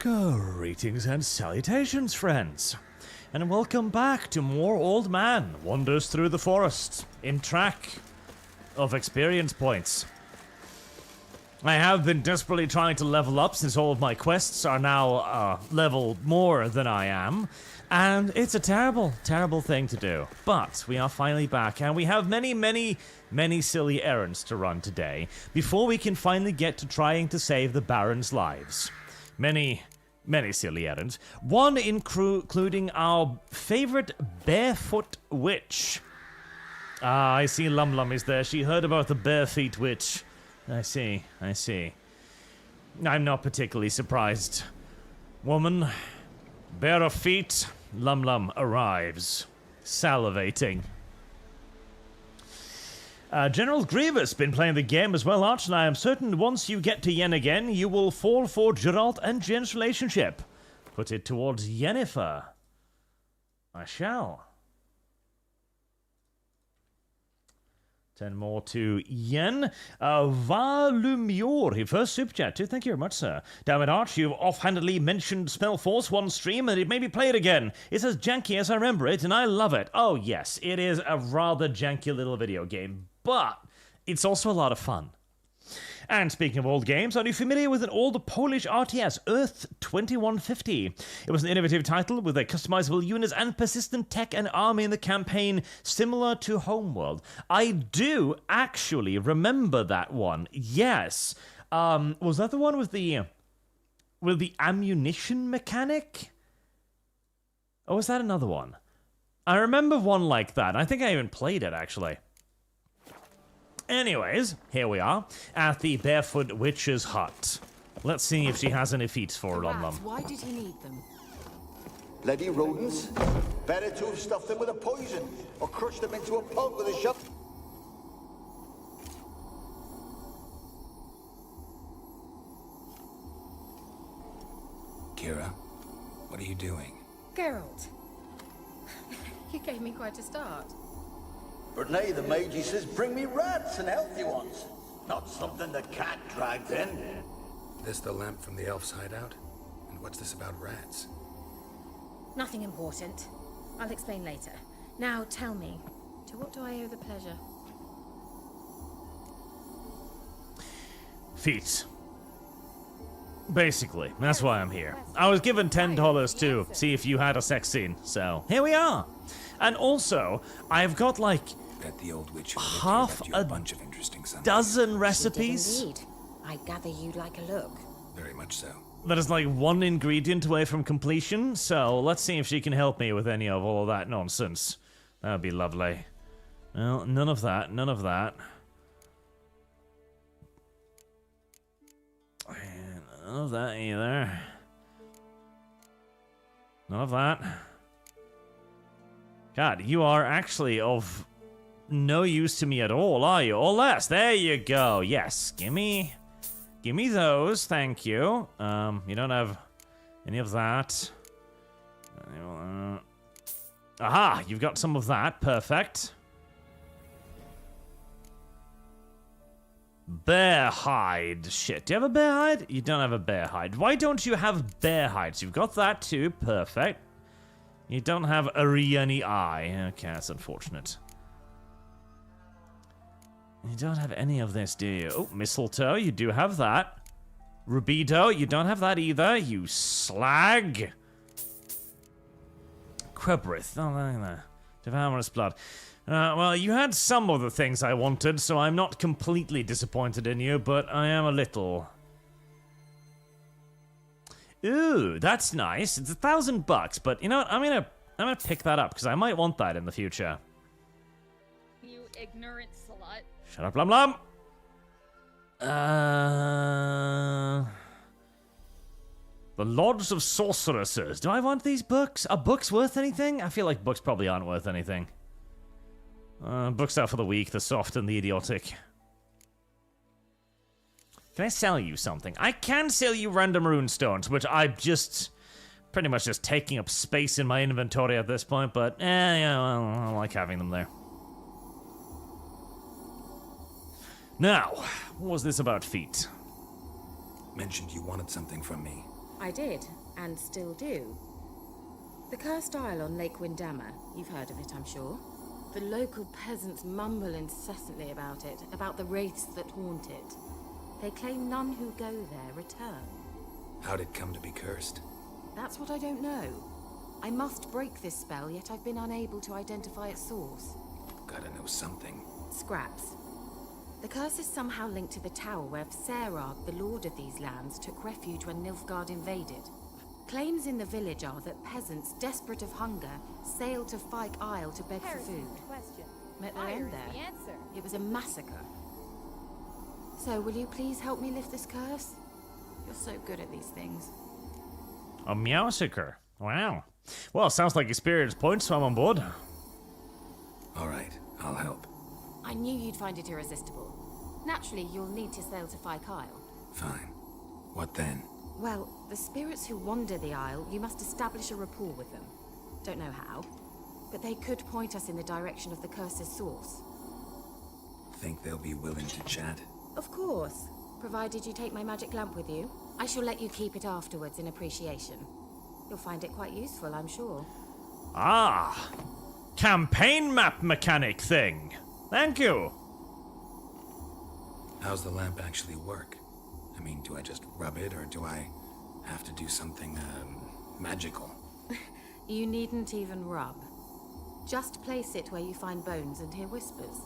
Greetings and salutations, friends, and welcome back to more Old Man wanders through the forest in track of experience points. I have been desperately trying to level up since all of my quests are now level more than I am, and it's a terrible, terrible thing to do. But we are finally back, and we have many silly errands to run today before we can finally get to trying to save the Baron's lives. Many silly errands. One including our favorite barefoot witch. I see Lum Lum is there. She heard about the bare feet witch. I see. I'm not particularly surprised. Woman, bare of feet, Lum Lum arrives, salivating. General Grievous been playing the game as well, Arch, and I am certain once you get to Yen again, you will fall for Geralt and Jen's relationship. Put it towards Yennefer. I shall. 10 more to Yen. Valumior, first super chat too. Thank you very much, sir. Damn it, Arch, you've offhandedly mentioned Spellforce one stream and it made me play it again. It's as janky as I remember it, and I love it. Oh yes, it is a rather janky little video game, but it's also a lot of fun. And speaking of old games, are you familiar with an old Polish RTS, Earth 2150? It was an innovative title with a customizable units and persistent tech and army in the campaign, similar to Homeworld. I do actually remember that one. Yes. Was that the one with the ammunition mechanic? Or was that another one? I remember one like that. I think I even played it, actually. Anyways, here we are, at the Barefoot Witch's hut. Let's see if she has any feats for Lum Lum. Why did he need them? Bloody rodents. Better to have stuffed them with a poison, or crushed them into a pulp with a shovel. Keira, what are you doing? Geralt. You gave me quite a start. But nay, the mage says, bring me rats and healthy ones. Not something the cat dragged in. This the lamp from the elf's hideout? And what's this about rats? Nothing important. I'll explain later. Now tell me, to what do I owe the pleasure? Feats. Basically, that's why I'm here. I was given $10 to see if you had a sex scene, so here we are. And also, I've got like Bet the old witch half a bunch of interesting dozen recipes. She did indeed. I gather you'd like a look. Very much so. That is like one ingredient away from completion, so let's see if she can help me with any of all of that nonsense. That would be lovely. Well, none of that, none of that. None of that either. None of that. God, you are actually of no use to me at all, are you? Or less. There you go. Yes, gimme those. Thank you. You don't have any of that. Aha, you've got some of that. Perfect. Bear hide. Shit, do you have a bear hide? You don't have a bear hide. Why don't you have bear hides? You've got that too. Perfect. You don't have a Riani eye. Okay, that's unfortunate. You don't have any of this, do you? Oh, mistletoe, you do have that. Rubido, you don't have that either, you slag. Quebrith, oh, look at that. Devourous blood. Well, you had some of the things I wanted, so I'm not completely disappointed in you, but I am a little. Ooh, that's nice. It's $1,000, but you know what? I'm gonna pick that up because I might want that in the future. You ignorant slut. Shut up, Lum Lum. The Lodge of Sorceresses. Do I want these books? Are books worth anything? I feel like books probably aren't worth anything. Books are for the weak, the soft, and the idiotic. Can I sell you something? I can sell you random runestones, which I'm just pretty much just taking up space in my inventory at this point, but yeah, well, I like having them there. Now, what was this about feet? Mentioned you wanted something from me. I did, and still do. The cursed isle on Lake Windammer, you've heard of it, I'm sure. The local peasants mumble incessantly about it, about the wraiths that haunt it. They claim none who go there return. How'd it come to be cursed? That's what I don't know. I must break this spell, yet I've been unable to identify its source. Gotta know something. Scraps. The curse is somehow linked to the tower where Serag, the lord of these lands, took refuge when Nilfgaard invaded. Claims in the village are that peasants, desperate of hunger, sailed to Fyke Isle to beg for food. Met their end there. It was a massacre. So, will you please help me lift this curse? You're so good at these things. A meowsicker. Wow. Well, sounds like experience points, so I'm on board. Alright, I'll help. I knew you'd find it irresistible. Naturally, you'll need to sail to Fyke Isle. Fine. What then? Well, the spirits who wander the Isle, you must establish a rapport with them. Don't know how, but they could point us in the direction of the curse's source. Think they'll be willing to chat? Of course, provided you take my magic lamp with you. I shall let you keep it afterwards in appreciation. You'll find it quite useful, I'm sure. Ah! Campaign map mechanic thing. Thank you. How's the lamp actually work? I mean, do I just rub it, or do I have to do something, magical? You needn't even rub. Just place it where you find bones and hear whispers.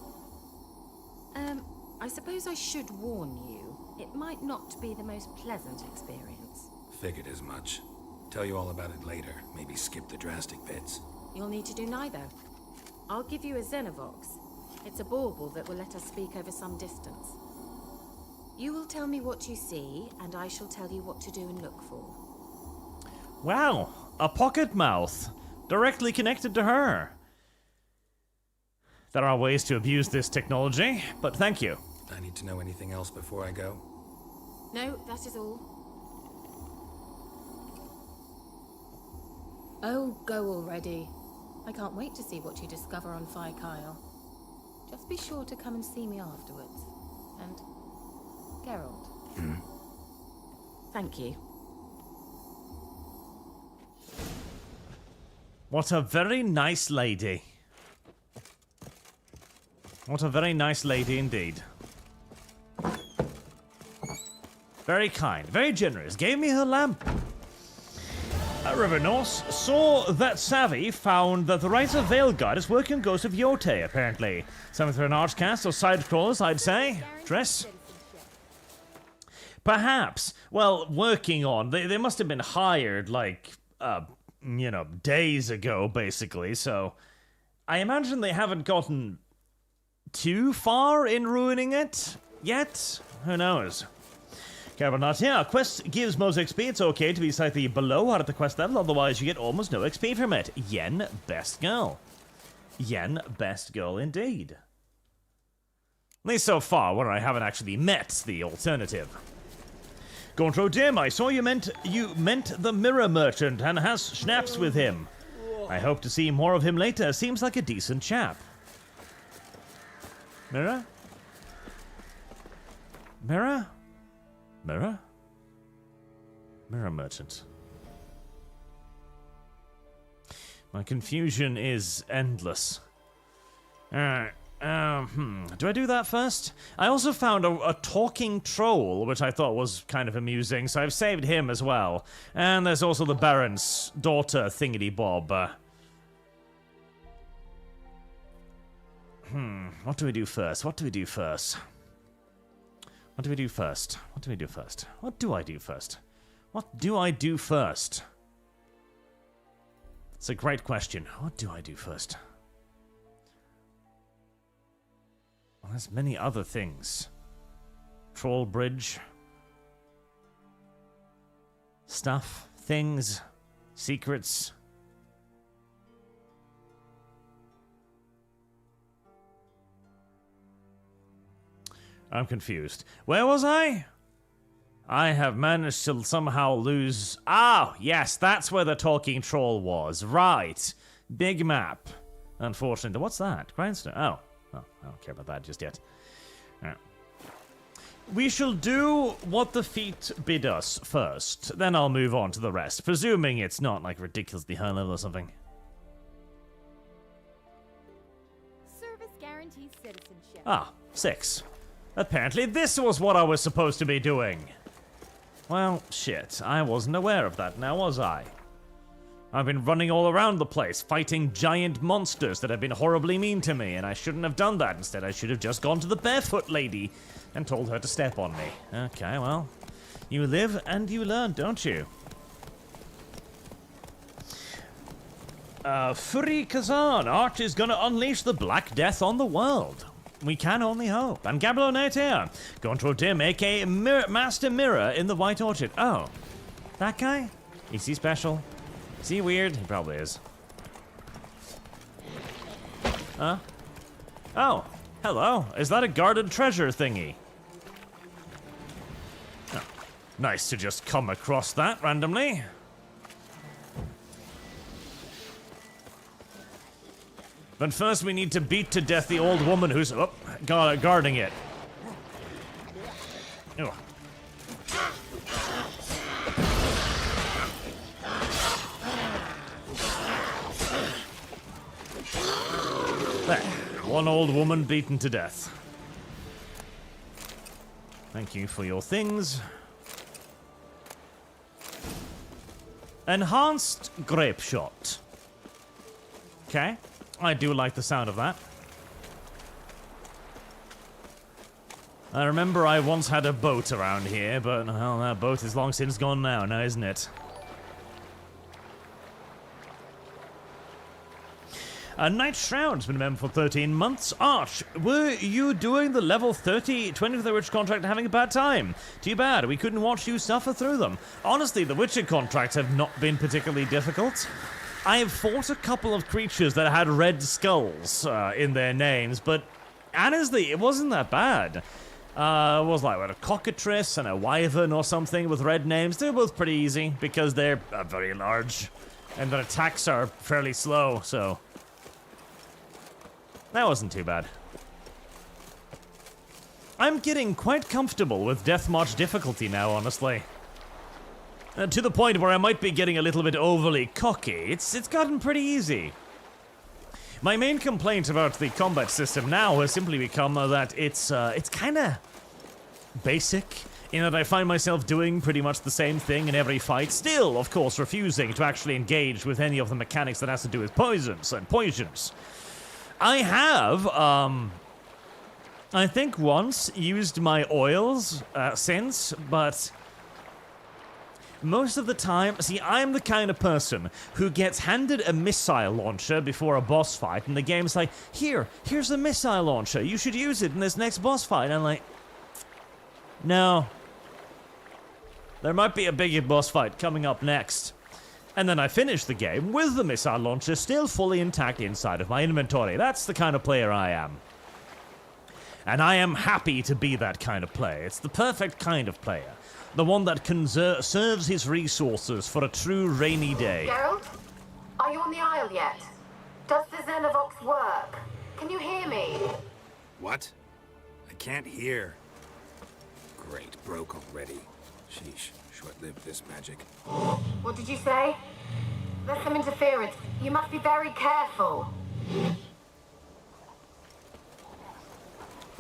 I suppose I should warn you, it might not be the most pleasant experience. Figured as much. Tell you all about it later. Maybe skip the drastic bits. You'll need to do neither. I'll give you a Xenovox. It's a bauble that will let us speak over some distance. You will tell me what you see, and I shall tell you what to do and look for. Wow, a pocket mouth. Directly connected to her. There are ways to abuse this technology, but thank you. I need to know anything else before I go? No, that is all. Oh, go already. I can't wait to see what you discover on Fyke Isle. Just be sure to come and see me afterwards. And Geralt. Thank you. What a very nice lady. What a very nice lady indeed. Very kind, very generous. Gave me her lamp. River Norse saw that Savvy found that the writer of Veilguard is working on Ghost of Yote, apparently. Something for an ArchCast or side crawlers, I'd say. Dress? Perhaps. Well, working on. They must have been hired, like, you know, days ago, basically, so I imagine they haven't gotten too far in ruining it yet. Who knows? Careful not here. Quest gives most XP. It's okay to be slightly below out at the quest level, otherwise you get almost no XP from it. Yen, best girl. Yen, best girl indeed. At least so far, when I haven't actually met the alternative. Gontro Dim, I saw you meant the mirror merchant and has schnapps with him. I hope to see more of him later. Seems like a decent chap. Mirror? Mirror? Mirror? Mirror merchant. My confusion is endless. Do I do that first? I also found a talking troll, which I thought was kind of amusing, so I've saved him as well. And there's also the Baron's daughter thingy-bob. What do we do first? What do we do first? What do we do first? What do we do first? What do I do first? What do I do first? It's a great question. What do I do first? Well, there's many other things. Troll bridge. Stuff. Things. Secrets. I'm confused. Where was I? I have managed to somehow lose... Ah, yes, that's where the talking troll was. Right. Big map. Unfortunately. What's that? Grindstone. Oh. I don't care about that just yet. Right. We shall do what the feat bid us first, then I'll move on to the rest, presuming it's not like ridiculously high level or something. Service guarantees citizenship. Ah, 6. Apparently this was what I was supposed to be doing. Well, shit, I wasn't aware of that now, was I? I've been running all around the place, fighting giant monsters that have been horribly mean to me, and I shouldn't have done that. Instead, I should have just gone to the barefoot lady and told her to step on me. Okay, well, you live and you learn, don't you? Furi Kazan, Arch is gonna unleash the Black Death on the world. We can only hope. And Gablo Nater, Control Tim, aka Master Mirror in the White Orchard. Oh, that guy? Is he special? Is he weird? He probably is. Huh? Oh, hello. Is that a guarded treasure thingy? Oh, nice to just come across that randomly. But first we need to beat to death the old woman who's guarding it. Oh. There, one old woman beaten to death. Thank you for your things. Enhanced grape shot. Okay, I do like the sound of that. I remember I once had a boat around here, but well, that boat is long since gone now, isn't it? Night Shroud's been a member for 13 months. Arch, were you doing the level 30 20 for the Witcher contract having a bad time? Too bad, we couldn't watch you suffer through them. Honestly, the Witcher contracts have not been particularly difficult. I have fought a couple of creatures that had red skulls in their names, but honestly, it wasn't that bad. It was like what, a cockatrice and a wyvern or something with red names. They're both pretty easy because they're very large and their attacks are fairly slow, so that wasn't too bad. I'm getting quite comfortable with deathmatch difficulty now, honestly. To the point where I might be getting a little bit overly cocky. It's gotten pretty easy. My main complaint about the combat system now has simply become that it's kind of basic, in that I find myself doing pretty much the same thing in every fight, still, of course, refusing to actually engage with any of the mechanics that has to do with poisons and potions. I have, I think once used my oils since, but most of the time, see, I'm the kind of person who gets handed a missile launcher before a boss fight, and the game's like, here's a missile launcher, you should use it in this next boss fight. And I'm like, no. There might be a bigger boss fight coming up next. And then I finish the game with the missile launcher still fully intact inside of my inventory. That's the kind of player I am. And I am happy to be that kind of player. It's the perfect kind of player. The one that conserves his resources for a true rainy day. Geralt? Are you on the Isle yet? Does the Xenovox work? Can you hear me? What? I can't hear. Great, broke already. Sheesh, short-lived this magic. What did you say? There's some interference. You must be very careful.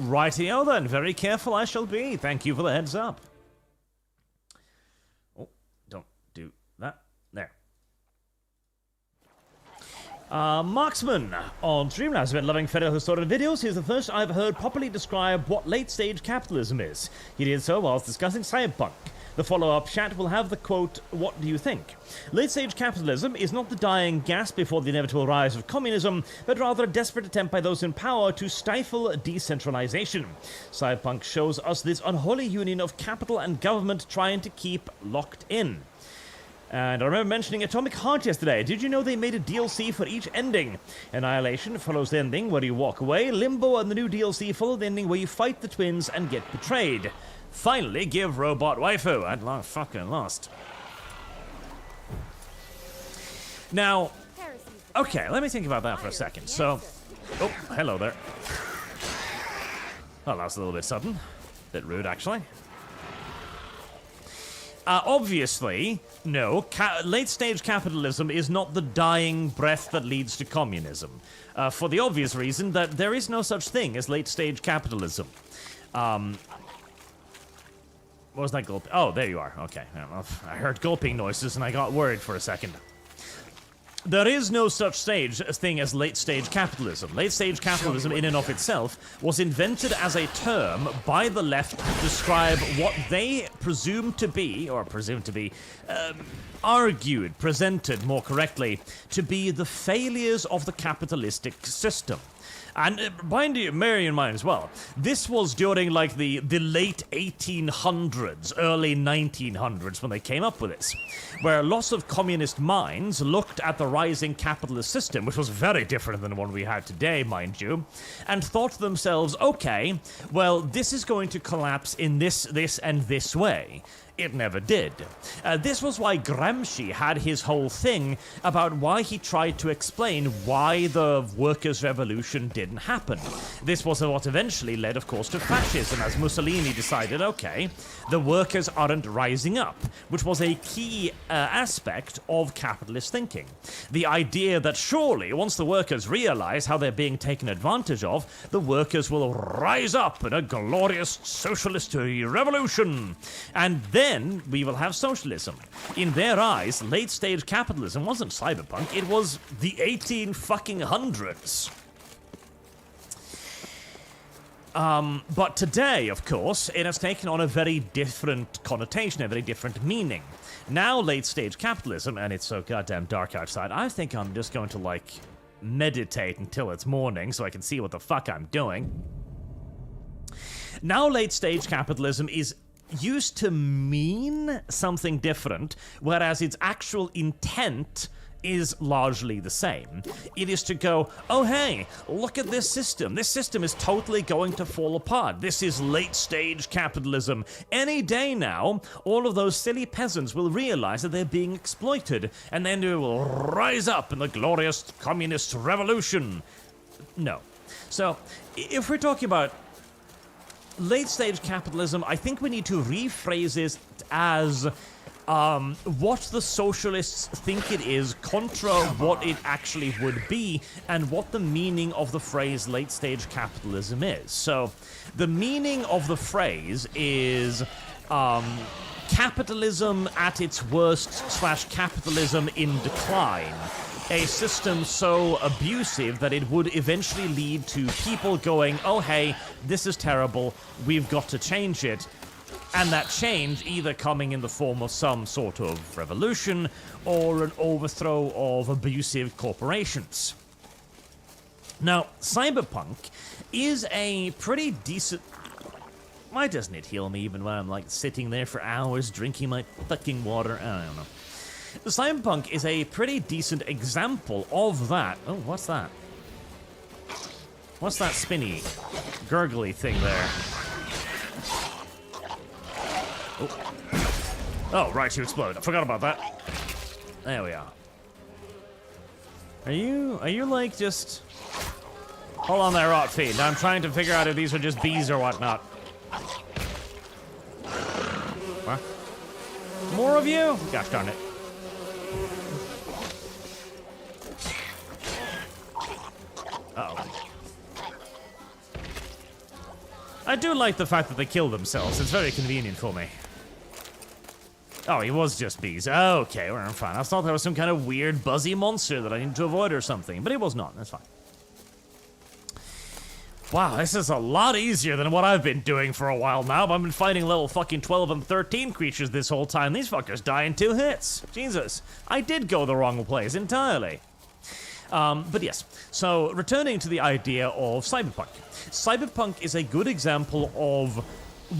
Rightio then, very careful I shall be. Thank you for the heads up. Oh, don't do that. There. Marksman on Streamlabs has been loving Federal Historian videos. He's the first I've heard properly describe what late-stage capitalism is. He did so whilst discussing Cyberpunk. The follow-up chat will have the quote, "What do you think?" Late-stage capitalism is not the dying gasp before the inevitable rise of communism, but rather a desperate attempt by those in power to stifle decentralization. Cyberpunk shows us this unholy union of capital and government trying to keep locked in. And I remember mentioning Atomic Heart yesterday. Did you know they made a DLC for each ending? Annihilation follows the ending where you walk away. Limbo and the new DLC follow the ending where you fight the twins and get betrayed. Finally, give robot waifu. I'd fucking lost. Now, okay, let me think about that for a second. So, oh, hello there. Well, that was a little bit sudden. Bit rude, actually. Obviously, no, late-stage capitalism is not the dying breath that leads to communism. For the obvious reason that there is no such thing as late-stage capitalism. What was that gulp? Oh, there you are. Okay. I heard gulping noises and I got worried for a second. There is no such thing as late-stage capitalism. Late-stage capitalism in and of itself was invented as a term by the left to describe what they presumed to be, presented more correctly, to be the failures of the capitalistic system. And bear in mind as well, this was during like the late 1800s, early 1900s when they came up with this, where lots of communist minds looked at the rising capitalist system, which was very different than the one we have today, mind you, and thought to themselves, okay, well, this is going to collapse in this, and this way. It never did. This was why Gramsci had his whole thing about why he tried to explain why the workers' revolution didn't happen. This was what eventually led, of course, to fascism, as Mussolini decided, okay, the workers aren't rising up, which was a key aspect of capitalist thinking. The idea that surely, once the workers realize how they're being taken advantage of, the workers will rise up in a glorious socialist revolution. And then we will have socialism. In their eyes, late-stage capitalism wasn't cyberpunk, it was the 1800s. But today, of course, it has taken on a very different connotation, a very different meaning. Now, late-stage capitalism, and it's so goddamn dark outside, I think I'm just going to, like, meditate until it's morning so I can see what the fuck I'm doing. Now, late-stage capitalism is used to mean something different, whereas its actual intent is largely the same. It is to go, oh hey, look at this system. This system is totally going to fall apart. This is late-stage capitalism. Any day now, all of those silly peasants will realize that they're being exploited, and then they will rise up in the glorious communist revolution. No. So, if we're talking about late-stage capitalism, I think we need to rephrase it as what the socialists think it is contra what it actually would be, and what the meaning of the phrase late-stage capitalism is. So, the meaning of the phrase is capitalism at its worst / capitalism in decline. A system so abusive that it would eventually lead to people going, oh hey, this is terrible, we've got to change it. And that change either coming in the form of some sort of revolution or an overthrow of abusive corporations. Now, cyberpunk is a pretty decent... Why doesn't it heal me even when I'm like sitting there for hours drinking my fucking water? I don't know. Cyberpunk is a pretty decent example of that. Oh, what's that? What's that spinny, gurgly thing there? Oh, right, you explode. I forgot about that. There we are. Are you like just... Hold on there, rot feed. I'm trying to figure out if these are just bees or whatnot. What? More of you? Gosh darn it. Uh-oh. I do like the fact that they kill themselves. It's very convenient for me. Oh, he was just bees. Okay, well, I'm fine. I thought there was some kind of weird buzzy monster that I need to avoid or something, but it was not. That's fine. Wow, this is a lot easier than what I've been doing for a while now. I've been fighting level fucking 12 and 13 creatures this whole time. These fuckers die in 2 hits. Jesus. I did go the wrong place entirely. But yes, so returning to the idea of cyberpunk. Cyberpunk is a good example of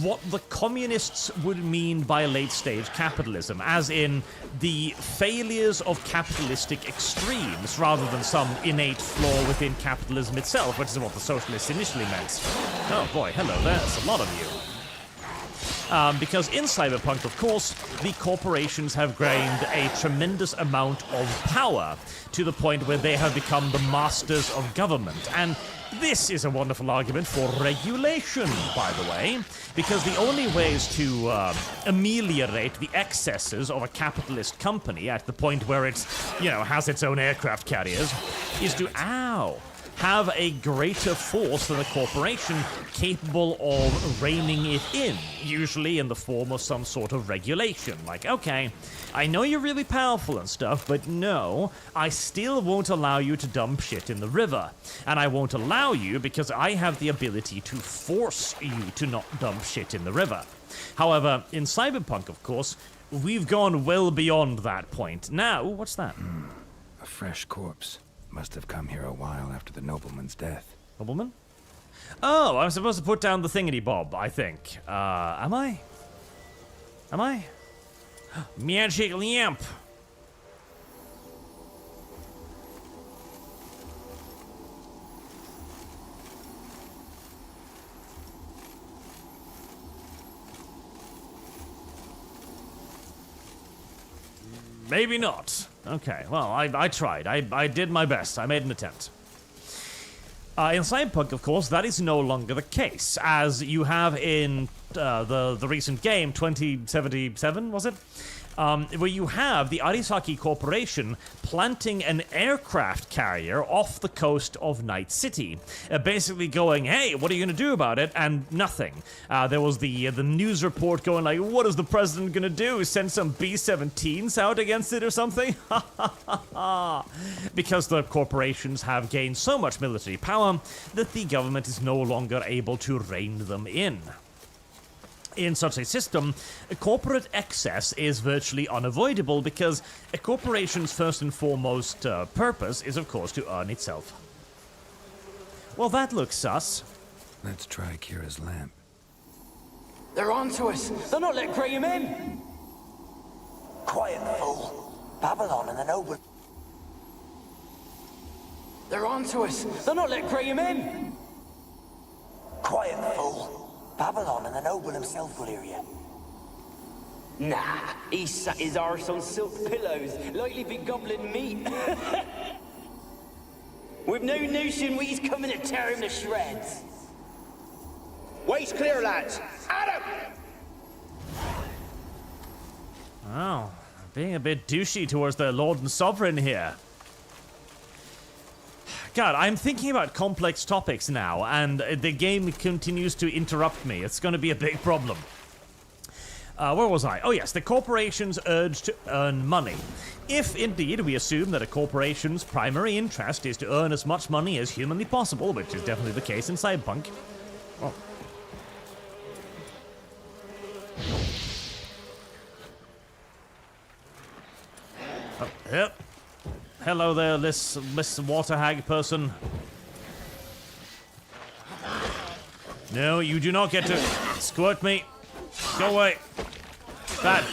what the communists would mean by late-stage capitalism, as in the failures of capitalistic extremes rather than some innate flaw within capitalism itself, which is what the socialists initially meant. Oh boy, hello there, that's a lot of you. Because in cyberpunk, of course, the corporations have gained a tremendous amount of power to the point where they have become the masters of government. And this is a wonderful argument for regulation, by the way, because the only ways to ameliorate the excesses of a capitalist company at the point where it's, has its own aircraft carriers is to, have a greater force than a corporation capable of reining it in, usually in the form of some sort of regulation. Like, okay, I know you're really powerful and stuff, but no, I still won't allow you to dump shit in the river. And I won't allow you because I have the ability to force you to not dump shit in the river. However, in Cyberpunk, of course, we've gone well beyond that point. Now, what's that? A fresh corpse. Must have come here a while after the nobleman's death. Nobleman? Oh, I'm supposed to put down the thingity-bob, I think. Am I? Am I? Magic lamp! Maybe not. Okay, well, I tried. I did my best. I made an attempt. In Cyberpunk, of course, that is no longer the case, as you have in the recent game, 2077, was it? Where you have the Arisaki Corporation planting an aircraft carrier off the coast of Night City, basically going, hey, what are you going to do about it? And nothing. There was the news report going like, what is the president going to do? Send some B-17s out against it or something? Because the corporations have gained so much military power that the government is no longer able to rein them in. In such a system, corporate excess is virtually unavoidable because a corporation's first and foremost purpose is, of course, to earn itself. Well, that looks sus. Let's try Keira's lamp. They're onto us! They're not letting Graham in! Quiet, fool. Babylon and the noble... They're onto us! They're not letting Graham in! Quiet, fool. Babylon and the noble himself will hear you. Nah, he sat his arse on silk pillows, likely be gobbling meat. We've no notion he's coming to tear him to shreds. Way's clear, lads. Adam! Oh, being a bit douchey towards their lord and sovereign here. God, I'm thinking about complex topics now, and the game continues to interrupt me. It's going to be a big problem. Where was I? Oh yes, the corporation's urge to earn money. If indeed we assume that a corporation's primary interest is to earn as much money as humanly possible, which is definitely the case in Cyberpunk. Oh. Oh, yep. Hello there, Miss Water Hag person. No, you do not get to squirt me. Go away. Bad.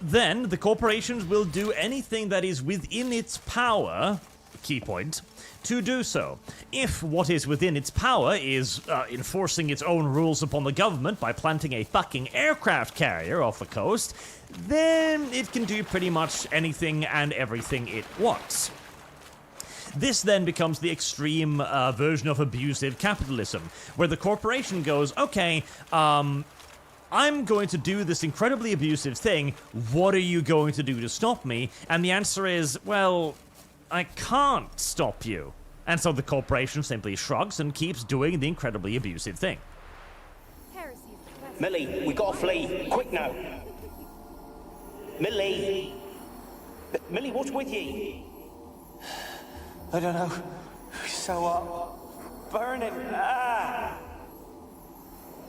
Then the corporations will do anything that is within its power, key point, to do so. If what is within its power is enforcing its own rules upon the government by planting a fucking aircraft carrier off the coast, then it can do pretty much anything and everything it wants. This then becomes the extreme version of abusive capitalism, where the corporation goes, okay, I'm going to do this incredibly abusive thing, what are you going to do to stop me? And the answer is, well, I can't stop you. And so the corporation simply shrugs and keeps doing the incredibly abusive thing. Millie, we gotta flee. Quick now. Millie! Millie, what's with you? I don't know. So hot. Burning. Ah!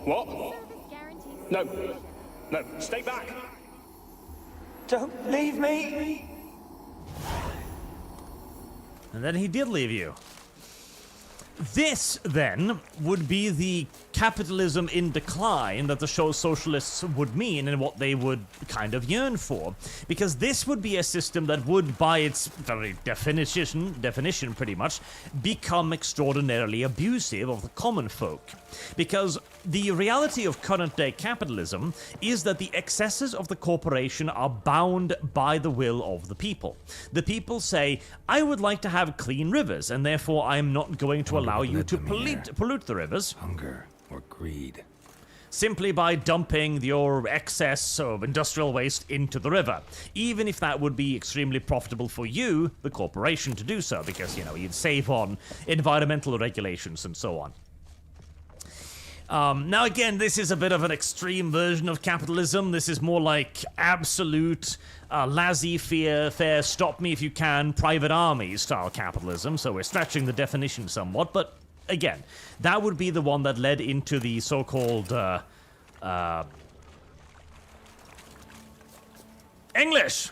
What? Service guarantees. No, stay back. Don't leave me! And then he did leave you. This, then, would be the capitalism in decline that the show's socialists would mean and what they would kind of yearn for. Because this would be a system that would, by its very definition pretty much, become extraordinarily abusive of the common folk. Because the reality of current-day capitalism is that the excesses of the corporation are bound by the will of the people. The people say, I would like to have clean rivers, and therefore I am not going to allow you to pollute the rivers. Hunger or greed. Simply by dumping your excess of industrial waste into the river, even if that would be extremely profitable for you, the corporation, to do so, because, you know, you'd save on environmental regulations and so on. Now again, this is a bit of an extreme version of capitalism. This is more like absolute, laissez-faire, stop me if you can, private army style capitalism, so we're stretching the definition somewhat, but again, that would be the one that led into the so-called, English!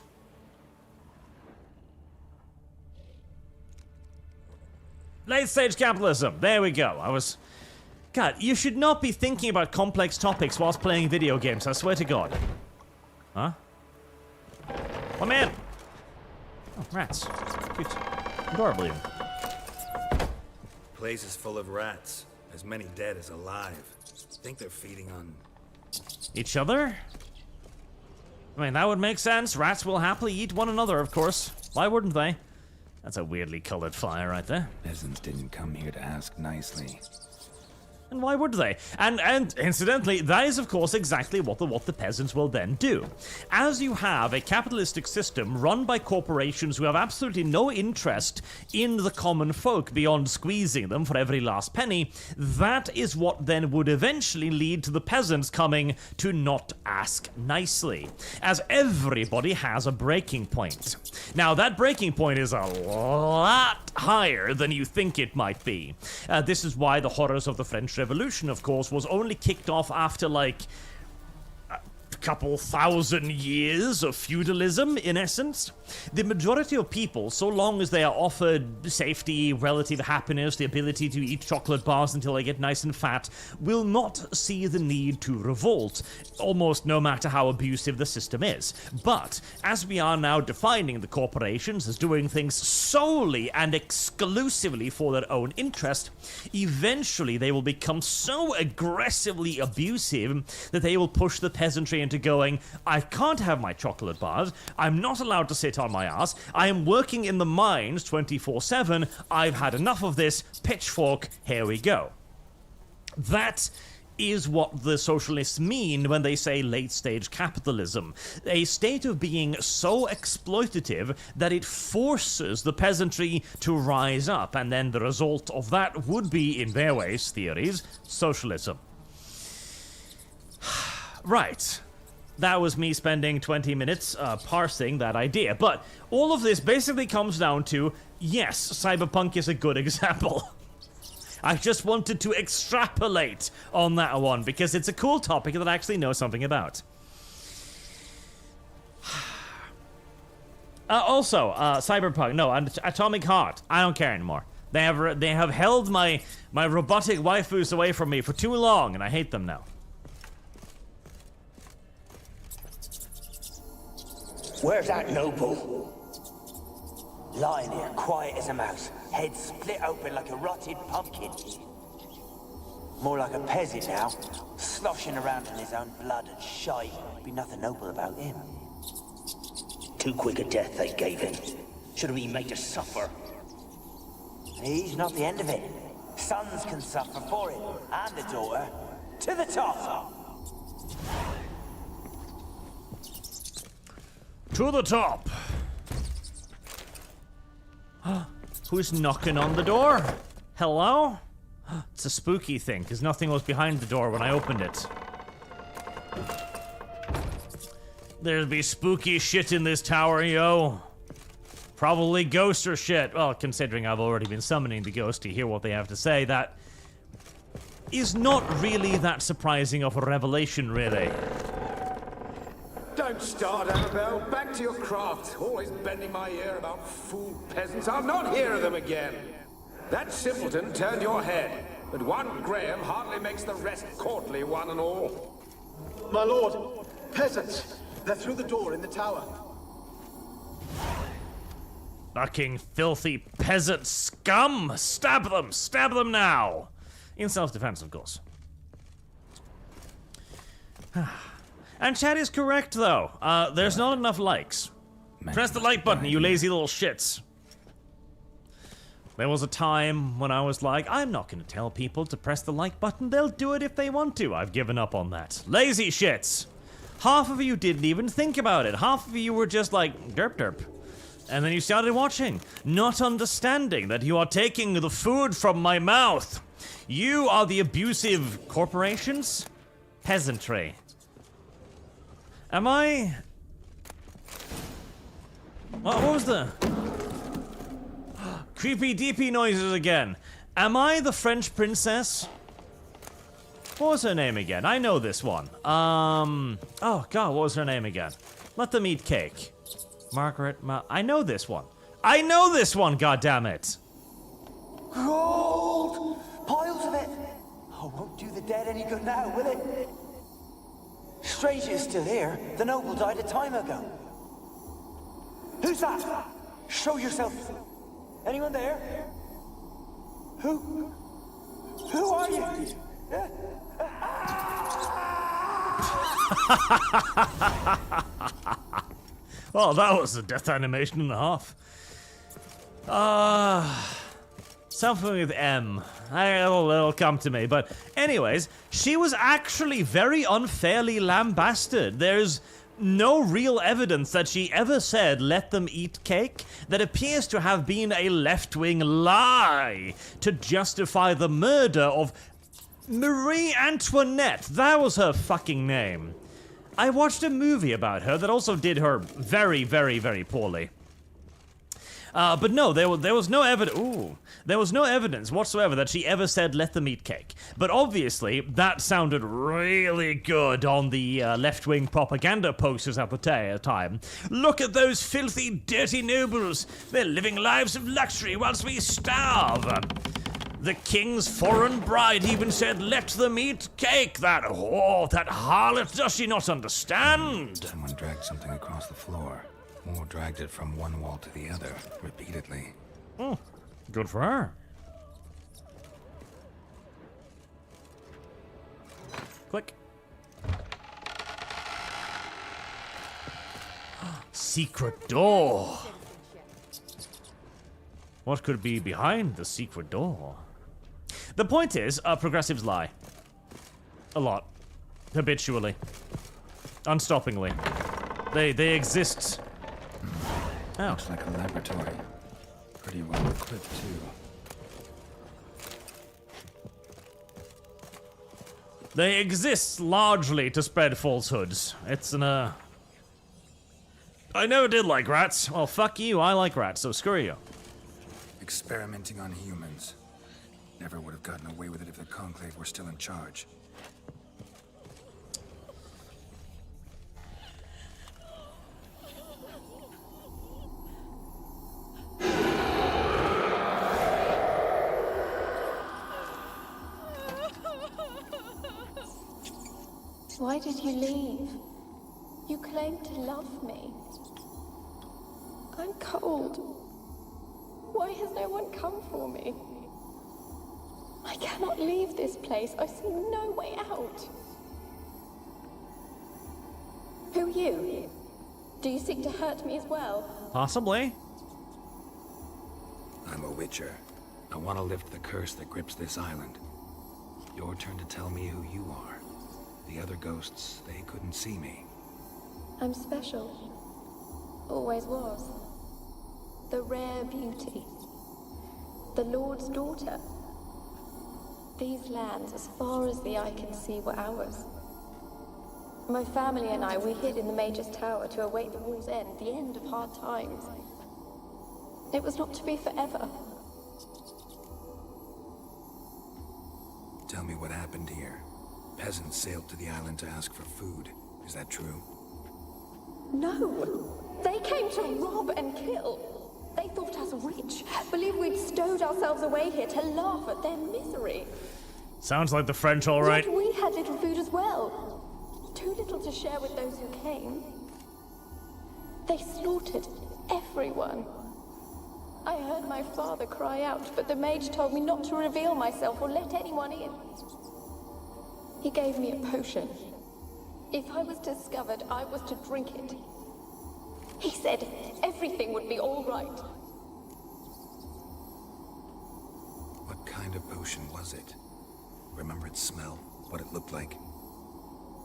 Late-stage capitalism. There we go. God, you should not be thinking about complex topics whilst playing video games, I swear to God. Huh? Come in! Oh, rats. Cute. Adorable, even. Place is full of rats. As many dead as alive. Think they're feeding on each other? I mean, that would make sense. Rats will happily eat one another, of course. Why wouldn't they? That's a weirdly colored fire right there. Peasants didn't come here to ask nicely. And why would they? And incidentally, that is of course exactly what the peasants will then do. As you have a capitalistic system run by corporations who have absolutely no interest in the common folk beyond squeezing them for every last penny, that is what then would eventually lead to the peasants coming to not ask nicely, as everybody has a breaking point. Now that breaking point is a lot higher than you think it might be. This is why the horrors of the French Revolution, of course, was only kicked off after, like, a couple thousand years of feudalism, in essence. The majority of people, so long as they are offered safety, relative happiness, the ability to eat chocolate bars until they get nice and fat, will not see the need to revolt, almost no matter how abusive the system is. But, as we are now defining the corporations as doing things solely and exclusively for their own interest, eventually they will become so aggressively abusive that they will push the peasantry into going, I can't have my chocolate bars, I'm not allowed to sit on my ass, I am working in the mines 24/7, I've had enough of this, pitchfork, here we go. That is what the socialists mean when they say late-stage capitalism. A state of being so exploitative that it forces the peasantry to rise up, and then the result of that would be, in their ways, theories, socialism. Right. That was me spending 20 minutes parsing that idea. But all of this basically comes down to, yes, cyberpunk is a good example. I just wanted to extrapolate on that one because it's a cool topic that I actually know something about. Also, cyberpunk, no, Atomic Heart. I don't care anymore. They have held my robotic waifus away from me for too long, and I hate them now. Where's that noble? Lying here, quiet as a mouse, head split open like a rotted pumpkin. More like a peasant now, sloshing around in his own blood and shite. Be nothing noble about him. Too quick a death they gave him. Should have been made to suffer. He's not the end of it. Sons can suffer for it, and the daughter. To the top! To the top! Who's knocking on the door? Hello? It's a spooky thing, because nothing was behind the door when I opened it. There'd be spooky shit in this tower, yo. Probably ghosts or shit. Well, considering I've already been summoning the ghost to hear what they have to say, that is not really that surprising of a revelation, really. Don't start, Annabelle. Back to your craft. Always bending my ear about fool peasants. I'll not hear of them again. That simpleton turned your head, but one Graham hardly makes the rest courtly, one and all. My lord, peasants. They're through the door in the tower. Fucking filthy peasant scum! Stab them! Stab them now! In self-defense, of course. And chat is correct, though. There's not enough likes. Press the like button, you lazy little shits. There was a time when I was like, I'm not going to tell people to press the like button. They'll do it if they want to. I've given up on that. Lazy shits. Half of you didn't even think about it. Half of you were just like, derp derp. And then you started watching, not understanding that you are taking the food from my mouth. You are the abusive corporations? Peasantry. Am I... What was the... Creepy deepy noises again. Am I the French princess? What was her name again? I know this one. Oh god, what was her name again? Let them eat cake. Margaret I know this one. I know this one, goddammit! Gold! Piles of it! Oh, won't do the dead any good now, will it? Strange it's still here. The noble died a time ago. Who's that? Show yourself. Anyone there? Who are you? Well, that was a death animation and a half. Something with M. It'll come to me. But anyways, she was actually very unfairly lambasted. There's no real evidence that she ever said, let them eat cake. That appears to have been a left-wing lie to justify the murder of Marie Antoinette. That was her fucking name. I watched a movie about her that also did her very, very, very poorly. But no, there was no evidence. Ooh, there was no evidence whatsoever that she ever said "let them eat cake." But obviously, that sounded really good on the left-wing propaganda posters at the time. Look at those filthy, dirty nobles! They're living lives of luxury whilst we starve. The king's foreign bride even said, "Let them eat cake." That harlot, does she not understand? Someone dragged something across the floor. Or dragged it from one wall to the other, repeatedly. Oh, good for her. Click. Secret door. What could be behind the secret door? The point is, progressives lie. A lot. Habitually. Unstoppingly. They exist. Oh. Looks like a laboratory. Pretty well equipped, too. They exist largely to spread falsehoods. It's an, I never did like rats. Well, fuck you, I like rats, so screw you. Experimenting on humans. Never would have gotten away with it if the Conclave were still in charge. Why did you leave? You claimed to love me. I'm cold. Why has no one come for me? I cannot leave this place. I see no way out. Who are you? Do you seek to hurt me as well? Possibly. I'm a witcher. I want to lift the curse that grips this island. Your turn to tell me who you are. The other ghosts, they couldn't see me. I'm special. Always was. The rare beauty. The Lord's daughter. These lands, as far as the eye can see, were ours. My family and I, we hid in the Mage's Tower to await the war's end, the end of hard times. It was not to be forever. Tell me what happened here. Peasants sailed to the island to ask for food. Is that true? No! They came to rob and kill. They thought us rich, believed we'd stowed ourselves away here to laugh at their misery. Sounds like the French, all right. Yet we had little food as well. Too little to share with those who came. They slaughtered everyone. I heard my father cry out, but the mage told me not to reveal myself or let anyone in. He gave me a potion. If I was discovered, I was to drink it. He said everything would be all right. What kind of potion was it? Remember its smell? What it looked like?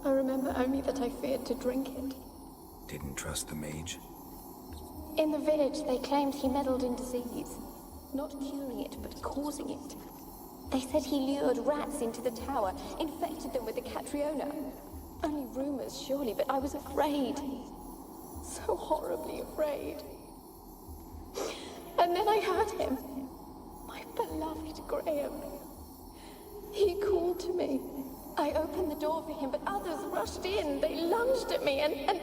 I remember only that I feared to drink it. Didn't trust the mage? In the village, they claimed he meddled in disease. Not curing it, but causing it. They said he lured rats into the tower, infected them with the Catriona. Only rumors, surely, but I was afraid. So horribly afraid. And then I heard him. My beloved Graham. He called to me. I opened the door for him, but others rushed in. They lunged at me and...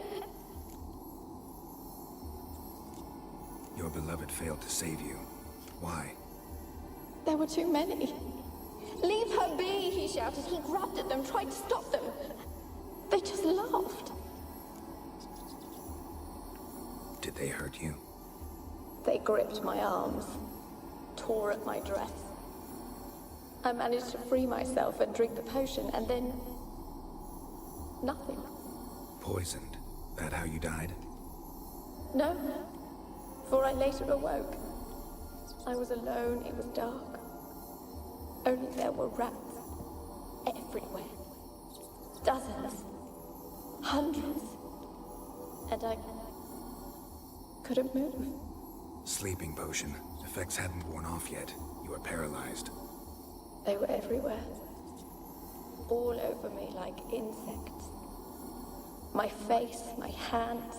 Your beloved failed to save you. Why? There were too many. Leave her be, he shouted. He grabbed at them, tried to stop them. They just laughed. Did they hurt you? They gripped my arms, tore at my dress. I managed to free myself and drink the potion, and then... nothing. Poisoned? That how you died? No, for I later awoke. I was alone, it was dark. Only there were rats. Everywhere. Dozens. Hundreds. And I... couldn't move. Sleeping potion. Effects hadn't worn off yet. You were paralyzed. They were everywhere. All over me like insects. My face, my hands.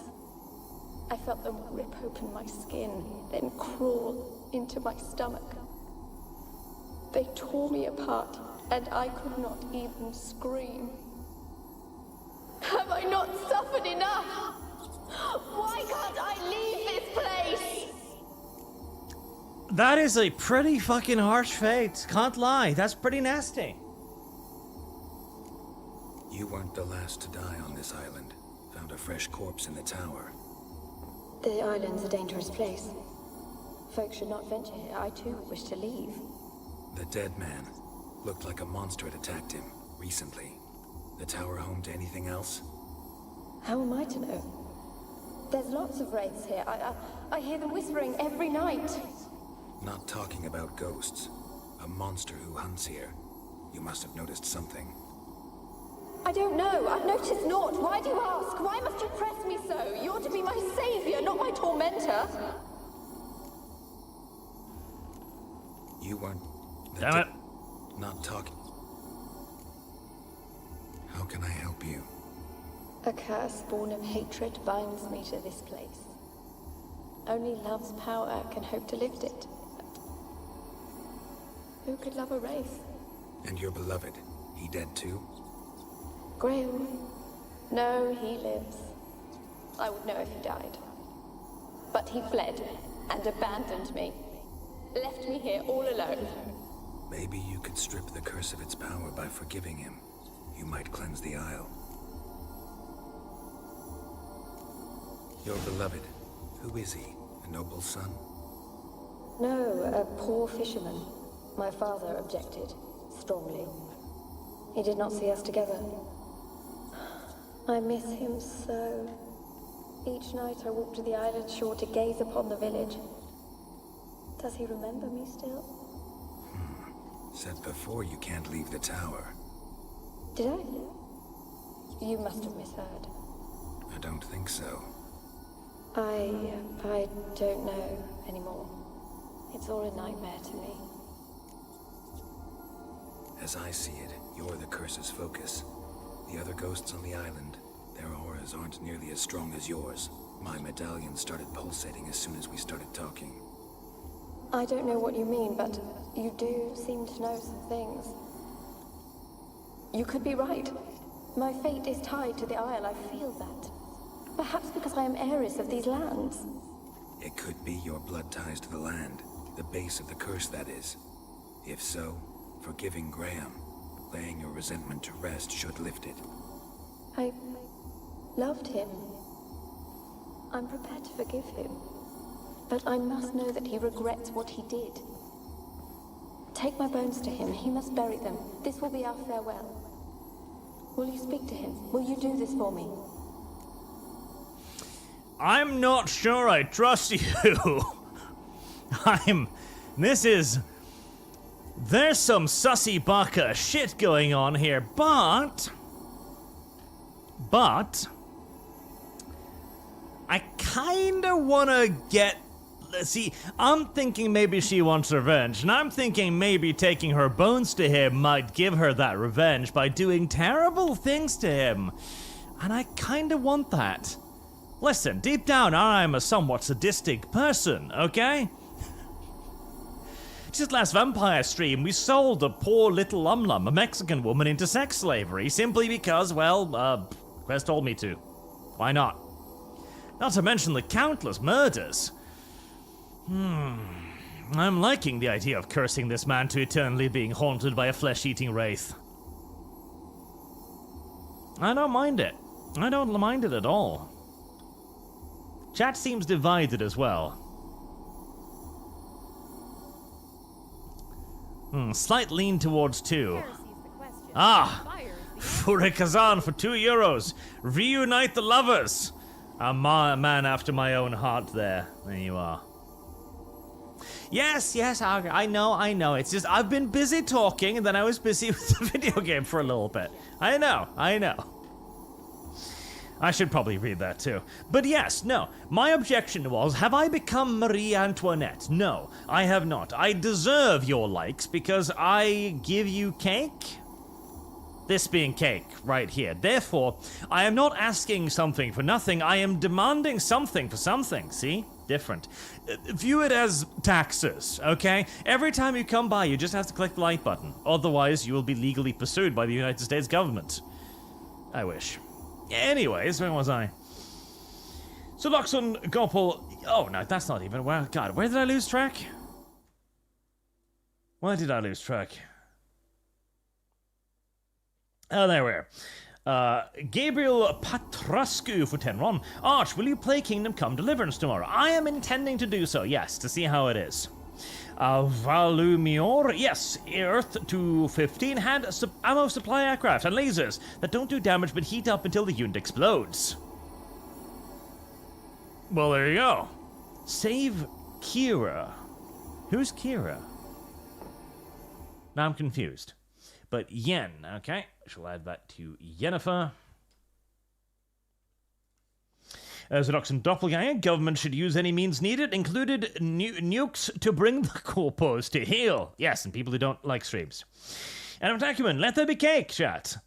I felt them rip open my skin, then crawl into my stomach. They tore me apart, and I could not even scream. Have I not suffered enough? Why can't I leave this place? That is a pretty fucking harsh fate. Can't lie. That's pretty nasty. You weren't the last to die on this island. Found a fresh corpse in the tower. The island's a dangerous place. Folks should not venture here. I too wish to leave. The dead man. Looked like a monster had attacked him, recently. The tower home to anything else? How am I to know? There's lots of wraiths here. I hear them whispering every night. Not talking about ghosts. A monster who hunts here. You must have noticed something. I don't know. I've noticed naught. Why do you ask? Why must you press me so? You're to be my savior, not my tormentor. You weren't... Damn it. Not talking... How can I help you? A curse born of hatred binds me to this place. Only love's power can hope to lift it. Who could love a wraith? And your beloved, he dead too? Graham? No, he lives. I would know if he died. But he fled and abandoned me. Left me here all alone. Maybe you could strip the curse of its power by forgiving him. You might cleanse the Isle. Your beloved, who is he? A noble son? No, a poor fisherman. My father objected, strongly. He did not see us together. I miss him so. Each night I walk to the island shore to gaze upon the village. Does he remember me still? Said before you can't leave the tower. Did I? You must have misheard. I don't think so. I don't know anymore. It's all a nightmare to me. As I see it, you're the curse's focus. The other ghosts on the island, their auras aren't nearly as strong as yours. My medallion started pulsating as soon as we started talking. I don't know what you mean, but you do seem to know some things. You could be right. My fate is tied to the Isle, I feel that. Perhaps because I am heiress of these lands. It could be your blood ties to the land, the base of the curse, that is. If so, forgiving Graham, laying your resentment to rest should lift it. I loved him. I'm prepared to forgive him. But I must know that he regrets what he did. Take my bones to him. He must bury them. This will be our farewell. Will you speak to him? Will you do this for me? I'm not sure I trust you. There's some sussy baka shit going on here, but I kinda wanna get... See, I'm thinking maybe she wants revenge, and I'm thinking maybe taking her bones to him might give her that revenge by doing terrible things to him. And I kinda want that. Listen, deep down, I'm a somewhat sadistic person, okay? Just last vampire stream, we sold a poor little a Mexican woman, into sex slavery, simply because, well, Quest told me to. Why not? Not to mention the countless murders. I'm liking the idea of cursing this man to eternally being haunted by a flesh-eating wraith. I don't mind it. I don't mind it at all. Chat seems divided as well. Slight lean towards 2. Furikazan for €2. Reunite the lovers. A man after my own heart there. There you are. Yes, I know. It's just I've been busy talking and then I was busy with the video game for a little bit. I know. I should probably read that too. But yes, no. My objection was, have I become Marie Antoinette? No, I have not. I deserve your likes because I give you cake. This being cake right here. Therefore, I am not asking something for nothing. I am demanding something for something. See? Different. View it as taxes, okay? Every time you come by, you just have to click the like button. Otherwise, you will be legally pursued by the United States government. I wish. Anyways, where was I? So Luxon Gopal... Oh, no, that's not even... Well, God, where did I lose track? Where did I lose track? Oh, there we are. Gabriel Patrascu for 10 Ron. Arch, will you play Kingdom Come Deliverance tomorrow? I am intending to do so, yes, to see how it is. Valumior, yes, Earth 215 had ammo supply aircraft and lasers that don't do damage but heat up until the unit explodes. Well, there you go. Save Keira. Who's Keira? Now I'm confused. But Yen, okay. I shall add that to Yennefer. Zeroxan Doppelganger, government should use any means needed, included nukes to bring the corpos to heel. Yes, and people who don't like streams. And Attackman, let there be cake, chat.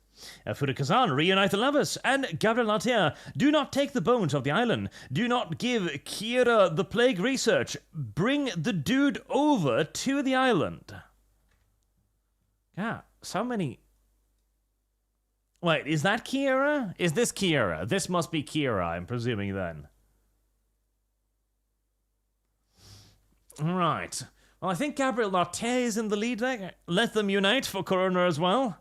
Furikazan, reunite the lovers. And Gabriel Latia, do not take the bones of the island. Do not give Keira the plague research. Bring the dude over to the island. Yeah, so many... Wait, is that Keira? Is this Keira? This must be Keira, I'm presuming then. Right. Well, I think Gabriel Latte is in the lead there. Let them unite for Corona as well.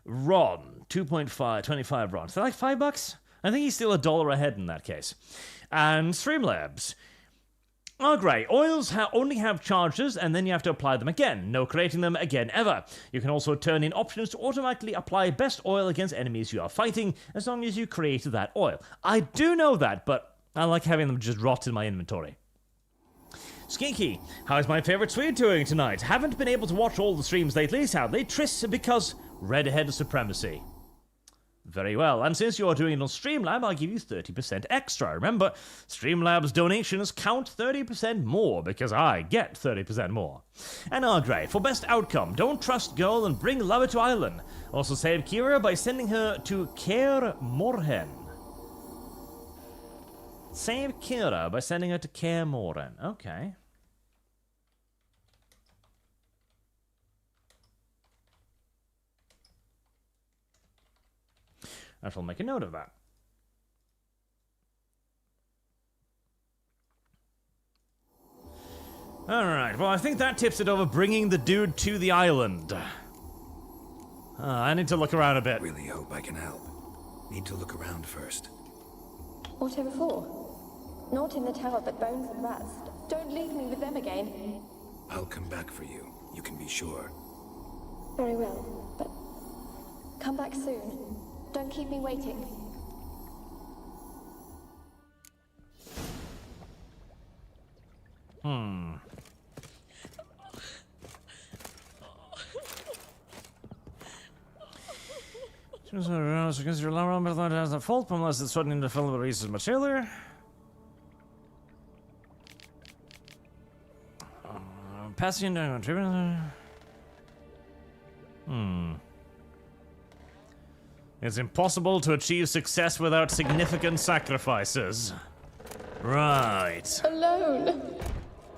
Ron, 2.5, 25 Ron. Is that like $5? I think he's still $1 ahead in that case. And Streamlabs. Oh, great. Oils only have charges, and then you have to apply them again. No creating them again ever. You can also turn in options to automatically apply best oil against enemies you are fighting, as long as you created that oil. I do know that, but I like having them just rot in my inventory. Skinky, how is my favorite Swede doing tonight? Haven't been able to watch all the streams lately, sadly. Tris, because redhead supremacy. Very well, and since you're doing it on Streamlab, I'll give you 30% extra. Remember, Streamlab's donations count 30% more, because I get 30% more. And Ardre, for best outcome, don't trust girl and bring lover to island. Also save Keira by sending her to Kaer Morhen. Save Keira by sending her to Kaer Morhen. Okay. I shall make a note of that. Alright, well I think that tips it over bringing the dude to the island. I need to look around a bit. Really hope I can help. Need to look around first. Whatever for? Not in the tower, but bones and rats. Don't leave me with them again. I'll come back for you. You can be sure. Very well, but Come back soon. Don't keep me waiting. Because your alarm method has a fault unless it's running the film releases much earlier. Passing down contributor. It's impossible to achieve success without significant sacrifices. Right. Alone.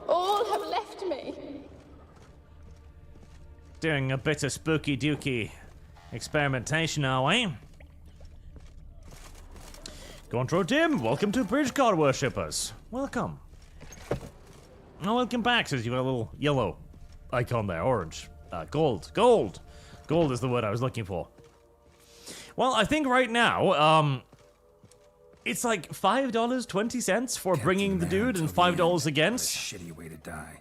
All have left me. Doing a bit of spooky dooky experimentation, are we? Contro Tim, welcome to Bridgeguard Worshippers. Welcome. Oh, welcome back, says you got a little yellow icon there. Orange. Gold. Gold! Gold is the word I was looking for. Well, I think right now, it's like $5.20 for bringing the dude and $5 against. Shitty way to die.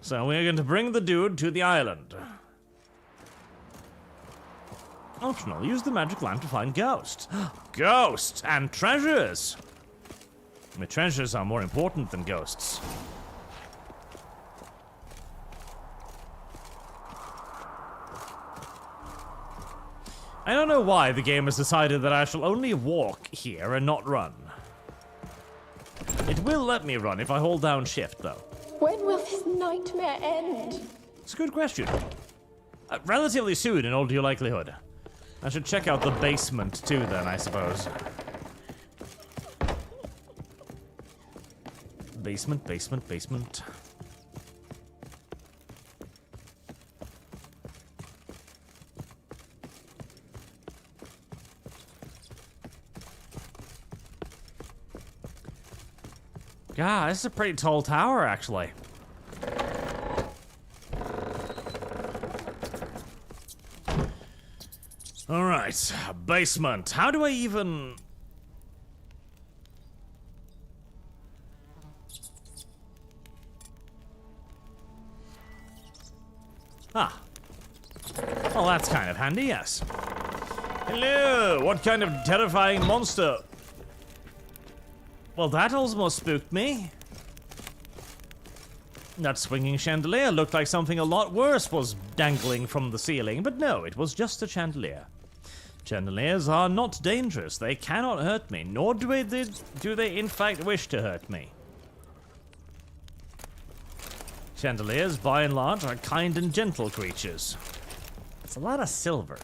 So we're going to bring the dude to the island. Optional, use the magic lamp to find ghosts. Ghosts and treasures! I mean, treasures are more important than ghosts. I don't know why the game has decided that I shall only walk here and not run. It will let me run if I hold down shift, though. When will this nightmare end? It's a good question. Relatively soon, in all due likelihood. I should check out the basement, too, then, I suppose. Basement, basement, basement. God, this is a pretty tall tower, actually. Alright, basement. How do I even... Ah. Well, that's kind of handy, yes. Hello! What kind of terrifying monster? Well, that almost spooked me. That swinging chandelier looked like something a lot worse was dangling from the ceiling, but no, it was just a chandelier. Chandeliers are not dangerous. They cannot hurt me, nor do they in fact wish to hurt me. Chandeliers, by and large, are kind and gentle creatures. It's a lot of silver.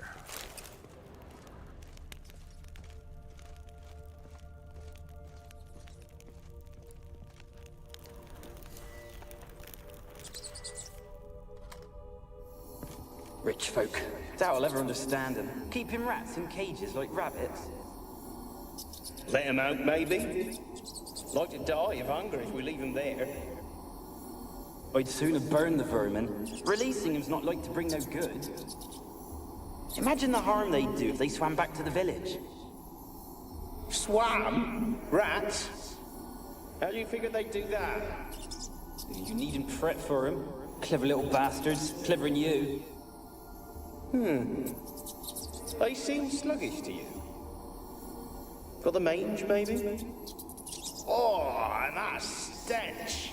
Rich folk. Doubt I'll ever understand them. Keeping rats in cages like rabbits. Let them out, maybe. Like to die of hunger if we leave them there. I'd sooner burn the vermin. Releasing them's not like to bring no good. Imagine the harm they'd do if they swam back to the village. Swam? Rats? How do you figure they'd do that? You needn't fret for them. Clever little bastards. Clever than you. They seem sluggish to you. Got the mange, maybe? Oh, and that stench!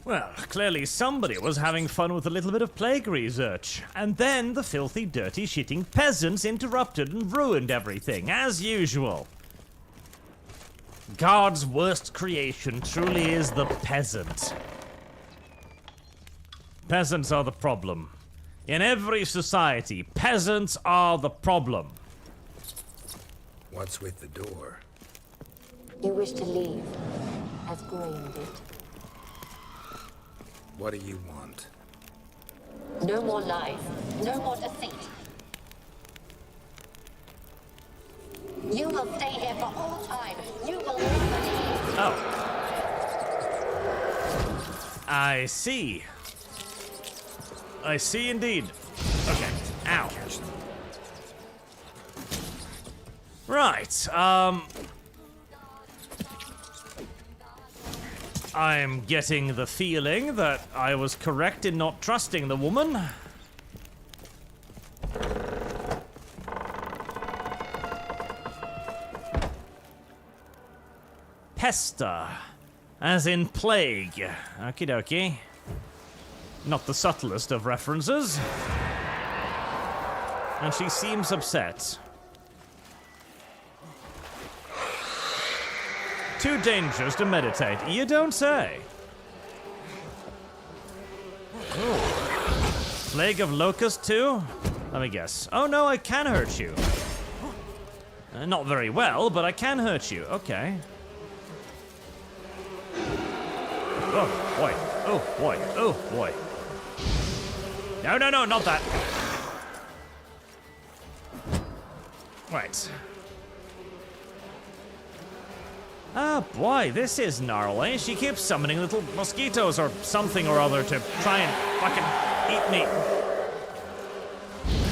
Well, clearly somebody was having fun with a little bit of plague research. And then the filthy, dirty, shitting peasants interrupted and ruined everything, as usual. God's worst creation truly is the peasant. Peasants are the problem. In every society, peasants are the problem. What's with the door? You wish to leave, as Graham did. What do you want? No more lies, no more deceit. You will stay here for all time. You will never leave. Oh. I see. I see indeed. Okay. Ow. I'm getting the feeling that I was correct in not trusting the woman. Pesta, as in plague. Okie dokie. Not the subtlest of references. And she seems upset. Too dangerous to meditate, you don't say. Ooh. Plague of locust too? Let me guess. Oh no, I can hurt you. Not very well, but I can hurt you. Okay. Oh boy. Oh boy. Oh boy. No, no, no, not that. Right. Oh boy, this is gnarly. She keeps summoning little mosquitoes or something or other to try and fucking eat me.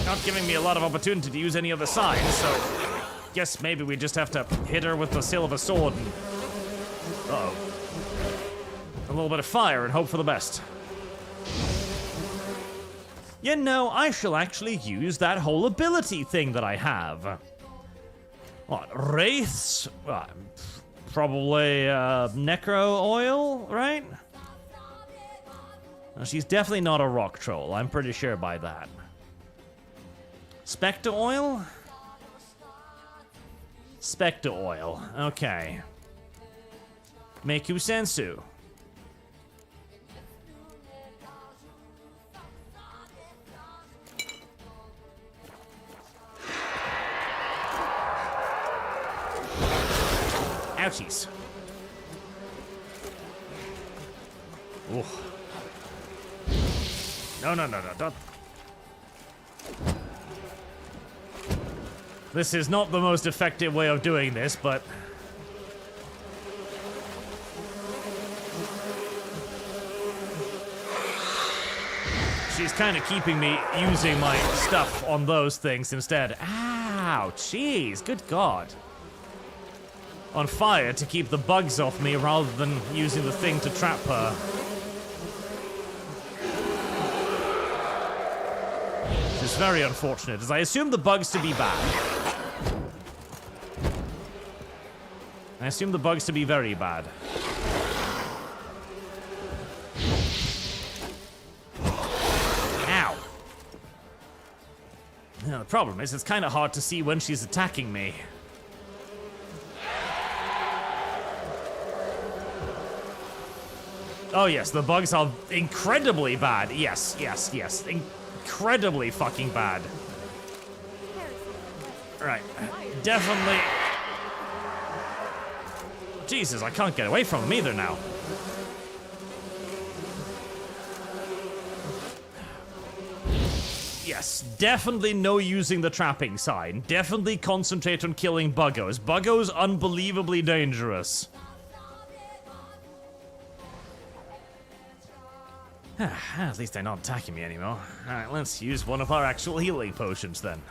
Not giving me a lot of opportunity to use any other side, so guess maybe we just have to hit her with the sill of a sword and uh-oh. A little bit of fire and hope for the best. You know, I shall actually use that whole ability thing that I have. What, wraiths? Probably necro oil, right? Well, she's definitely not a rock troll, I'm pretty sure by that. Spectre oil? Spectre oil, okay. Meiku sensu. Ouchies. Ooh. No, no, no, no, don't. This is not the most effective way of doing this, but she's kind of keeping me using my stuff on those things instead. Ow, jeez, good God. On fire to keep the bugs off me rather than using the thing to trap her. Which is very unfortunate, as I assume the bugs to be bad. I assume the bugs to be very bad. Ow. Now, the problem is, it's kind of hard to see when she's attacking me. Oh yes, the bugs are incredibly bad. Yes, yes, yes. Incredibly fucking bad. Right. Definitely. Jesus, I can't get away from them either now. Yes, definitely no using the trapping sign. Definitely concentrate on killing buggos. Buggos unbelievably dangerous. At least they're not attacking me anymore. Alright, let's use one of our actual healing potions then.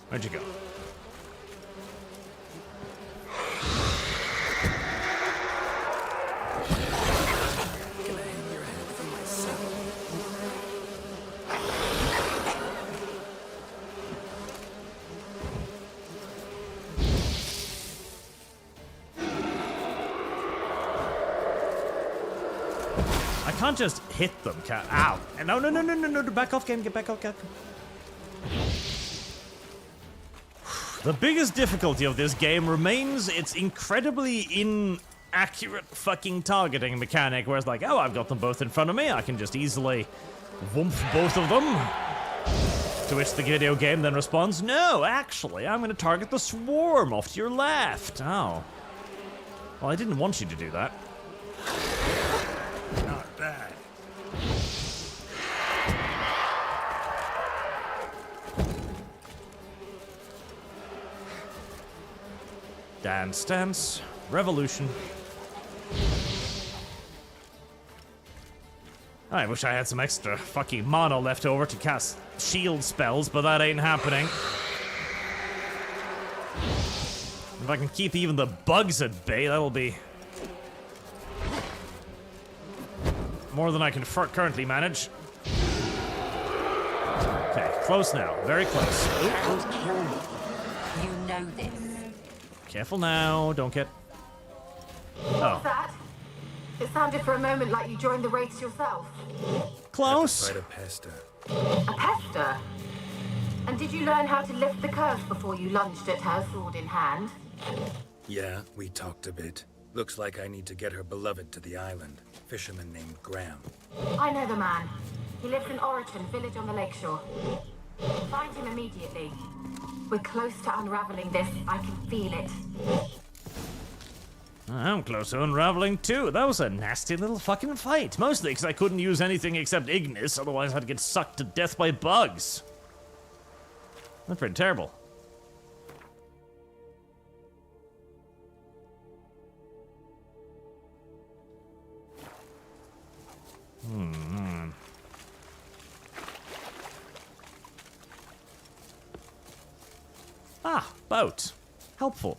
Where'd you go? Can I have your head for myself? I can't just hit them, ow. No, no, no, no, no, no, back off, game, get back off, get. The biggest difficulty of this game remains its incredibly inaccurate fucking targeting mechanic, where it's like, oh, I've got them both in front of me, I can just easily whoomp both of them. To which the video game then responds, no, actually, I'm gonna target the swarm off to your left. Oh. Well, I didn't want you to do that. Not bad. Dance, dance, revolution. I wish I had some extra fucking mana left over to cast shield spells, but that ain't happening. If I can keep even the bugs at bay, that'll be more than I can currently manage. Okay, close now. Very close. It will kill me. You know this. Careful now. Don't get... Oh. What's that? It sounded for a moment like you joined the race yourself. Close. Fight a pesta. A pester? And did you learn how to lift the curse before you lunged at her, sword in hand? Yeah, we talked a bit. Looks like I need to get her beloved to the island. Fisherman named Graham. I know the man. He lives in Orriton, village on the lakeshore. Find him immediately. We're close to unraveling this. I can feel it. I'm close to unraveling too. That was a nasty little fucking fight. Mostly because I couldn't use anything except Ignis, otherwise I'd get sucked to death by bugs. That's pretty terrible. Ah, boat. Helpful.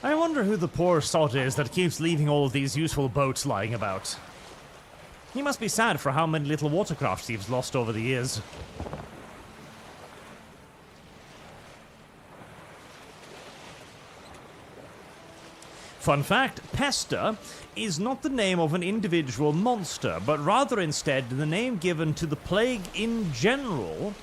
I wonder who the poor sod is that keeps leaving all of these useful boats lying about. He must be sad for how many little watercraft thieves lost over the years. Fun fact, Pesta is not the name of an individual monster, but rather instead the name given to the plague in general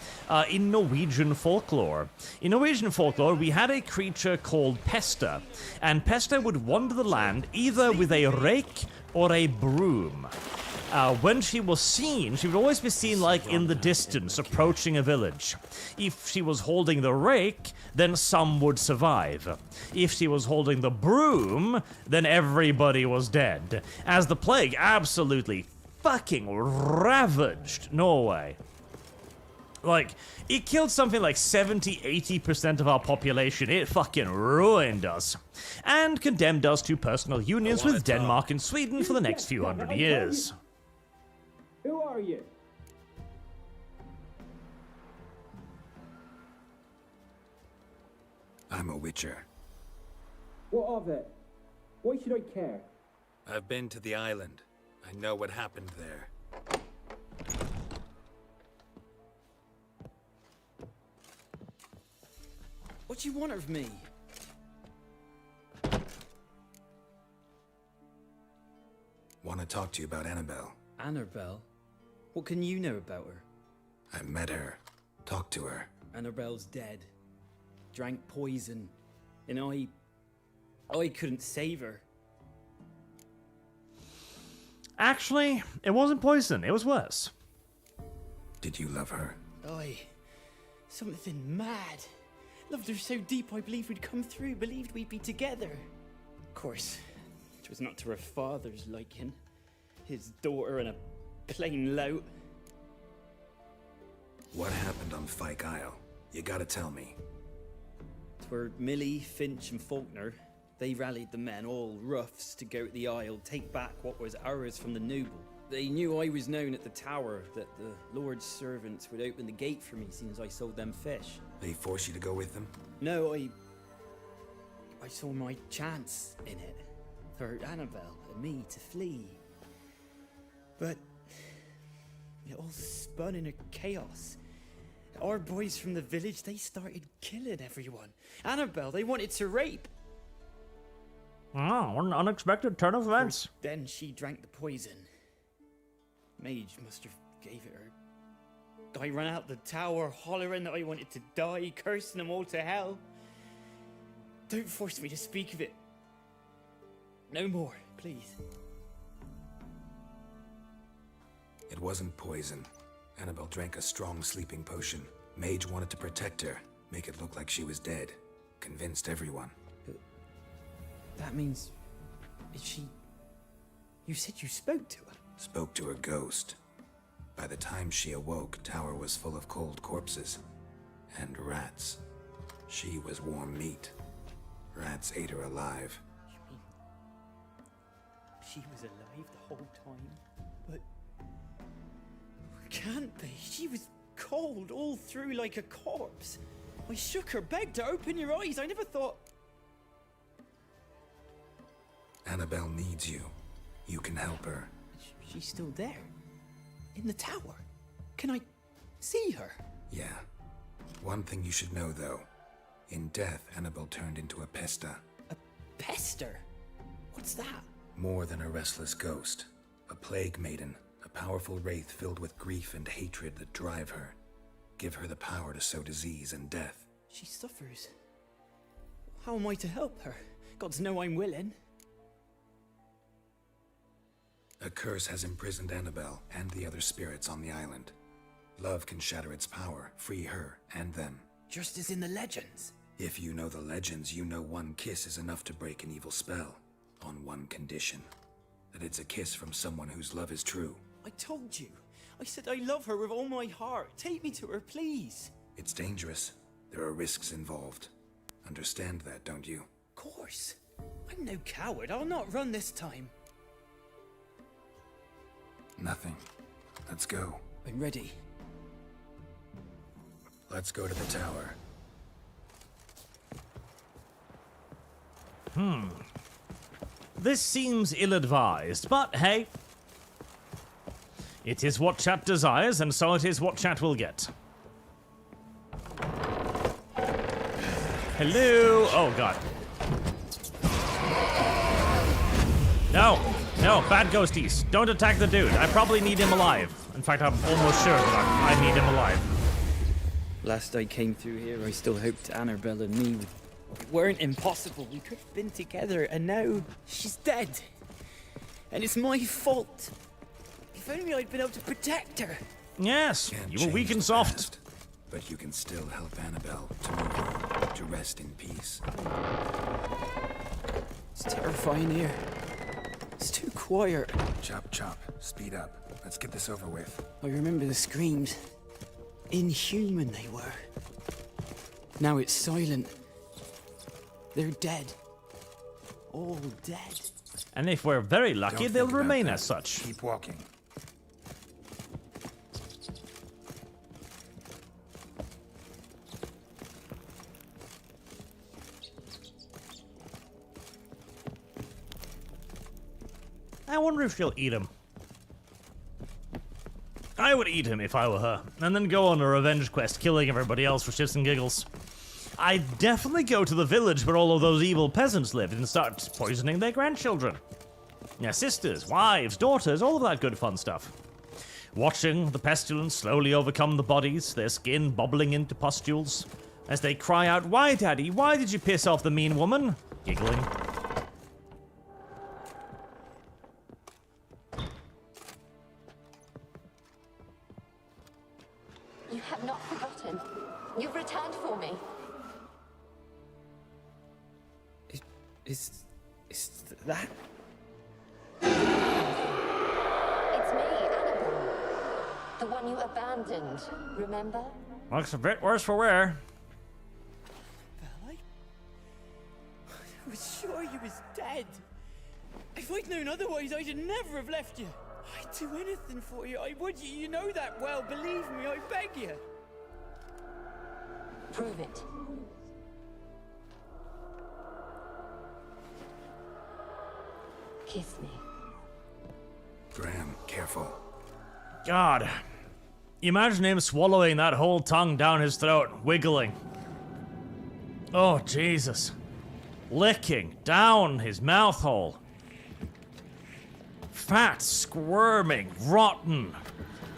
in Norwegian folklore. In Norwegian folklore, we had a creature called Pesta, and Pesta would wander the land either with a rake or a broom. When she was seen, she would always be seen like in the distance, approaching a village. If she was holding the rake, then some would survive. If she was holding the broom, then everybody was dead. As the plague absolutely fucking ravaged Norway. Like, it killed something like 70-80% of our population. It fucking ruined us. And condemned us to personal unions with Denmark and Sweden for the next few hundred years. Who are you? I'm a witcher. What of it? Why should I care? I've been to the island. I know what happened there. What do you want of me? Want to talk to you about Annabelle. Annabelle? What can you know about her? I met her. Talked to her. Annabelle's dead. Drank poison. And I couldn't save her. Actually, it wasn't poison. It was worse. Did you love her? Something mad. Loved her so deep I believed we'd come through, believed we'd be together. Of course, it was not to her father's liking. His daughter and a plain lout. What happened on Fyke Isle? You gotta tell me. Twere Millie, Finch and Faulkner. They rallied the men, all roughs, to go to the Isle, take back what was ours from the noble. They knew I was known at the tower, that the Lord's servants would open the gate for me, seeing as I sold them fish. They forced you to go with them? No, I saw my chance in it. For Annabelle and me to flee. But it all spun in a chaos. Our boys from the village, they started killing everyone. Annabelle, they wanted to rape. Oh, an unexpected turn of events. Then she drank the poison. Mage must have gave it her. I ran out the tower hollering that I wanted to die, cursing them all to hell. Don't force me to speak of it. No more, please. It wasn't poison. Annabelle drank a strong sleeping potion. Mage wanted to protect her, make it look like she was dead. Convinced everyone. But that means... is she... You said you spoke to her? Spoke to her ghost. By the time she awoke, tower was full of cold corpses. And rats. She was warm meat. Rats ate her alive. You mean she was alive the whole time? But can't be. She was cold all through like a corpse. I shook her, begged her, open your eyes. I never thought... Annabelle needs you. You can help her. She's still there. In the tower. Can I see her? Yeah. One thing you should know, though. In death, Annabelle turned into a pesta. A pester? What's that? More than a restless ghost. A plague maiden. A powerful wraith filled with grief and hatred that drive her. Give her the power to sow disease and death. She suffers. How am I to help her? Gods know I'm willing. A curse has imprisoned Annabelle and the other spirits on the island. Love can shatter its power, free her and them. Just as in the legends. If you know the legends, you know one kiss is enough to break an evil spell. On one condition. That it's a kiss from someone whose love is true. I told you. I said I love her with all my heart. Take me to her, please. It's dangerous. There are risks involved. Understand that, don't you? Of course. I'm no coward. I'll not run this time. Nothing. Let's go. I'm ready. Let's go to the tower. This seems ill-advised, but hey. It is what chat desires, and so it is what chat will get. Hello! Oh, God. No, bad ghosties. Don't attack the dude. I probably need him alive. In fact, I'm almost sure that I need him alive. Last I came through here, I still hoped Annabelle and me weren't impossible. We could have been together, and now she's dead. And it's my fault. If only I'd been able to protect her. Yes, you were weak and soft. Past, but you can still help Annabelle to move on, to rest in peace. It's terrifying here. It's too quiet. Chop, chop. Speed up. Let's get this over with. I remember the screams. Inhuman they were. Now it's silent. They're dead. All dead. And if we're very lucky, they'll remain as such. Keep walking. I wonder if she'll eat him. I would eat him if I were her, and then go on a revenge quest, killing everybody else for shits and giggles. I'd definitely go to the village where all of those evil peasants lived and start poisoning their grandchildren. Their sisters, wives, daughters, all of that good fun stuff. Watching the pestilence slowly overcome the bodies, their skin bubbling into pustules, as they cry out, "Why, Daddy? Why did you piss off the mean woman?" Giggling. You have not forgotten. You've returned for me. Is that? It's me, Annabelle. The one you abandoned, remember? Looks a bit worse for wear. I was sure you was dead. If I'd known otherwise, I'd never have left you. I'd do anything for you. I would. You know that well. Believe me, I beg you. Prove it. Kiss me. Graham, careful. God. Imagine him swallowing that whole tongue down his throat, wiggling. Oh, Jesus. Licking down his mouth hole. Fat, squirming, rotten,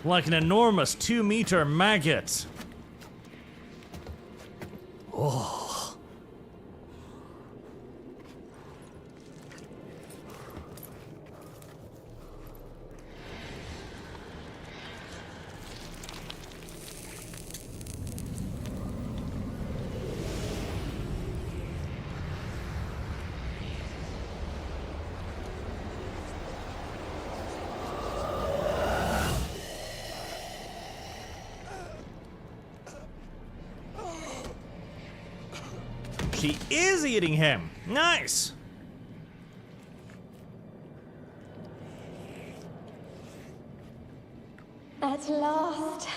like an enormous 2-meter maggot. Oh. beauty is eating him. Nice. At last.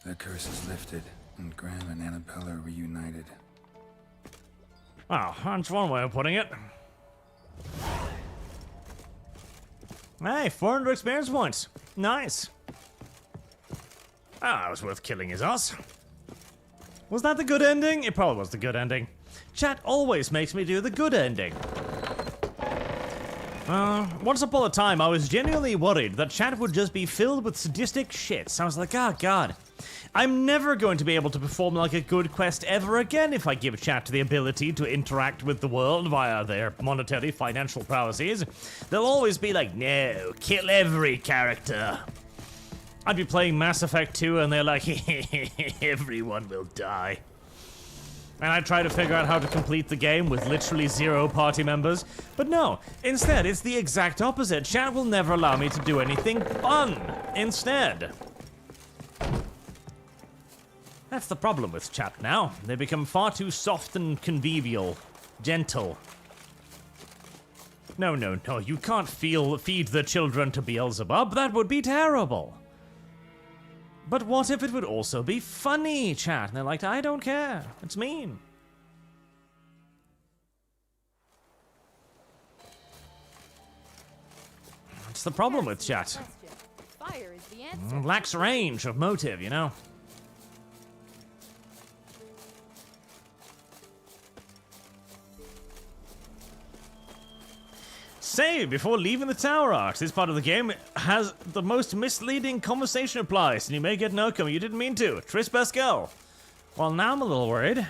The curse is lifted, and Graham and Annabelle are reunited. Oh, that's one way of putting it. Hey, 400 experience points. Nice. Ah, it was worth killing his ass. Was that the good ending? It probably was the good ending. Chat always makes me do the good ending. Once upon a time, I was genuinely worried that chat would just be filled with sadistic shit. So I was like, oh god, I'm never going to be able to perform like a good quest ever again if I give chat the ability to interact with the world via their monetary financial prowesses. They'll always be like, no, kill every character. I'd be playing Mass Effect 2 and they're like, everyone will die. And I try to figure out how to complete the game with literally 0 party members. But no, instead it's the exact opposite. Chat will never allow me to do anything fun instead. That's the problem with chat now. They become far too soft and convivial. Gentle. No, you can't feed the children to Beelzebub. That would be terrible. But what if it would also be funny, chat? And they're like, I don't care. It's mean. That's the problem with chat. Fire is the answer. Lacks range of motive, you know? Save before leaving the tower arch. This part of the game has the most misleading conversation applies, and you may get an outcome you didn't mean to. Tris Pascal. Well, now I'm a little worried.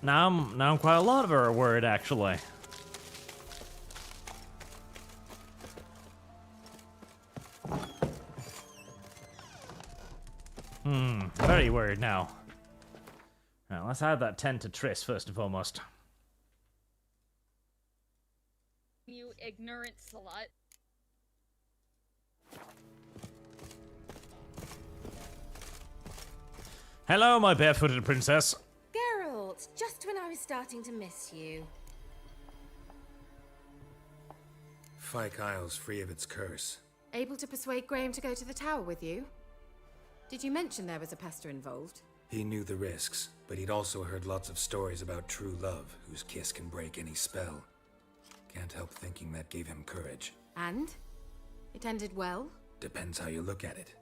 Now I'm quite a lot of a worried, actually. Very worried now. Now, let's add that 10 to Triss first and foremost. You ignorant slut. Hello, my barefooted princess. Geralt, just when I was starting to miss you. Fyke Isle's free of its curse. Able to persuade Graham to go to the tower with you? Did you mention there was a pester involved? He knew the risks, but he'd also heard lots of stories about true love, whose kiss can break any spell. Can't help thinking that gave him courage. And? It ended well? Depends how you look at it.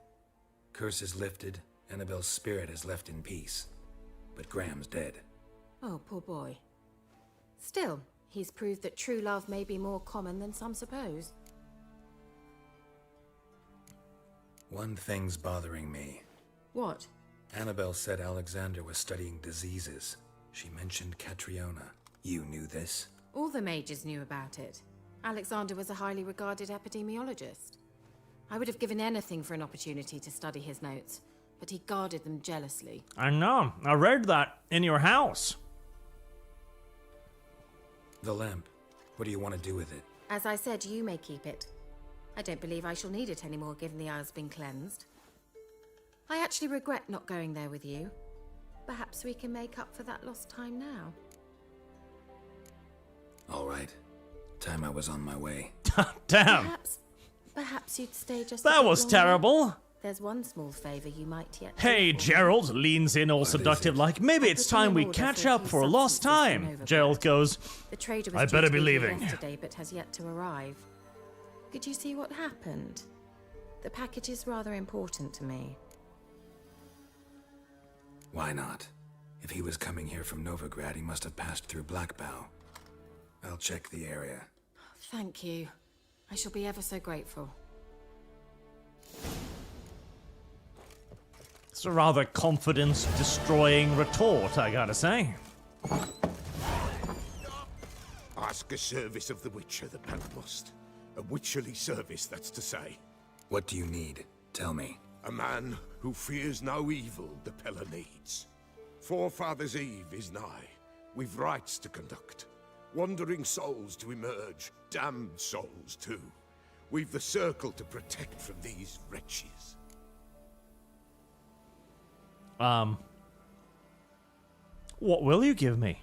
Curse is lifted, Annabelle's spirit is left in peace. But Graham's dead. Oh, poor boy. Still, he's proved that true love may be more common than some suppose. One thing's bothering me. What? Annabelle said Alexander was studying diseases. She mentioned Catriona. You knew this? All the mages knew about it. Alexander was a highly regarded epidemiologist. I would have given anything for an opportunity to study his notes, but he guarded them jealously. I know. I read that in your house. The lamp. What do you want to do with it? As I said, you may keep it. I don't believe I shall need it anymore, given the Isle's been cleansed. I actually regret not going there with you. Perhaps we can make up for that lost time now. All right. Time I was on my way. Damn. Perhaps you'd stay just That was terrible. There's one small favor you might yet do Hey, for me. Gerald leans in all seductive like, maybe it's time we catch up for a lost time. Gerald goes, The trader was I due better to be here leaving. yesterday, but has yet to arrive. Could you see what happened? The package is rather important to me. Why not? If he was coming here from Novigrad, he must have passed through Blackbow. I'll check the area. Thank you. I shall be ever so grateful. It's a rather confidence-destroying retort, I gotta say. Ask a service of the Witcher, the man must. A witcherly service, that's to say. What do you need? Tell me. A man who fears no evil the Pella needs. Forefather's Eve is nigh, We've rites to conduct. Wandering souls to emerge. Damned souls, too. We've the circle to protect from these wretches. What will you give me?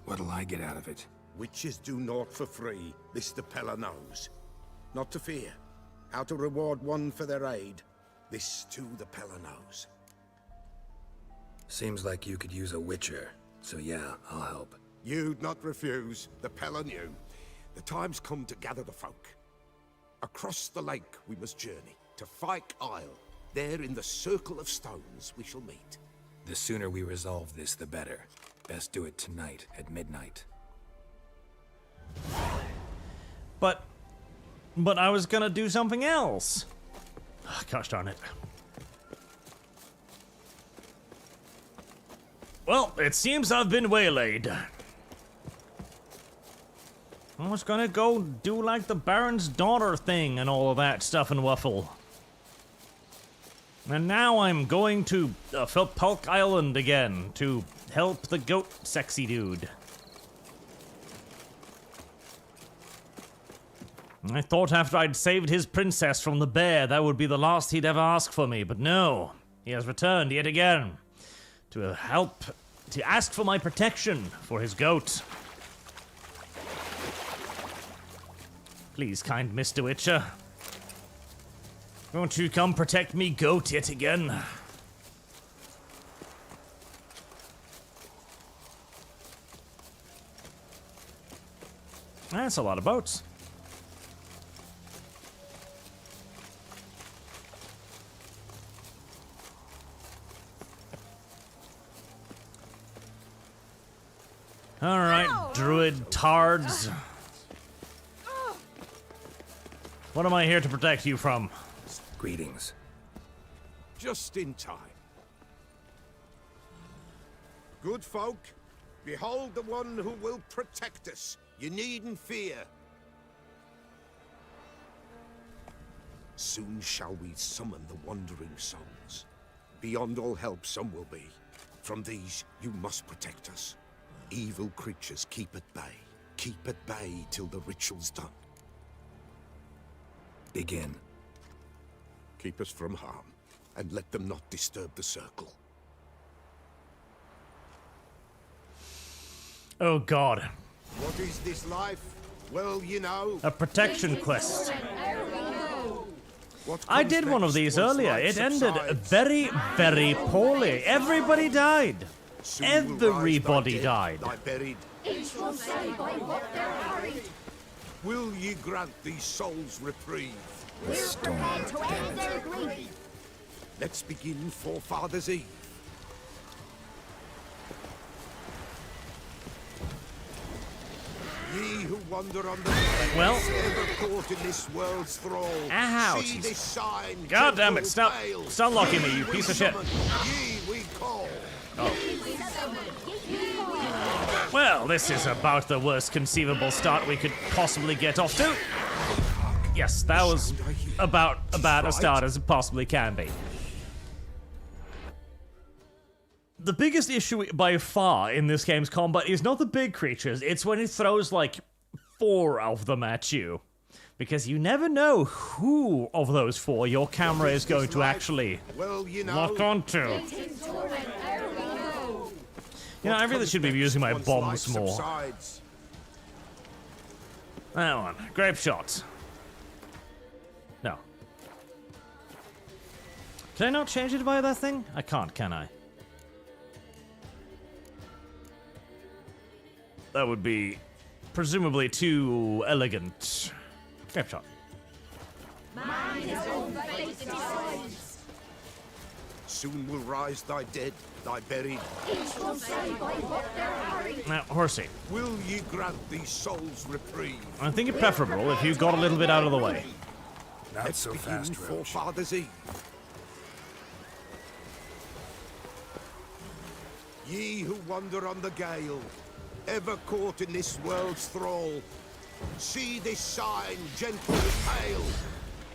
What'll I get out of it? Witches do naught for free, this the Pella knows. Not to fear. How to reward one for their aid, this too the Pella knows. Seems like you could use a witcher, so yeah, I'll help. You'd not refuse, the Pella knew. The time's come to gather the folk. Across the lake we must journey, to Fyke Isle. There in the circle of stones we shall meet. The sooner we resolve this, the better. Best do it tonight, at midnight. But I was gonna do something else. Gosh darn it. Well, it seems I've been waylaid. I was gonna go do like the Baron's daughter thing and all of that stuff and waffle. And now I'm going to Pelk Island again to help the goat sexy dude. I thought after I'd saved his princess from the bear, that would be the last he'd ever ask for me, but no. He has returned yet again to ask for my protection for his goat. Please, kind Mr. Witcher, won't you come protect me goat yet again? That's a lot of boats. Alright, druid tards. What am I here to protect you from? Greetings. Just in time. Good folk, behold the one who will protect us. You needn't fear. Soon shall we summon the wandering souls. Beyond all help some will be. From these you must protect us. Evil creatures keep at bay. Keep at bay till the ritual's done. Begin. Keep us from harm, and let them not disturb the circle. Oh god. What is this life? Well, you know. A protection quest. I did one of these earlier. It ended very, very poorly. Everybody died. Everybody died. Each will say by what they're hurried. Will ye grant these souls reprieve? We're prepared to end their grief. Let's begin Forefathers' Eve. Ye who wander on the well, ever caught in this world's thrall. Ow, see this sign. God damn it! Stop locking me, you piece of shit. Ye we call. Oh. Well, this is about the worst conceivable start we could possibly get off to. Yes, that was about a start as it possibly can be. The biggest issue by far in this game's combat is not the big creatures, it's when it throws like 4 of them at you. Because you never know who of those 4 your camera is going to actually lock onto. You know, I really should be using my bombs more. That one. Grape shot. No. Can I not change it via that thing? I can't, can I? That would be presumably too elegant. Grape shot. Soon will rise thy dead, thy buried. Each will say by what they're hurried. Now, horsey. Will ye grant these souls reprieve? I think it preferable if you got a little bit out of the way. Not so fast, Forefathers' Eve. Ye who wander on the gale, ever caught in this world's thrall, see this sign, gentle and pale.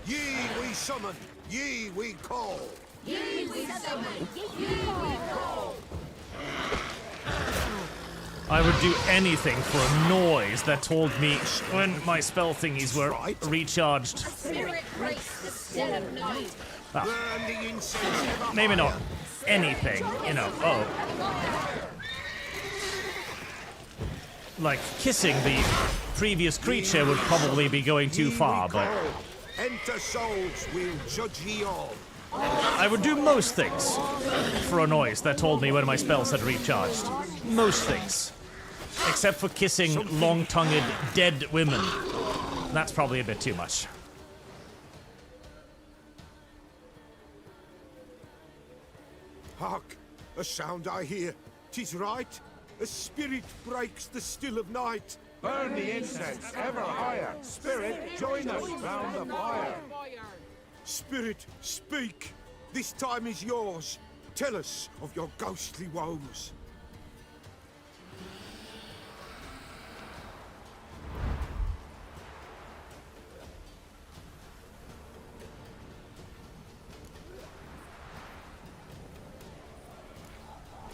Ye we summon, ye we call. Ye we summon, ye we call. I would do anything for a noise that told me when my spell thingies were recharged. Spirit breaks the still of night. Well, maybe not anything, you know. Oh. Like, kissing the previous creature would probably be going too far, but... Enter souls, we'll judge ye all. I would do most things for a noise that told me when my spells had recharged. Most things. Except for kissing long-tongued dead women. That's probably a bit too much. Hark! A sound I hear. 'Tis right. A spirit breaks the still of night. Burn the incense ever higher. Spirit, join us round the fire. Spirit, speak. This time is yours. Tell us of your ghostly woes.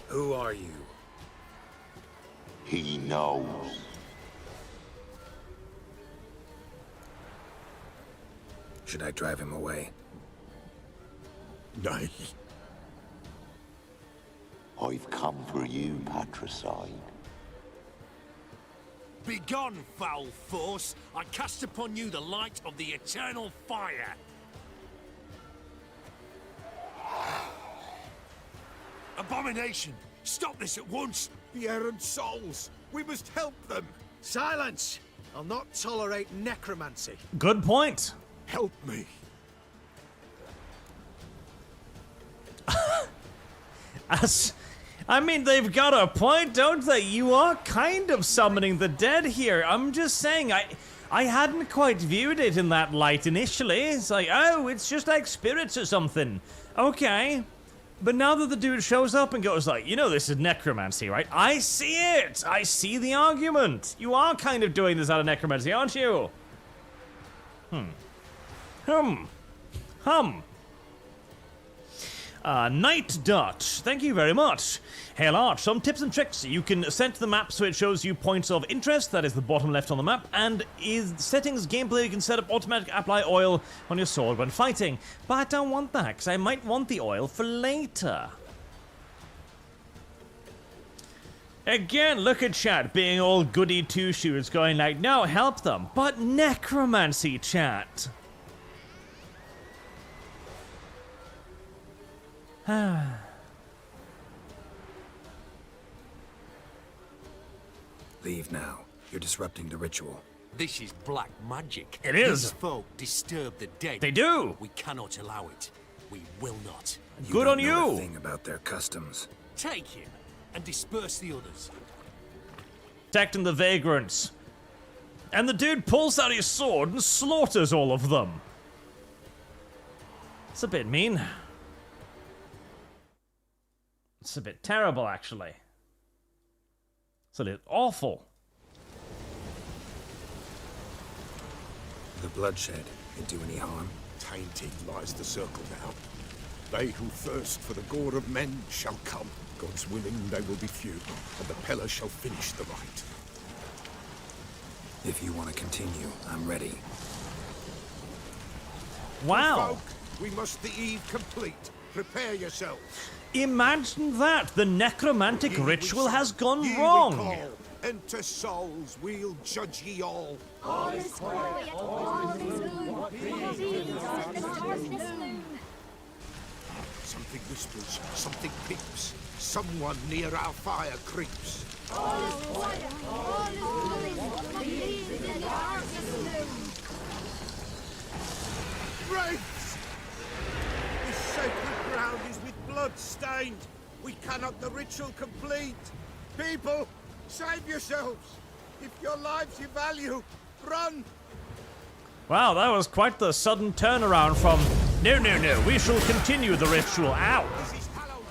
Who are you? He knows. Should I drive him away? Nay. I've come for you, patricide. Begone, foul force! I cast upon you the light of the eternal fire! Abomination! Stop this at once! The errant souls! We must help them! Silence! I'll not tolerate necromancy. Good point. Help me. I mean, they've got a point, don't they? You are kind of summoning the dead here. I'm just saying, I hadn't quite viewed it in that light initially. It's like, oh, it's just like spirits or something. Okay. But now that the dude shows up and goes like, you know this is necromancy, right? I see it! I see the argument! You are kind of doing this out of necromancy, aren't you? Night Dutch, thank you very much. Hail Arch, some tips and tricks. You can set the map so it shows you points of interest, that is the bottom left on the map, and is settings gameplay you can set up automatic apply oil on your sword when fighting. But I don't want that, because I might want the oil for later. Again, look at chat being all goody two-shoes going like, no, help them. But necromancy, chat. Leave now. You're disrupting the ritual. This is black magic. It is. These folk disturb the dead. They do. We cannot allow it. We will not. Good on You don't know you. a thing about their customs. Take him and disperse the others. Protecting the vagrants. And the dude pulls out his sword and slaughters all of them. It's a bit mean. It's a bit terrible, actually. It's a little awful. The bloodshed can do any harm? Tainted lies the circle now. They who thirst for the gore of men shall come. God's willing, they will be few, and the Peller shall finish the rite. If you want to continue, I'm ready. Wow. Folk, we must the eve complete. Prepare yourselves. Imagine that. The necromantic ritual has gone Ye wrong. we call. Enter souls, we'll judge ye all. All is quiet, all is gloom. Something whispers, something peeps. Someone near our fire creeps. All is quiet, all is gloom. Believe in the darkest gloom. Wraiths! This sacred ground is with blood stained. We cannot the ritual complete. People, save yourselves. If your lives you value, run. Wow, that was quite the sudden turnaround from no, no, no, we shall continue the ritual. Ow. This is hallowed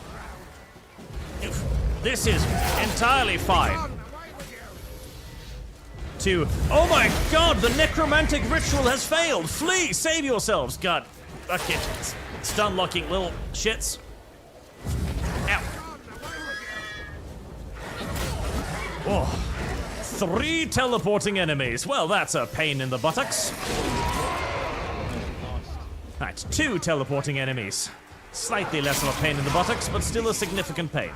ground. This is entirely fine. To, oh my god, the necromantic ritual has failed. Flee, save yourselves. God, fuck it. Stun locking little shits. Ow. Oh, 3 teleporting enemies. Well, that's a pain in the buttocks. Right, 2 teleporting enemies. Slightly less of a pain in the buttocks, but still a significant pain.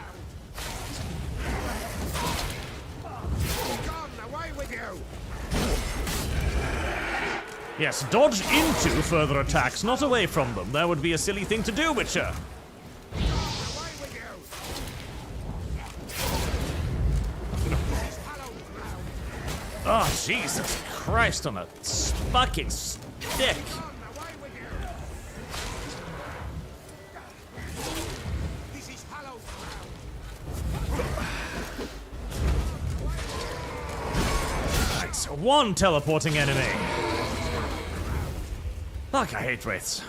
Yes, dodge into further attacks, not away from them. That would be a silly thing to do, Witcher. Oh, Jesus Christ on a fucking stick. Nice. 1 teleporting enemy. Fuck, I hate wraiths.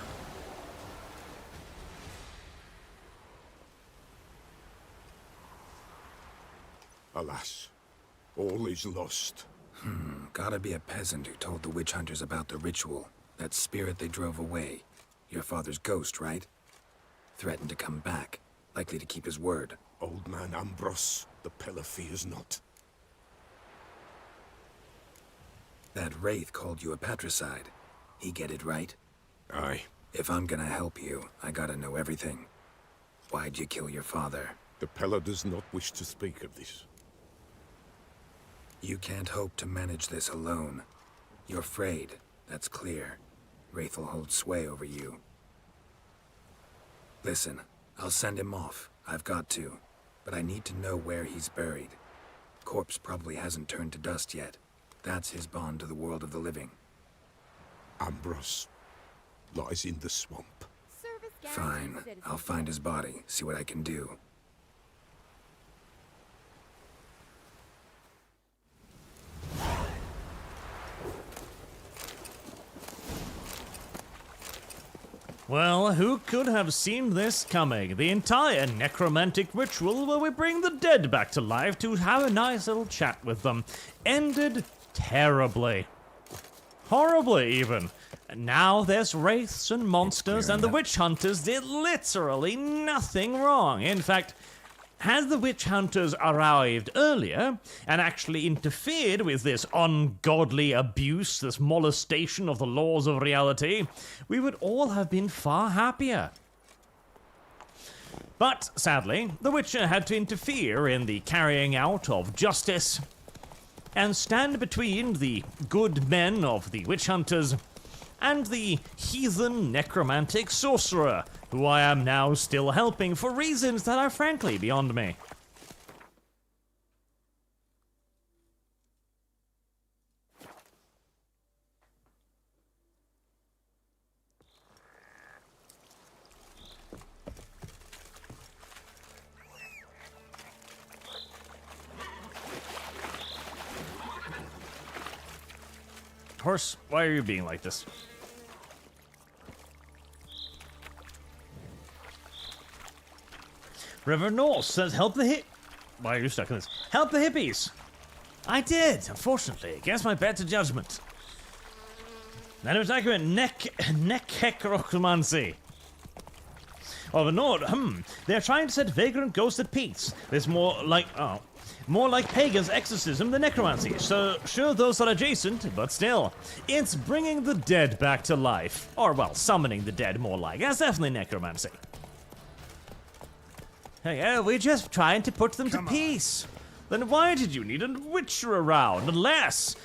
Alas, all is lost. Gotta be a peasant who told the witch hunters about the ritual. That spirit they drove away. Your father's ghost, right? Threatened to come back. Likely to keep his word. Old man Ambros, the pillar fears not. That wraith called you a patricide. He get it right? Aye. If I'm gonna help you, I gotta know everything. Why'd you kill your father? The Pella does not wish to speak of this. You can't hope to manage this alone. You're afraid, that's clear. Wraith will hold sway over you. Listen, I'll send him off. I've got to. But I need to know where he's buried. Corpse probably hasn't turned to dust yet. That's his bond to the world of the living. Ambros lies in the swamp. Fine. I'll find his body, see what I can do. Well, who could have seen this coming? The entire necromantic ritual where we bring the dead back to life to have a nice little chat with them ended terribly. Horribly, even. And now there's wraiths and monsters, and the witch hunters did literally nothing wrong. In fact, had the witch hunters arrived earlier and actually interfered with this ungodly abuse, this molestation of the laws of reality, we would all have been far happier. But, sadly, the Witcher had to interfere in the carrying out of justice and stand between the good men of the witch hunters and the heathen necromantic sorcerer, who I am now still helping for reasons that are frankly beyond me. Horse, why are you being like this? River North says, help the Why are you stuck in this? Help the hippies! I did, unfortunately, against my better judgment. That was accurate. Necromancy. Oh, the Nord, they're trying to set vagrant ghosts at peace. There's more like pagans' exorcism than necromancy. So, sure, those are adjacent, but still. It's bringing the dead back to life. Or, well, summoning the dead, more like. That's definitely necromancy. Hey, we're just trying to put them to peace. Then why did you need a witcher around? Unless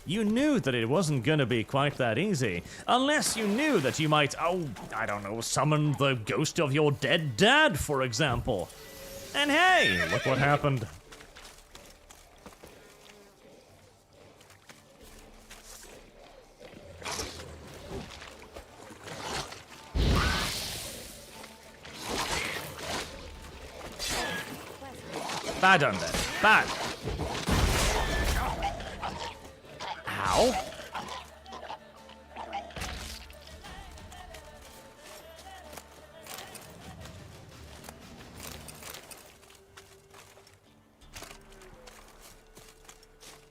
you knew that it wasn't gonna be quite that easy. Unless you knew that you might, I don't know, summon the ghost of your dead dad, for example. And hey, look what happened. Bad undead. Bad. Ow.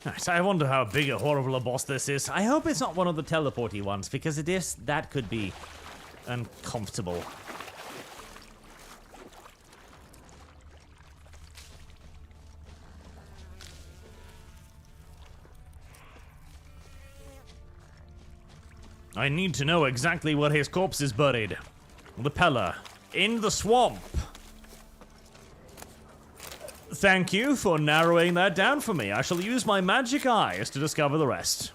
Right, I wonder how big a horrible a boss this is. I hope it's not one of the teleporty ones, because that could be uncomfortable. I need to know exactly where his corpse is buried. The Pella. In the swamp. Thank you for narrowing that down for me. I shall use my magic eyes to discover the rest.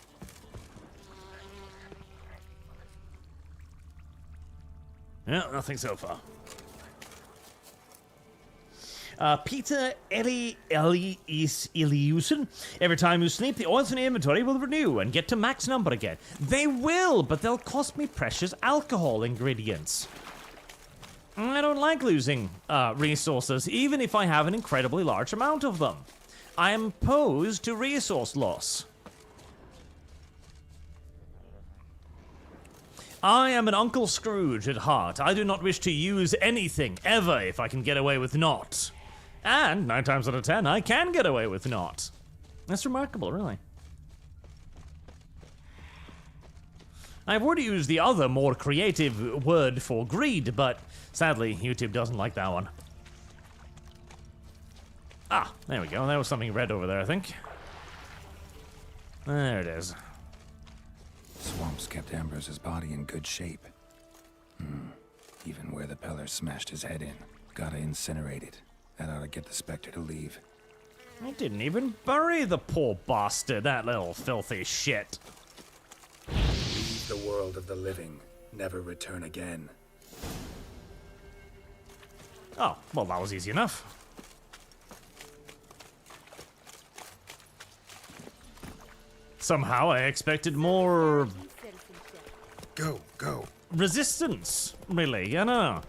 Yeah, nothing so far. Peter Eliusen. Every time you sleep, the oils in your inventory will renew and get to max number again. They will, but they'll cost me precious alcohol ingredients. I don't like losing resources, even if I have an incredibly large amount of them. I am opposed to resource loss. I am an Uncle Scrooge at heart. I do not wish to use anything, ever, if I can get away with not. And 9 times out of 10, I can get away with not. That's remarkable, really. I've already used the other, more creative word for greed, but sadly, YouTube doesn't like that one. Ah, there we go. There was something red over there, I think. There it is. Swamps kept Ambrose's body in good shape. Even where the Peller smashed his head in. Gotta incinerate it. That ought to get the Spectre to leave. I didn't even bury the poor bastard, that little filthy shit. Leave the world of the living. Never return again. Oh, well, that was easy enough. Somehow I expected more... Go. resistance, really, you know.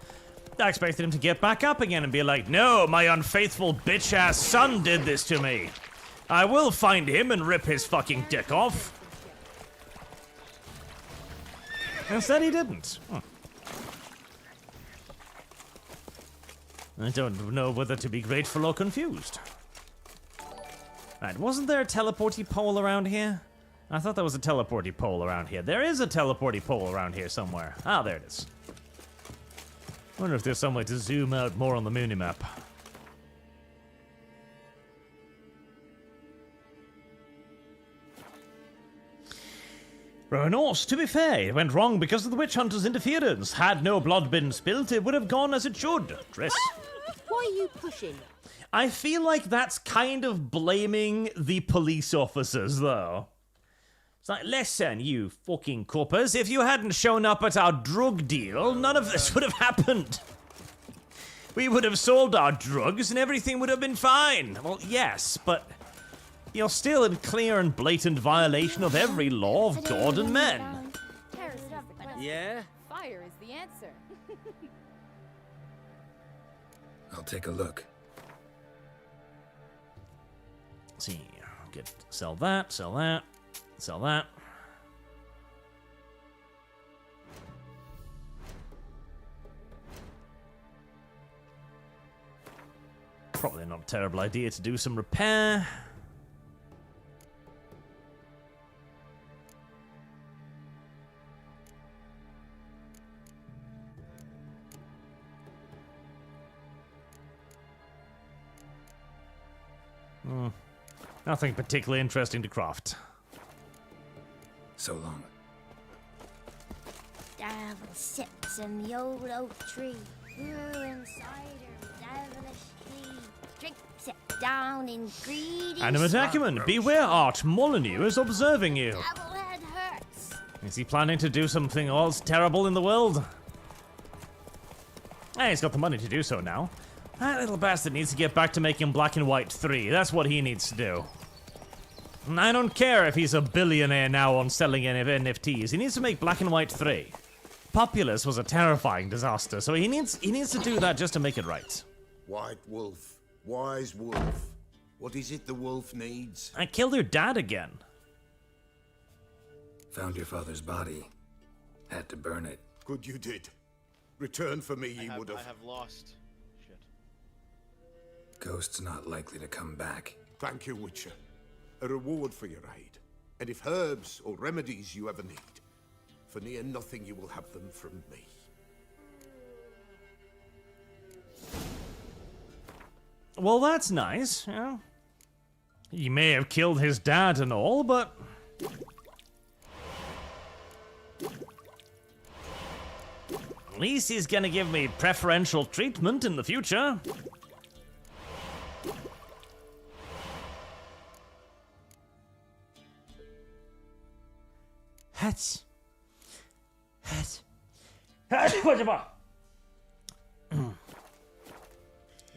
I expected him to get back up again and be like, no, my unfaithful bitch-ass son did this to me. I will find him and rip his fucking dick off. Instead he didn't. I don't know whether to be grateful or confused. Right, wasn't there a teleporty pole around here? I thought there was a teleporty pole around here. There is a teleporty pole around here somewhere. Ah, there it is. Wonder if there's some way to zoom out more on the minimap. Renault, to be fair, it went wrong because of the witch hunter's interference. Had no blood been spilt, it would have gone as it should. Triss. Why are you pushing? I feel like that's kind of blaming the police officers, though. It's like, listen, you fucking coppers, if you hadn't shown up at our drug deal, none of this would have happened. We would have sold our drugs and everything would have been fine. Well, yes, but you're still in clear and blatant violation of every law of God and men. Yeah? Fire is the answer. I'll take a look. Let's see, sell that, sell that. Sell that. Probably not a terrible idea to do some repair. Nothing particularly interesting to craft. So long. Devil sits in the old oak tree, brewing cider with devilish glee. Drinks it down in greedy. Animate acumen, beware, Art Molyneux is observing you. Devil head hurts. Is he planning to do something else terrible in the world? Hey, he's got the money to do so now. That little bastard needs to get back to making Black and White 3. That's what he needs to do. I don't care if he's a billionaire now on selling NFTs. He needs to make Black and White 3. Populous was a terrifying disaster, so he needs to do that just to make it right. White wolf, wise wolf. What is it the wolf needs? I killed your dad again. Found your father's body. Had to burn it. Good you did. Return for me ye would have. I have lost. Shit. Ghost's not likely to come back. Thank you, Witcher. A reward for your aid. And if herbs or remedies you ever need, for near nothing you will have them from me. Well, that's nice, yeah. He may have killed his dad and all, but... At least he's gonna give me preferential treatment in the future. Hat. That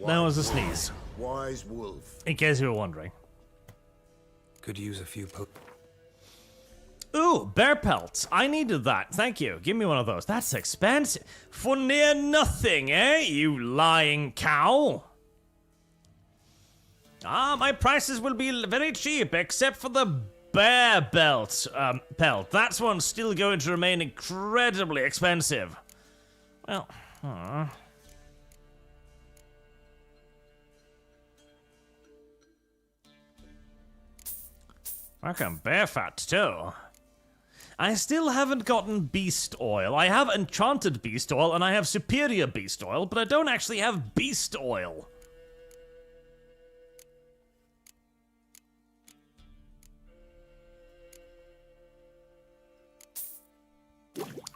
was a sneeze. Wise wolf. In case you were wondering. Could use a few Ooh, bear pelts. I needed that. Thank you. Give me one of those. That's expensive. For near nothing, eh? You lying cow. My prices will be very cheap, except for the bear pelt. That one's still going to remain incredibly expensive. Well, Fucking bear fat, too. I still haven't gotten beast oil. I have enchanted beast oil, and I have superior beast oil, but I don't actually have beast oil.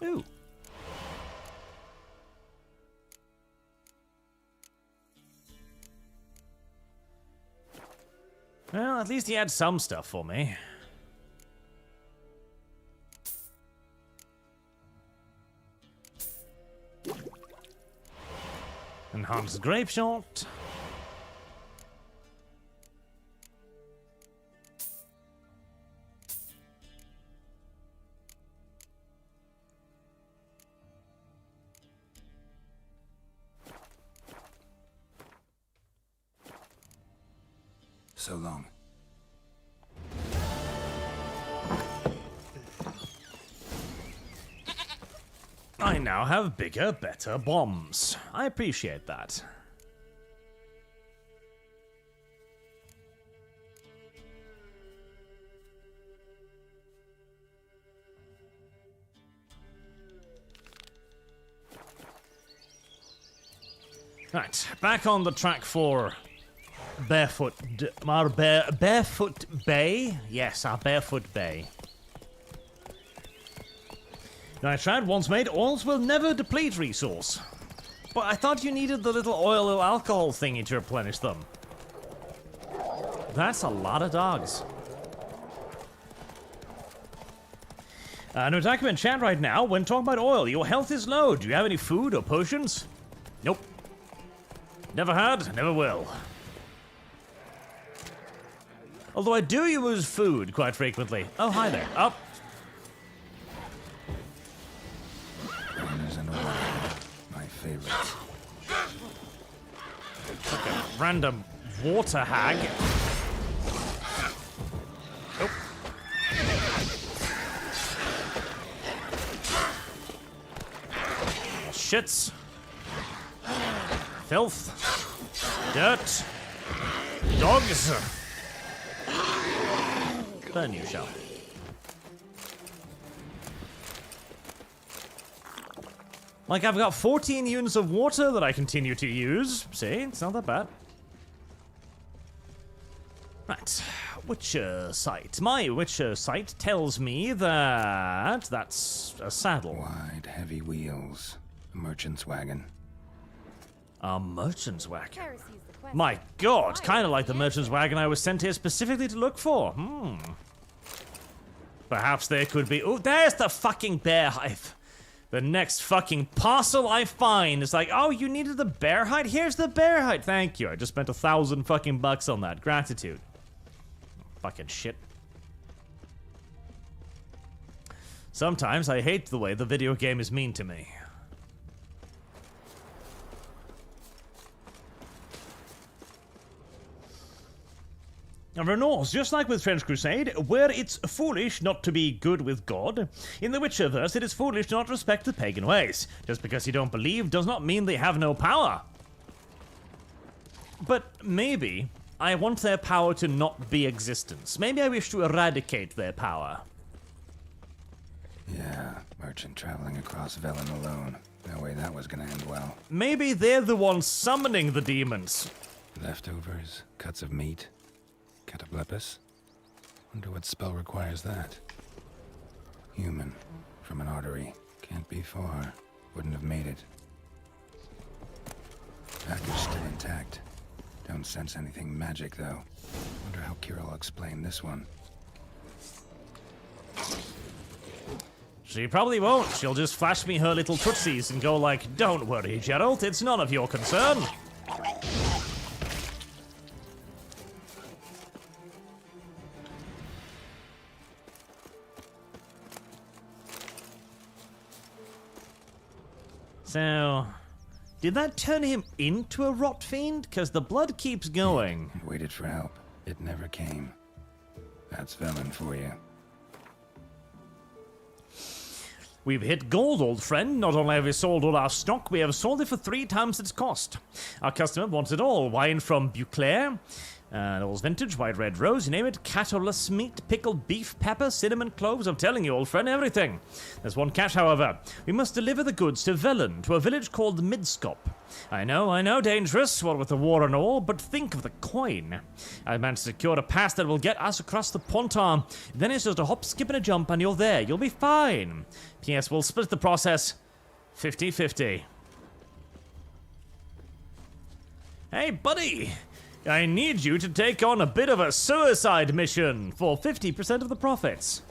Ooh. Well, at least he had some stuff for me. Enhanced grape shot. So long. I now have bigger, better bombs. I appreciate that. Right, back on the track for Barefoot Bay? Yes, our Barefoot Bay. Nitride once made, oils will never deplete resource. But I thought you needed the little oil or alcohol thingy to replenish them. That's a lot of dogs. No talking in chat right now. When talking about oil, your health is low. Do you have any food or potions? Nope. Never had, never will. Although I do use food quite frequently. Oh, hi there. Up. Runners and oil. My favorite. Like a random water hag. Oh. Shits. Filth. Dirt. Dogs. Burn you shall. Like, I've got 14 units of water that I continue to use. See, it's not that bad. Right, Witcher site. My Witcher site tells me that that's a saddle. Wide, heavy wheels. A merchant's wagon. A merchant's wagon? My god, kind of like the merchant's wagon I was sent here specifically to look for. Perhaps there could be... Oh, there's the fucking bear hive. The next fucking parcel I find is like, oh, you needed the bear hide? Here's the bear hide. Thank you. I just spent 1,000 fucking bucks on that. Gratitude. Fucking shit. Sometimes I hate the way the video game is mean to me. Renaults, just like with French Crusade, where it's foolish not to be good with God, in the Witcherverse it is foolish to not respect the pagan ways. Just because you don't believe does not mean they have no power. But maybe I want their power to not be existence. Maybe I wish to eradicate their power. Yeah, merchant traveling across Velen alone. No way that was gonna end well. Maybe they're the ones summoning the demons. Leftovers, cuts of meat. Cataplepis? Wonder what spell requires that. Human. From an artery. Can't be far. Wouldn't have made it. Package still intact. Don't sense anything magic, though. Wonder how Keira will explain this one. She probably won't. She'll just flash me her little tootsies and go like, "Don't worry, Geralt, it's none of your concern." So, did that turn him into a rot fiend? Because the blood keeps going. Waited for help. It never came. That's Velen for you. We've hit gold, old friend. Not only have we sold all our stock, we have sold it for 3 times its cost. Our customer wants it all. Wine from Beauclair, all's vintage, white red rose, you name it. Catolus meat, pickled beef, pepper, cinnamon, cloves. I'm telling you, old friend, everything. There's one catch, however. We must deliver the goods to Velen, to a village called Midskop. I know, dangerous, what with the war and all, but think of the coin. I managed to secure a pass that will get us across the Pontar. Then it's just a hop, skip, and a jump, and you're there. You'll be fine. P.S. We'll split the process 50-50. Hey, buddy! I need you to take on a bit of a suicide mission for 50% of the profits.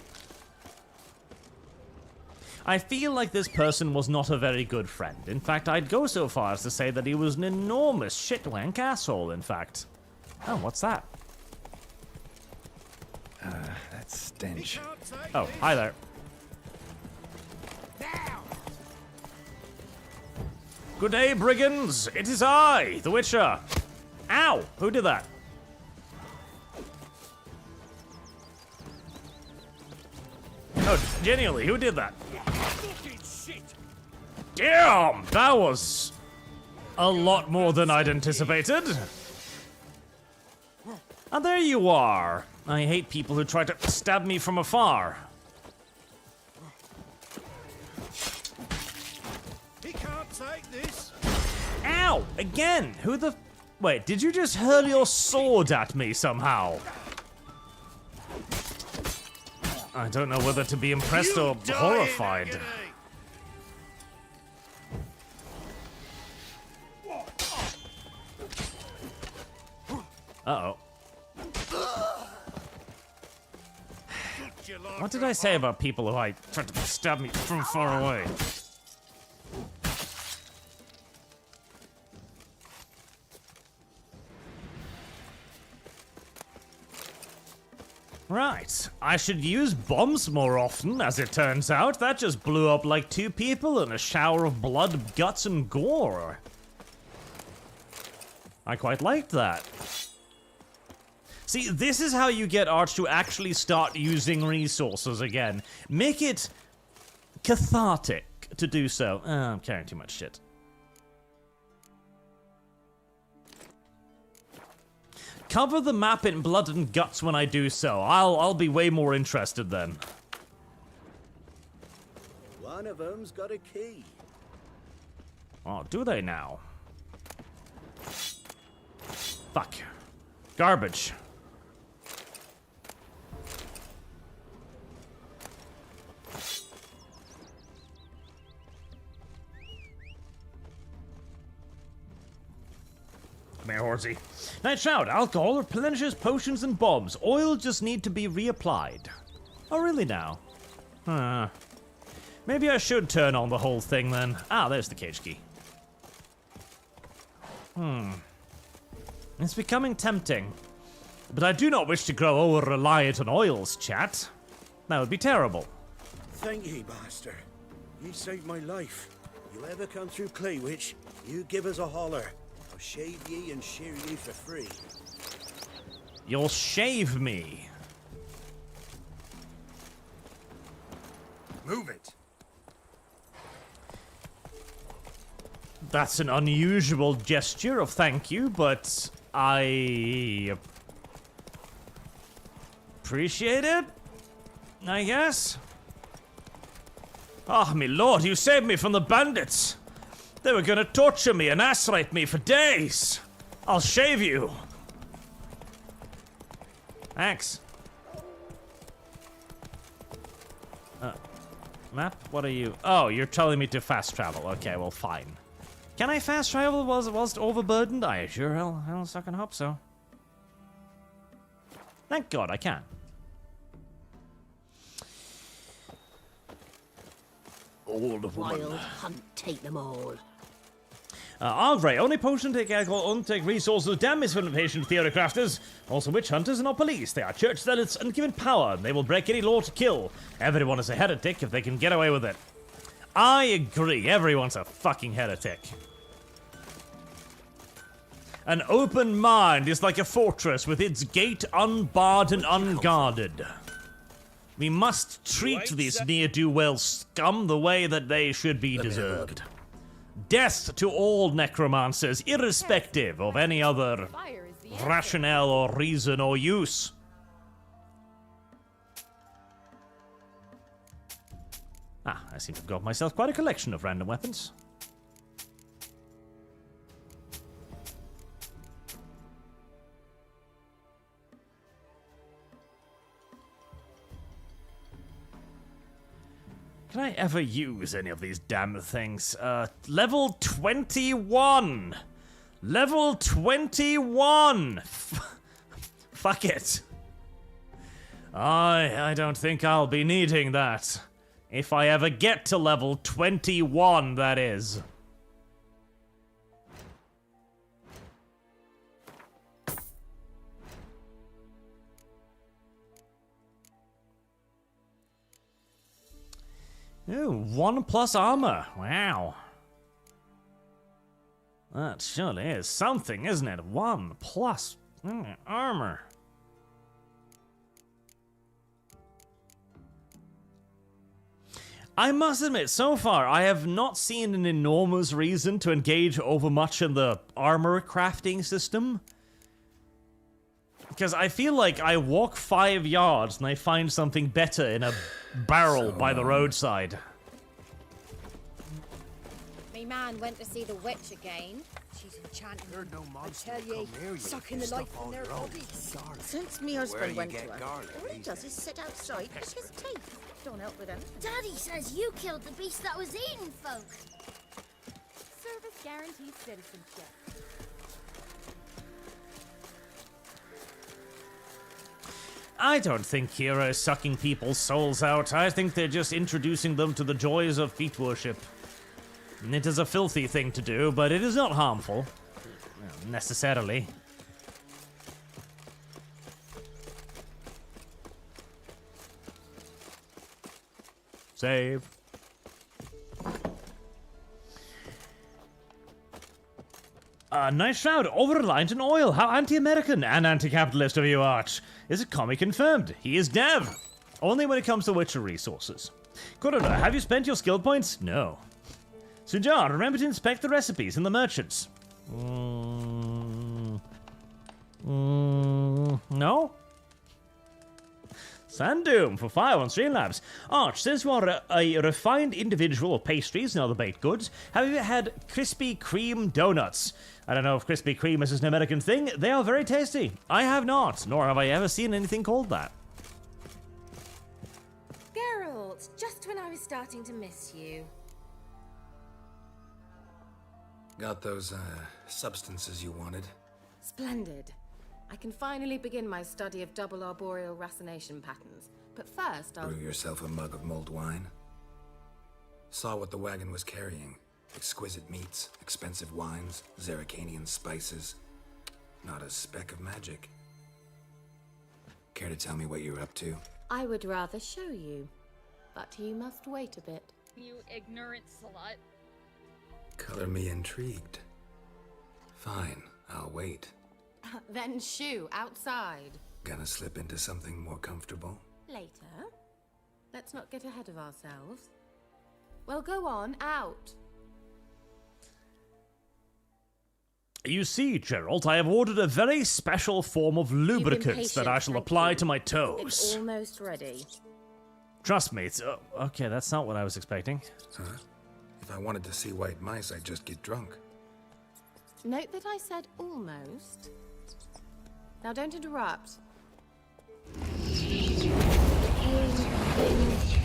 I feel like this person was not a very good friend. In fact, I'd go so far as to say that he was an enormous shitwank asshole, in fact. Oh, what's that? That stench. Oh, hi there. Good day, brigands. It is I, the Witcher. Ow! Who did that? Oh, genuinely, who did that? Damn! That was a lot more than I'd anticipated. And there you are. I hate people who try to stab me from afar. He can't take this. Ow! Again! Who the... Wait, did you just hurl your sword at me somehow? I don't know whether to be impressed or horrified. Uh-oh. What did I say about people who tried to stab me from far away? Right, I should use bombs more often, as it turns out. That just blew up like 2 people in a shower of blood, guts, and gore. I quite liked that. See, this is how you get Arch to actually start using resources again. Make it cathartic to do so. I'm carrying too much shit. Cover the map in blood and guts when I do so. I'll be way more interested then. One of them's got a key. Oh, do they now? Fuck. Garbage. Come here, horsey. Night Shroud, alcohol replenishes potions and bombs. Oil just need to be reapplied. Oh, really now? Maybe I should turn on the whole thing then. Ah, there's the cage key. It's becoming tempting. But I do not wish to grow over-reliant on oils, chat. That would be terrible. Thank ye, master. You saved my life. You ever come through Claywitch, you give us a holler. I'll shave ye and shear ye for free. You'll shave me. Move it. That's an unusual gesture of thank you, but I appreciate it, I guess. Oh, me lord, you saved me from the bandits. They were gonna torture me and ass-rape me for days. I'll shave you. Thanks. Map? What are you? Oh, you're telling me to fast travel. Okay, well, fine. Can I fast travel whilst overburdened? I sure hell fucking hope so. Thank God I can. Old wild hunt, take them all. Alright, only potion take alcohol, untake resources, damn misinformation theory crafters. Also witch hunters and not police. They are church zealots and given power, and they will break any law to kill. Everyone is a heretic if they can get away with it. I agree, everyone's a fucking heretic. An open mind is like a fortress with its gate unbarred and unguarded. We must treat these ne'er-do-well scum the way that they should be deserved. Death to all necromancers, irrespective of any other rationale or reason or use. I seem to have got myself quite a collection of random weapons. Can I ever use any of these damn things? Level 21! Level 21! Fuck it. I don't think I'll be needing that. If I ever get to level 21, that is. Ooh, 1+ armor. Wow. That surely is something, isn't it? 1+ armor. I must admit, so far, I have not seen an enormous reason to engage overmuch in the armor crafting system. Because I feel like I walk 5 yards and I find something better in a barrel by the roadside. Me man went to see the witch again. She's enchanting. I tell ye, sucking the life from their bodies. Since me husband went to her, all he does is sit outside, brush his teeth. Don't help with anything. Daddy says you killed the beast that was eating folk. Service guaranteed citizenship. I don't think Keira is sucking people's souls out. I think they're just introducing them to the joys of feet worship. It is a filthy thing to do, but it is not harmful. Necessarily. Save. Nice shroud, over-reliant on oil. How anti-American and anti-capitalist of you, Arch. Is it comic confirmed? He is dev. Only when it comes to Witcher resources. Corona, have you spent your skill points? No. Sujar, remember to inspect the recipes and the merchants. No? Sandoom for 5 on Streamlabs. Arch, since you are a refined individual of pastries and other baked goods, have you had Krispy Kreme donuts? I don't know if Krispy Kreme is an American thing. They are very tasty. I have not, nor have I ever seen anything called that. Geralt, just when I was starting to miss you. Got those, substances you wanted? Splendid. I can finally begin my study of double arboreal racination patterns. But first, I'll... Brew yourself a mug of mulled wine. Saw what the wagon was carrying. Exquisite meats, expensive wines, Zerrikanian spices. Not a speck of magic. Care to tell me what you're up to? I would rather show you. But you must wait a bit. You ignorant slut. Color me intrigued. Fine, I'll wait. Then shoo, outside. Gonna slip into something more comfortable? Later. Let's not get ahead of ourselves. Well, go on, out. You see, Gerald, I have ordered a very special form of lubricants that I shall apply to my toes. It's almost ready. Trust me, it's... okay, that's not what I was expecting. Huh? If I wanted to see white mice, I'd just get drunk. Note that I said almost. Now don't interrupt.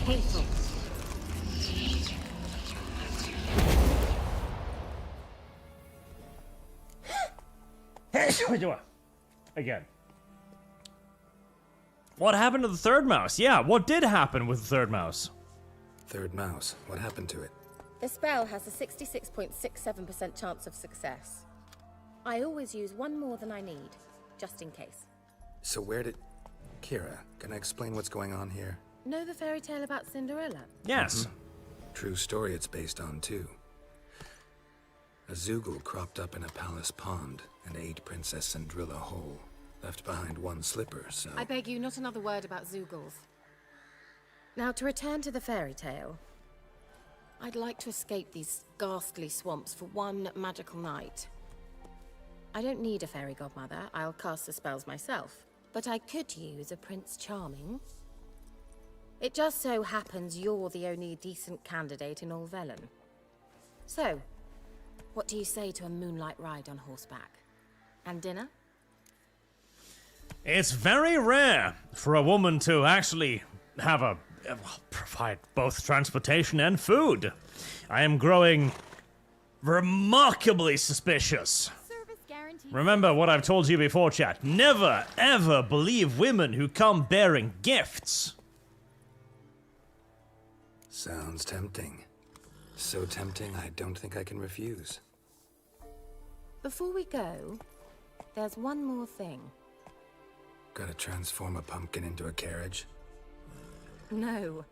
Hateful. Again. What happened to the third mouse? Yeah, what did happen with the third mouse? Third mouse. What happened to it? The spell has a 66.67% chance of success. I always use one more than I need, just in case. So where did... Keira, can I explain what's going on here? Know the fairy tale about Cinderella? Yes. True story it's based on, too. A Zoogle cropped up in a palace pond and ate Princess Cinderella whole. Left behind one slipper, so... I beg you, not another word about Zoogles. Now, to return to the fairy tale. I'd like to escape these ghastly swamps for one magical night. I don't need a fairy godmother, I'll cast the spells myself. But I could use a Prince Charming. It just so happens you're the only decent candidate in all Velen. So, what do you say to a moonlight ride on horseback? And dinner? It's very rare for a woman to actually have provide both transportation and food. I am growing remarkably suspicious. Remember what I've told you before, chat. Never, ever believe women who come bearing gifts. Sounds tempting. So tempting, I don't think I can refuse. Before we go, there's one more thing. Gotta transform a pumpkin into a carriage? No.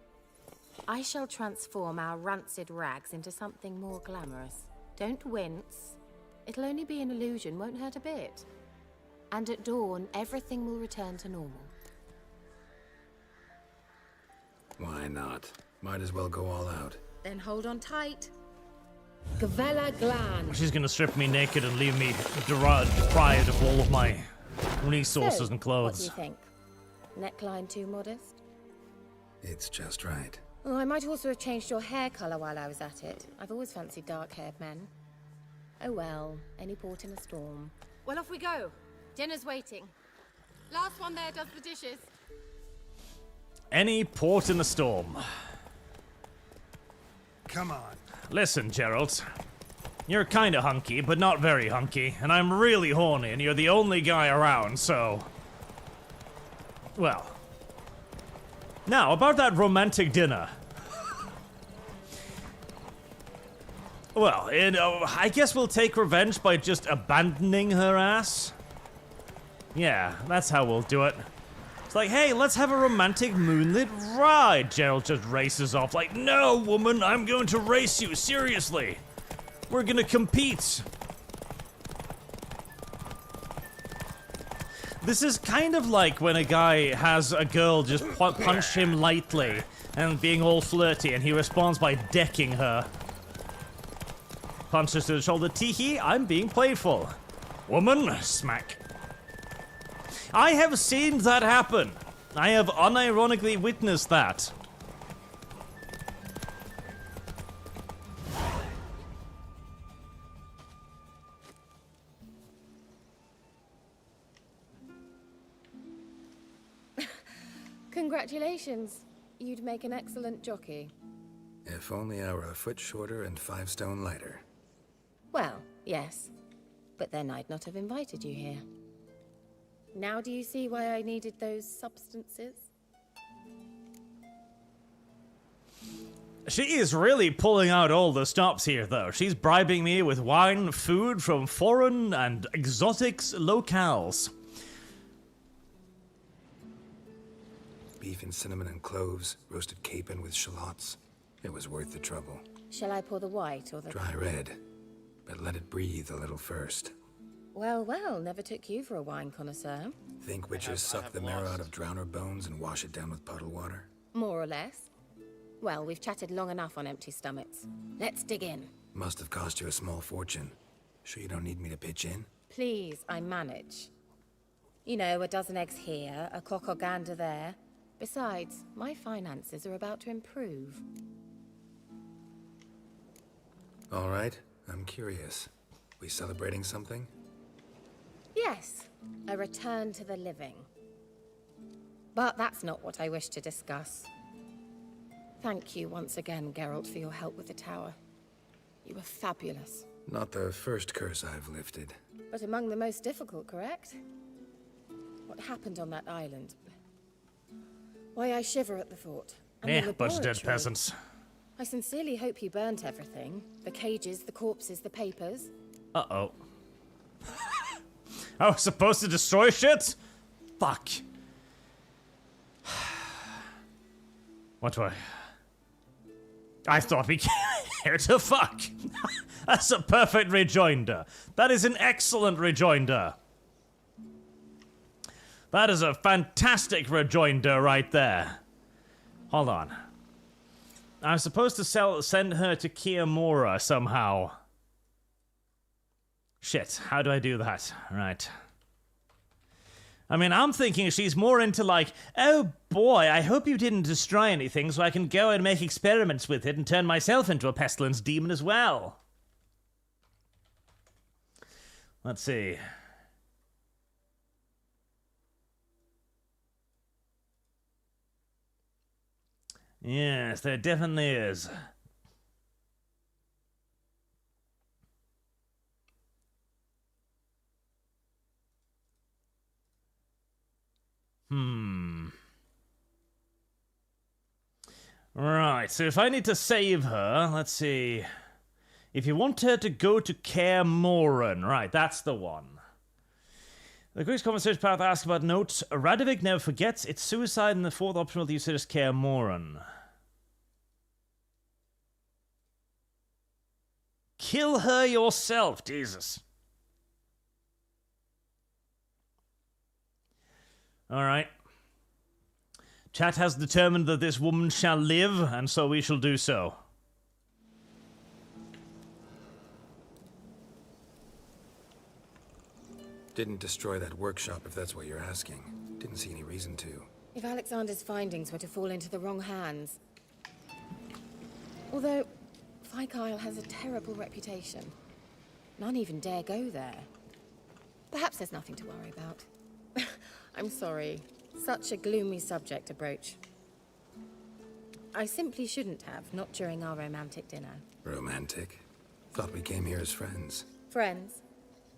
I shall transform our rancid rags into something more glamorous. Don't wince. It'll only be an illusion, won't hurt a bit. And at dawn, everything will return to normal. Why not? Might as well go all out. Then hold on tight. Gavella Glan. She's gonna strip me naked and leave me deprived of all of my resources and clothes. What do you think? Neckline too modest? It's just right. Oh, I might also have changed your hair colour while I was at it. I've always fancied dark-haired men. Oh well, any port in a storm. Well, off we go. Dinner's waiting. Last one there does the dishes. Any port in a storm. Come on. Listen, Gerald. You're kinda hunky, but not very hunky, and I'm really horny, and you're the only guy around, so... Well. Now, about that romantic dinner. Well, I guess we'll take revenge by just abandoning her ass. Yeah, that's how we'll do it. It's like, hey, let's have a romantic moonlit ride. Gerald just races off like, no, woman, I'm going to race you, seriously. We're gonna compete. This is kind of like when a guy has a girl just punch him lightly and being all flirty, and he responds by decking her. Punches to the shoulder, teehee, I'm being playful. Woman, smack. I have seen that happen. I have unironically witnessed that. Congratulations. You'd make an excellent jockey. If only I were a foot shorter and 5 stone lighter. Well, yes. But then I'd not have invited you here. Now do you see why I needed those substances? She is really pulling out all the stops here, though. She's bribing me with wine, food from foreign and exotics locales. Beef and cinnamon and cloves, roasted capon with shallots. It was worth the trouble. Shall I pour the white or the... Dry red, but let it breathe a little first. Well, well, never took you for a wine connoisseur. Think witches suck the marrow out of drowner bones and wash it down with puddle water? More or less. Well, we've chatted long enough on empty stomachs. Let's dig in. Must have cost you a small fortune. Sure you don't need me to pitch in? Please, I manage. You know, a dozen eggs here, a cock or gander there. Besides, my finances are about to improve. All right, I'm curious. We celebrating something? Yes, a return to the living. But that's not what I wish to discuss. Thank you once again, Geralt, for your help with the tower. You were fabulous. Not the first curse I've lifted. but among the most difficult, correct? What happened on that island? Why I shiver at the thought. And the Bunch of dead laboratory. peasants. I sincerely hope you burnt everything. The cages, the corpses, the papers. Uh-oh. I was supposed to destroy shit? Fuck. What do I thought we came here to fuck. That's a perfect rejoinder. That is an excellent rejoinder. That is a fantastic rejoinder right there. Hold on. I'm supposed to send her to Keira somehow. Shit, how do I do that? Right. I mean, I'm thinking she's more into like, oh boy, I hope you didn't destroy anything so I can go and make experiments with it and turn myself into a pestilence demon as well. Let's see. Yes, there definitely is. Right, so if I need to save her, let's see. If you want her to go to Keira, right, that's the one. The Greek's conversation path asks about notes. Radovic never forgets. It's suicide, and the fourth option will use it as Keira. Kill her yourself, Jesus. Alright. Chat has determined that this woman shall live, and so we shall do so. Didn't destroy that workshop, if that's what you're asking. Didn't see any reason to. If Alexander's findings were to fall into the wrong hands. Although, Fyke has a terrible reputation. None even dare go there. Perhaps there's nothing to worry about. I'm sorry. Such a gloomy subject to broach. I simply shouldn't have, not during our romantic dinner. Romantic? Thought we came here as friends. Friends,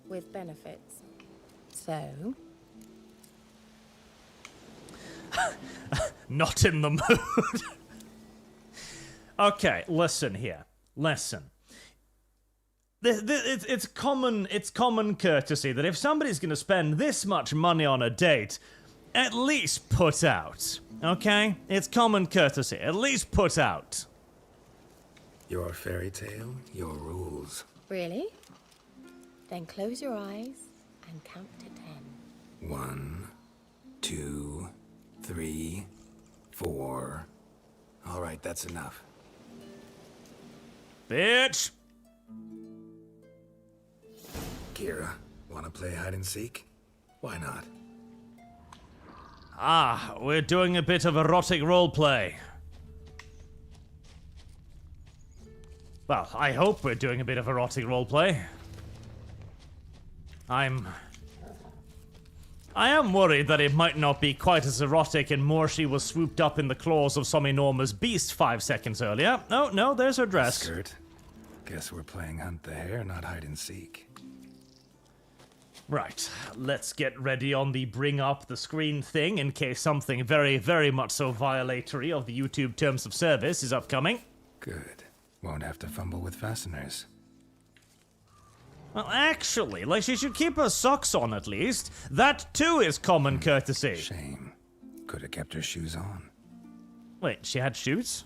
with benefits. So? Not in the mood. Okay, listen here. Listen. It's common courtesy that if somebody's going to spend this much money on a date, at least put out. Okay? It's common courtesy. At least put out. Your fairy tale, your rules. Really? Then close your eyes and count to 10. 1, 2, 3, 4. All right, that's enough. Bitch! Keira, wanna play hide and seek? Why not? Ah, we're doing a bit of erotic roleplay. Well, I hope we're doing a bit of erotic roleplay. I am worried that it might not be quite as erotic and more she was swooped up in the claws of some enormous beast 5 seconds earlier. Oh, no, there's her dress. Skirt. Guess we're playing hunt the hare, not hide and seek. Right, let's get ready on the bring up the screen thing in case something very, very much so violatory of the YouTube terms of service is upcoming. Good. Won't have to fumble with fasteners. Well, actually, like, she should keep her socks on at least. That too is common courtesy. Shame. Could have kept her shoes on. Wait, she had shoes?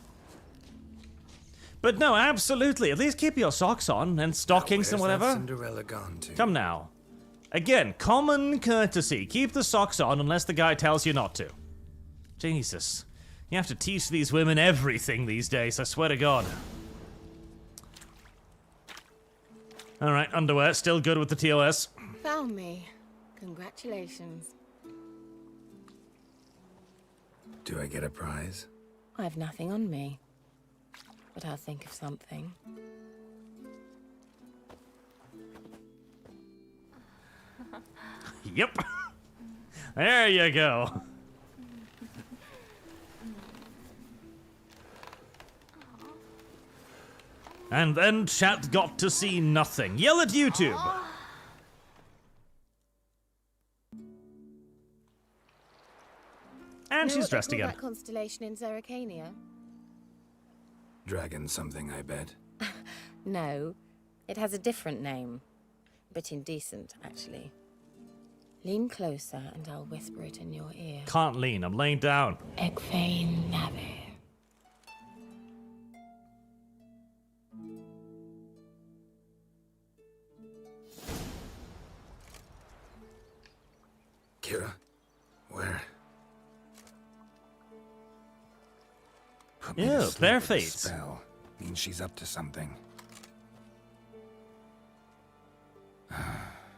But no, absolutely. At least keep your socks on and stockings and whatever. That Cinderella gone to? Come now. Again, common courtesy. Keep the socks on unless the guy tells you not to. Jesus. You have to teach these women everything these days, I swear to God. Alright, underwear. Still good with the TOS. Found me. Congratulations. Do I get a prize? I've nothing on me. But I'll think of something. Yep. There you go. And then chat got to see nothing. Yell at YouTube. And Know she's what they dressed call again. that constellation in Zerrikania? Dragon something, I bet. No, it has a different name. A bit indecent, actually. Lean closer and I'll whisper it in your ear. Can't lean, I'm laying down. Egfain Nave. Keira? Where? Put me to Ew, sleep with bare this feet. Spell means she's up to something.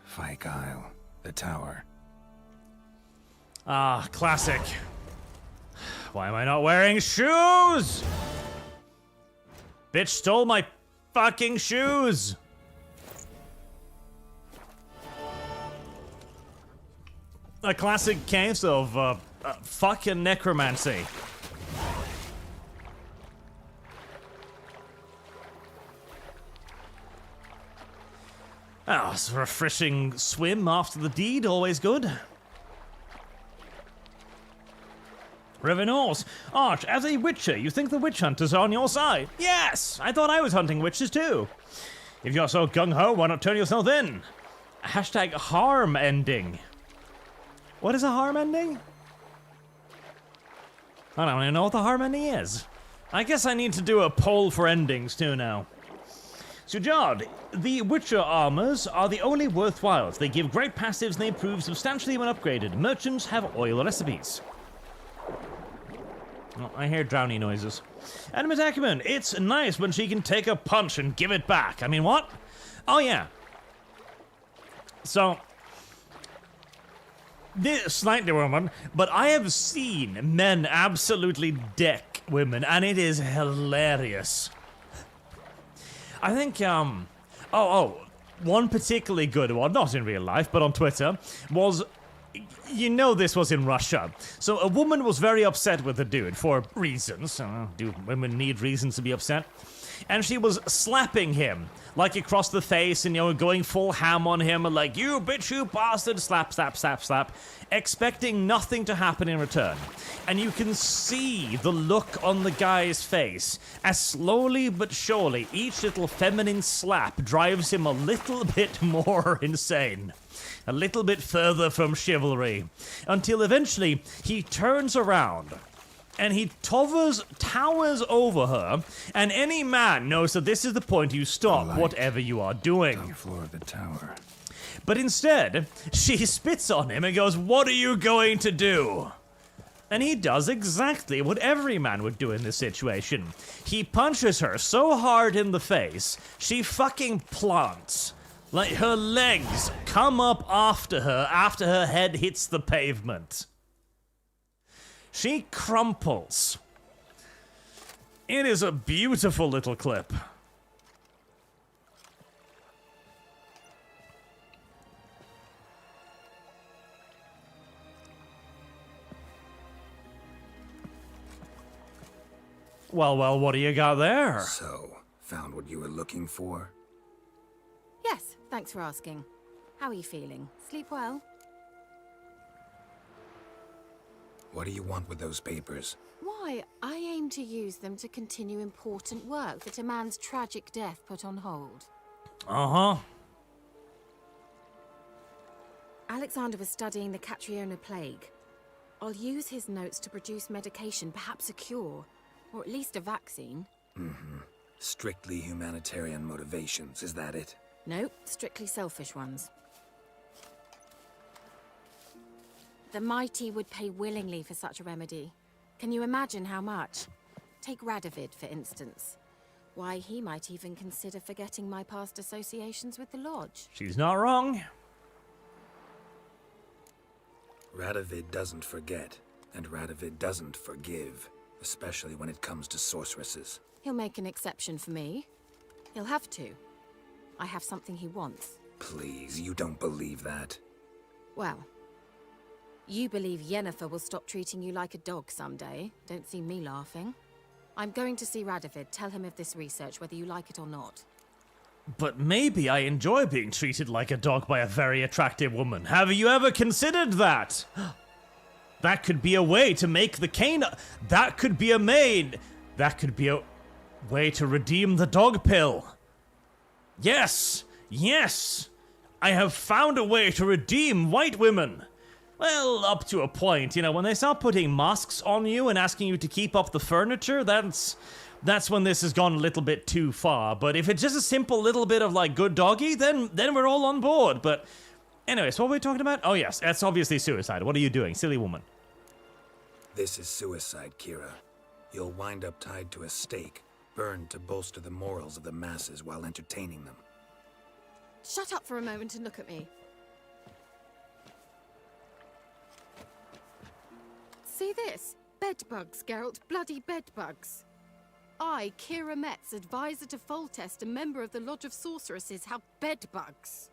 Fyke Isle, the tower. Ah, classic. Why am I not wearing shoes? Bitch stole my fucking shoes. A classic case of fucking necromancy. Oh, it's a refreshing swim after the deed, always good. Revenants, Arch, as a witcher, you think the witch hunters are on your side? Yes! I thought I was hunting witches too. If you're so gung-ho, why not turn yourself in? Hashtag harm ending. What is a harm ending? I don't even know what the harm ending is. I guess I need to do a poll for endings too now. Sujard, the Witcher armors are the only worthwhile. They give great passives and they improve substantially when upgraded. Merchants have oil recipes. Oh, I hear drowny noises. Animate Acumen, it's nice when she can take a punch and give it back. I mean, what? Oh, yeah. So, this slightly woman, but I have seen men absolutely deck women, and it is hilarious. I think, one particularly good one, not in real life, but on Twitter, was, you know this was in Russia. So a woman was very upset with the dude for reasons. Do women need reasons to be upset? And she was slapping him, like across the face and, you know, going full ham on him, like, you bitch, you bastard, slap, slap, slap, slap, expecting nothing to happen in return. And you can see the look on the guy's face as slowly but surely each little feminine slap drives him a little bit more insane. A little bit further from chivalry. Until eventually he turns around and he towers over her, and any man knows that this is the point you stop whatever you are doing. Top floor of the tower. But instead, she spits on him and goes, "What are you going to do?" And he does exactly what every man would do in this situation. He punches her so hard in the face, she fucking plants. Like, her legs come up after her head hits the pavement. She crumples. It is a beautiful little clip. Well, what do you got there? So, found what you were looking for? Yes, thanks for asking. How are you feeling? Sleep well? What do you want with those papers? Why, I aim to use them to continue important work that a man's tragic death put on hold. Uh-huh. Alexander was studying the Catriona plague. I'll use his notes to produce medication, perhaps a cure, or at least a vaccine. Mm-hmm. Strictly humanitarian motivations, is that it? Nope, strictly selfish ones. The mighty would pay willingly for such a remedy. Can you imagine how much? Take Radovid, for instance. Why, he might even consider forgetting my past associations with the Lodge. She's not wrong. Radovid doesn't forget, and Radovid doesn't forgive, especially when it comes to sorceresses. He'll make an exception for me. He'll have to. I have something he wants. Please, you don't believe that. Well, you believe Yennefer will stop treating you like a dog someday. Don't see me laughing. I'm going to see Radovid, tell him of this research, whether you like it or not. But maybe I enjoy being treated like a dog by a very attractive woman. Have you ever considered that? That could be a way to make the cane. That could be a way to redeem the dog pill. Yes, yes. I have found a way to redeem white women. Well, up to a point, you know, when they start putting masks on you and asking you to keep up the furniture, that's when this has gone a little bit too far. But if it's just a simple little bit of, like, good doggy, then we're all on board. But anyways, what were we talking about? Oh, yes, that's obviously suicide. What are you doing, silly woman? This is suicide, Keira. You'll wind up tied to a stake, burned to bolster the morals of the masses while entertaining them. Shut up for a moment and look at me. See this? Bedbugs, Geralt. Bloody bedbugs. I, Keira Metz, advisor to Foltest and member of the Lodge of Sorceresses, have bedbugs.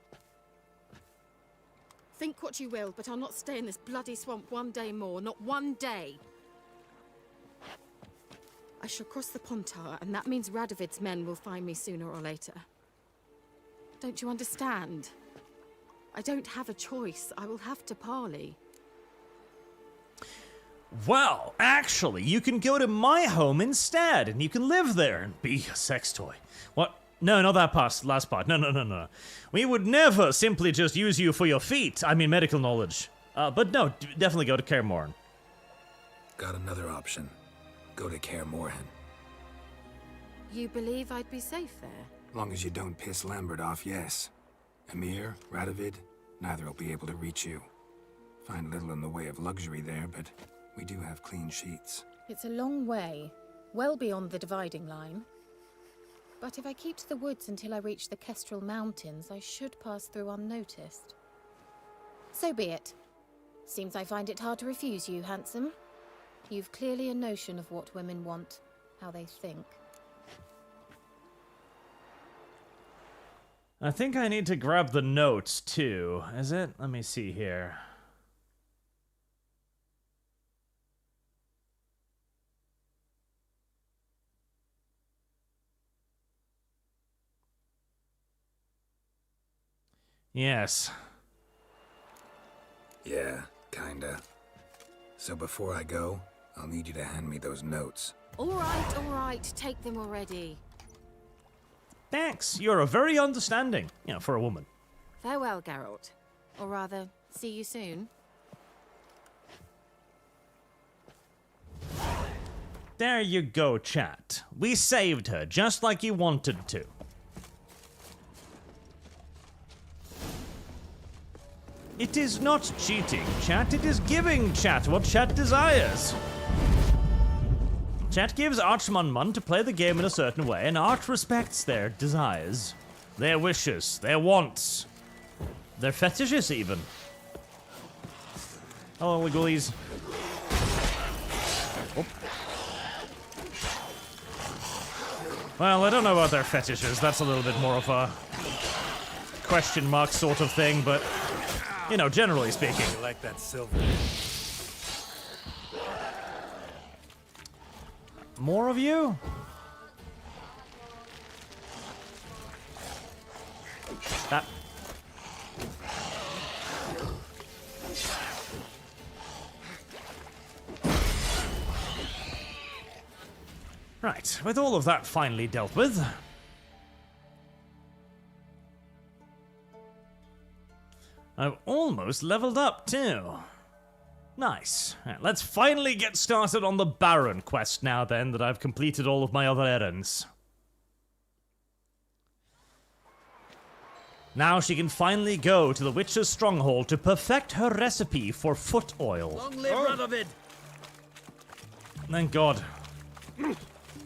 Think what you will, but I'll not stay in this bloody swamp one day more. Not one day. I shall cross the Pontar, and that means Radovid's men will find me sooner or later. Don't you understand? I don't have a choice. I will have to parley. Well, actually, you can go to my home instead, and you can live there and be a sex toy. What? No, not that part, last part. No. We would never simply just use you for your feet. I mean, medical knowledge. But no, definitely go to Kaer Morhen. Got another option. Go to Kaer Morhen. You believe I'd be safe there? Long as you don't piss Lambert off, yes. Emir, Radovid, neither will be able to reach you. Find little in the way of luxury there, but we do have clean sheets. It's a long way, well beyond the dividing line. But if I keep to the woods until I reach the Kestrel Mountains, I should pass through unnoticed. So be it. Seems I find it hard to refuse you, handsome. You've clearly a notion of what women want, how they think. I think I need to grab the notes, too. Is it? Let me see here. Yes. Yeah, kinda. So before I go, I'll need you to hand me those notes. All right. Take them already. Thanks. You're a very understanding, you know, for a woman. Farewell, Geralt. Or rather, see you soon. There you go, chat. We saved her, just like you wanted to. It is not cheating, chat. It is giving chat what chat desires. Chat gives Archmunmun to play the game in a certain way, and Arch respects their desires, their wishes, their wants, their fetishes even. Hello, Wigglies. Oh. Well, I don't know about their fetishes. That's a little bit more of a question mark sort of thing, but, you know, generally speaking. I like that silver. More of you? That. Right, with all of that finally dealt with, I've almost leveled up too. Nice. Right, let's finally get started on the Baron quest now then that I've completed all of my other errands. Now she can finally go to the Witch's Stronghold to perfect her recipe for foot oil. Long live Radovid! Thank God.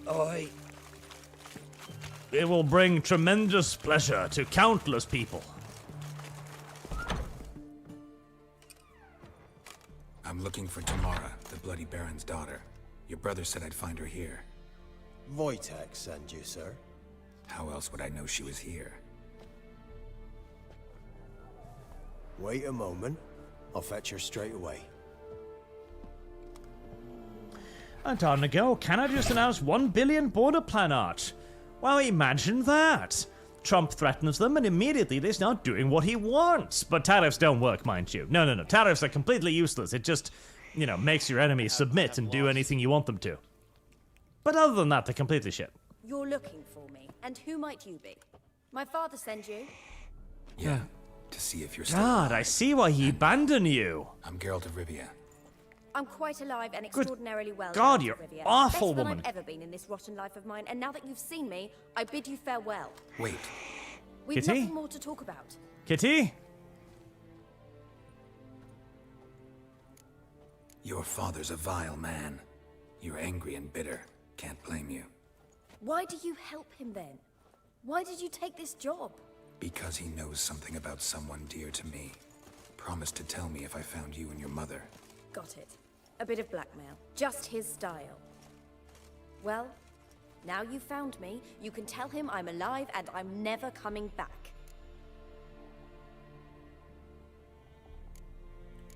Oi. It will bring tremendous pleasure to countless people. I'm looking for Tamara, the Bloody Baron's daughter. Your brother said I'd find her here. Wojtek sent you, sir. How else would I know she was here? Wait a moment. I'll fetch her straight away. And time to go. Canada just announced 1 billion border plan art. Well, imagine that. Trump threatens them and immediately they start doing what he wants. But tariffs don't work, mind you. No. Tariffs are completely useless. It just you know, makes your enemies submit and do anything you want them to. But other than that, they're completely shit. You're looking for me, and who might you be? My father sent you? Yeah, to see if you're still God, alive. I see why he abandoned you. I'm Geralt of Rivia. I'm quite alive and extraordinarily well. God, Geralt you're of Rivia. awful, Better woman. than I've ever been in this rotten life of mine, and now that you've seen me, I bid you farewell. Wait. We've Kitty? nothing more to talk about. Kitty? Your father's a vile man. You're angry and bitter. Can't blame you. Why do you help him then? Why did you take this job? Because he knows something about someone dear to me. Promised to tell me if I found you and your mother. Got it. A bit of blackmail. Just his style. Well, now you've found me, you can tell him I'm alive and I'm never coming back.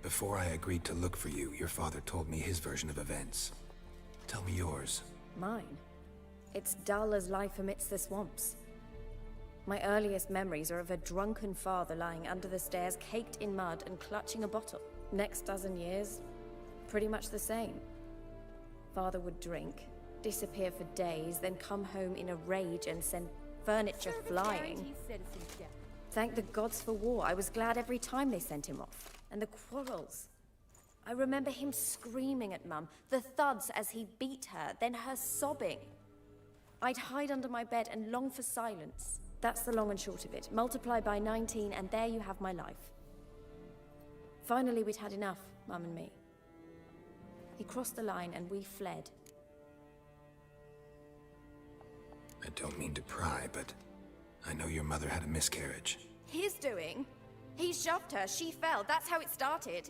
Before I agreed to look for you, your father told me his version of events. Tell me yours. Mine? It's dull as life amidst the swamps. My earliest memories are of a drunken father lying under the stairs, caked in mud and clutching a bottle. Next dozen years, pretty much the same. Father would drink, disappear for days, then come home in a rage and send furniture flying. Thank the gods for war. I was glad every time they sent him off. And the quarrels. I remember him screaming at Mum, the thuds as he beat her, then her sobbing. I'd hide under my bed and long for silence. That's the long and short of it. Multiply by 19 and there you have my life. Finally, we'd had enough, Mum and me. He crossed the line and we fled. I don't mean to pry, but I know your mother had a miscarriage. His doing? He shoved her, she fell, that's how it started.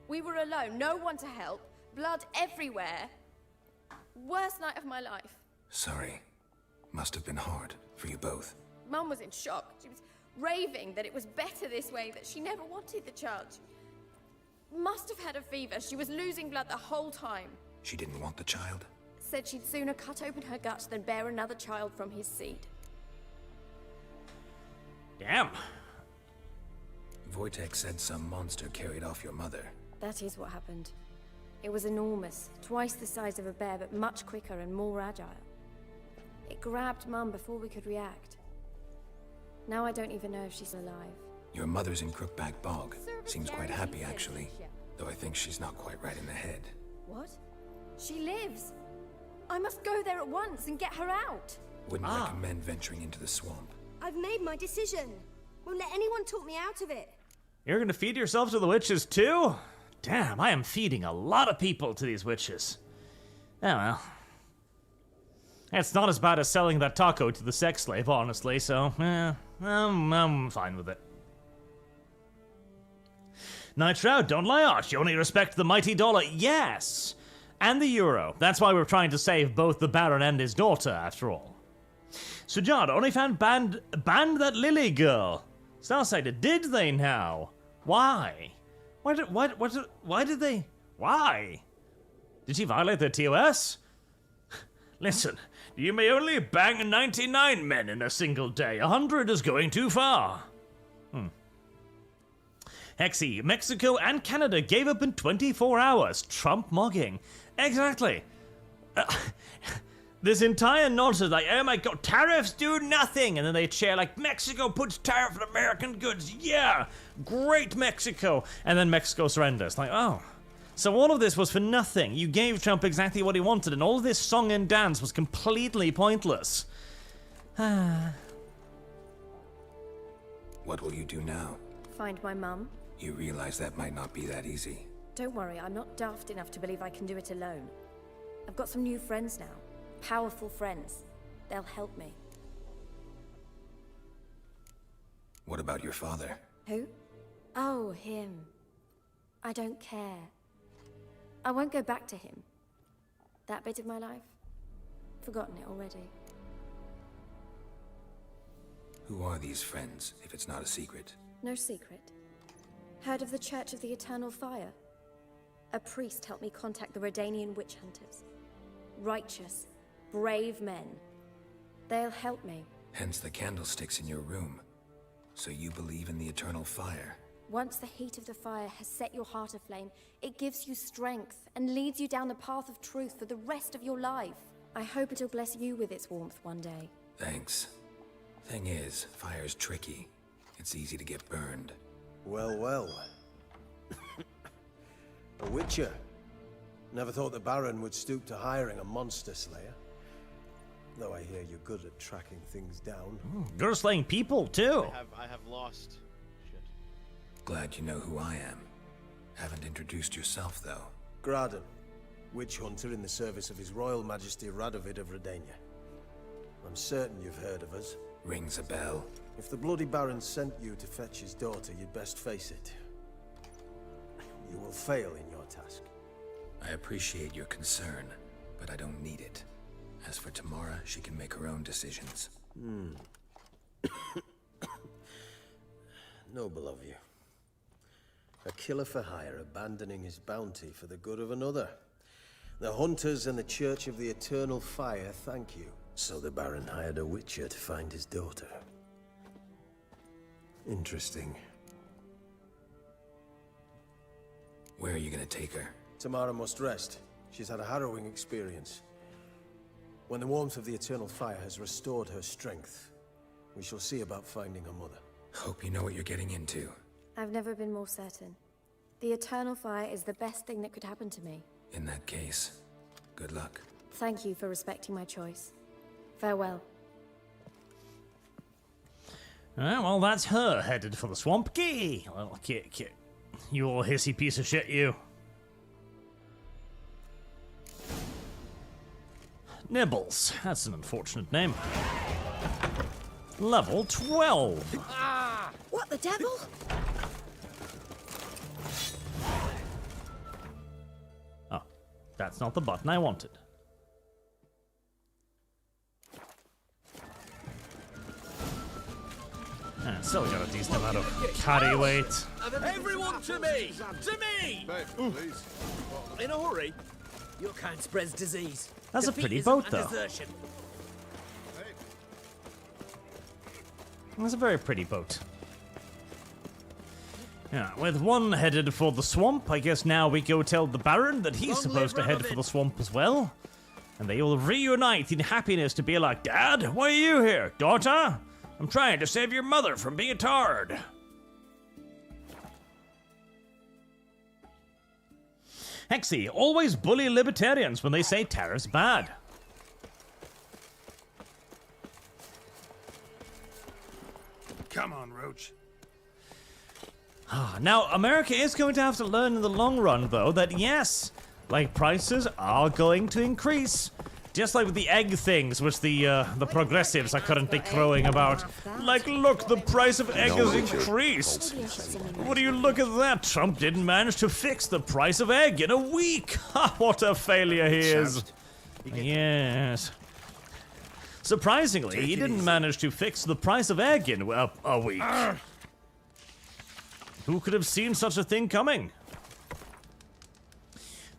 We were alone, no one to help, blood everywhere. Worst night of my life. Sorry. Must have been hard for you both. Mum was in shock. She was raving that it was better this way, that she never wanted the child. Must have had a fever. She was losing blood the whole time. She didn't want the child? Said she'd sooner cut open her gut than bear another child from his seed. Damn. Wojtek said some monster carried off your mother. That is what happened. It was enormous, twice the size of a bear, but much quicker and more agile. It grabbed Mum before we could react. Now I don't even know if she's alive. Your mother's in Crookback Bog. Seems quite happy, actually. Though I think she's not quite right in the head. What? She lives! I must go there at once and get her out! Wouldn't recommend venturing into the swamp. I've made my decision. Won't let anyone talk me out of it. You're gonna feed yourself to the witches too? Damn, I am feeding a lot of people to these witches. Oh well. It's not as bad as selling that taco to the sex slave, honestly, so, I'm fine with it. Nitro, don't lie, Arch. You only respect the mighty dollar. Yes! And the euro. That's why we're trying to save both the Baron and his daughter, after all. Sujad, OnlyFans banned that Lily girl. Starsider, did they now? Why? Why did they? Why? Did she violate their TOS? Listen, you may only bang 99 men in a single day. 100 is going too far. Hexy, Mexico and Canada gave up in 24 hours. Trump mugging. Exactly. This entire nonsense, like, oh my god, tariffs do nothing. And then they cheer like, Mexico puts tariff on American goods. Yeah, great Mexico. And then Mexico surrenders. Like, oh. So all of this was for nothing. You gave Trump exactly what he wanted, and all of this song and dance was completely pointless. What will you do now? Find my mum. You realize that might not be that easy. Don't worry, I'm not daft enough to believe I can do it alone. I've got some new friends now. Powerful friends. They'll help me. What about your father? Who? Oh, him. I don't care. I won't go back to him. That bit of my life? Forgotten it already. Who are these friends, if it's not a secret? No secret. Heard of the Church of the Eternal Fire? A priest helped me contact the Redanian witch hunters. Righteous, brave men. They'll help me. Hence the candlesticks in your room. So you believe in the eternal fire? Once the heat of the fire has set your heart aflame, it gives you strength and leads you down the path of truth for the rest of your life. I hope it'll bless you with its warmth one day. Thanks. Thing is, fire's tricky. It's easy to get burned. Well, well. A witcher. Never thought the Baron would stoop to hiring a monster slayer. Though I hear you're good at tracking things down. You're slaying people, too. I have lost. Shit. Glad you know who I am. Haven't introduced yourself, though. Graden, witch hunter in the service of His Royal Majesty Radovid of Redania. I'm certain you've heard of us. Rings a bell. If the Bloody Baron sent you to fetch his daughter, you'd best face it. You will fail in your task. I appreciate your concern, but I don't need it. As for Tamara, she can make her own decisions. Noble of you. A killer for hire abandoning his bounty for the good of another. The hunters and the Church of the Eternal Fire thank you. So the Baron hired a witcher to find his daughter. Interesting. Where are you gonna take her? Tamara must rest. She's had a harrowing experience. When the warmth of the Eternal Fire has restored her strength, we shall see about finding her mother. Hope you know what you're getting into. I've never been more certain. The Eternal Fire is the best thing that could happen to me. In that case, good luck. Thank you for respecting my choice. Farewell. Well, that's her headed for the swamp. Gee, little kid. You little hissy piece of shit, you. Nibbles. That's an unfortunate name. Level 12. Ah! What the devil? Oh, that's not the button I wanted. Still got a decent amount of carry weight. Everyone to me! To me! Please. In a hurry. You can't spread disease. That's a pretty boat, though. That's a very pretty boat. Yeah, with one headed for the swamp, I guess now we go tell the Baron that he's supposed to head for the swamp as well. And they will reunite in happiness to be like, Dad, why are you here? Daughter? I'm trying to save your mother from being tarred. Hexy, always bully libertarians when they say terror's bad. Come on, Roach. Now, America is going to have to learn in the long run, though, that yes, like, prices are going to increase. Just like with the egg things, which the progressives are currently crowing about. Like, look, the price of egg has increased. What do you look at that? Trump didn't manage to fix the price of egg in a week. Ha, what a failure he is. Yes. Surprisingly, he didn't manage to fix the price of egg in a week. Who could have seen such a thing coming?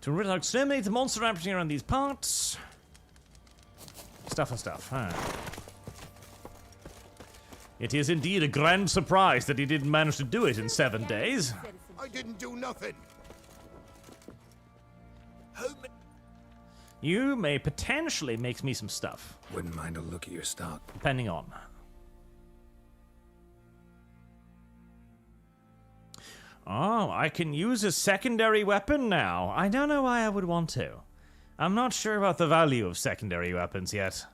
To exterminate the monster happening around these parts. Stuff, huh? It is indeed a grand surprise that he didn't manage to do it in 7 days. I didn't do nothing. You may potentially make me some stuff. Wouldn't mind a look at your stock. Depending on. Oh, I can use a secondary weapon now. I don't know why I would want to. I'm not sure about the value of secondary weapons yet.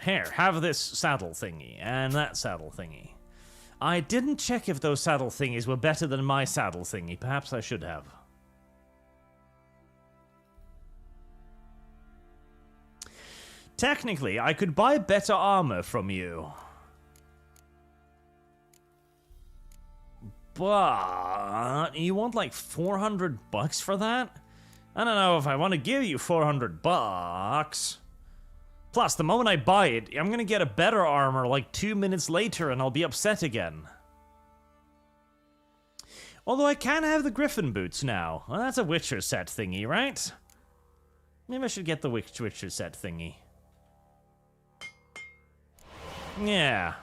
Here, have this saddle thingy, and that saddle thingy. I didn't check if those saddle thingies were better than my saddle thingy. Perhaps I should have. Technically, I could buy better armor from you. But you want like $400 for that? I don't know if I want to give you $400. Plus, the moment I buy it, I'm gonna get a better armor like 2 minutes later and I'll be upset again. Although I can have the Griffin boots now. Well, that's a Witcher set thingy, right? Maybe I should get the Witcher set thingy. Yeah.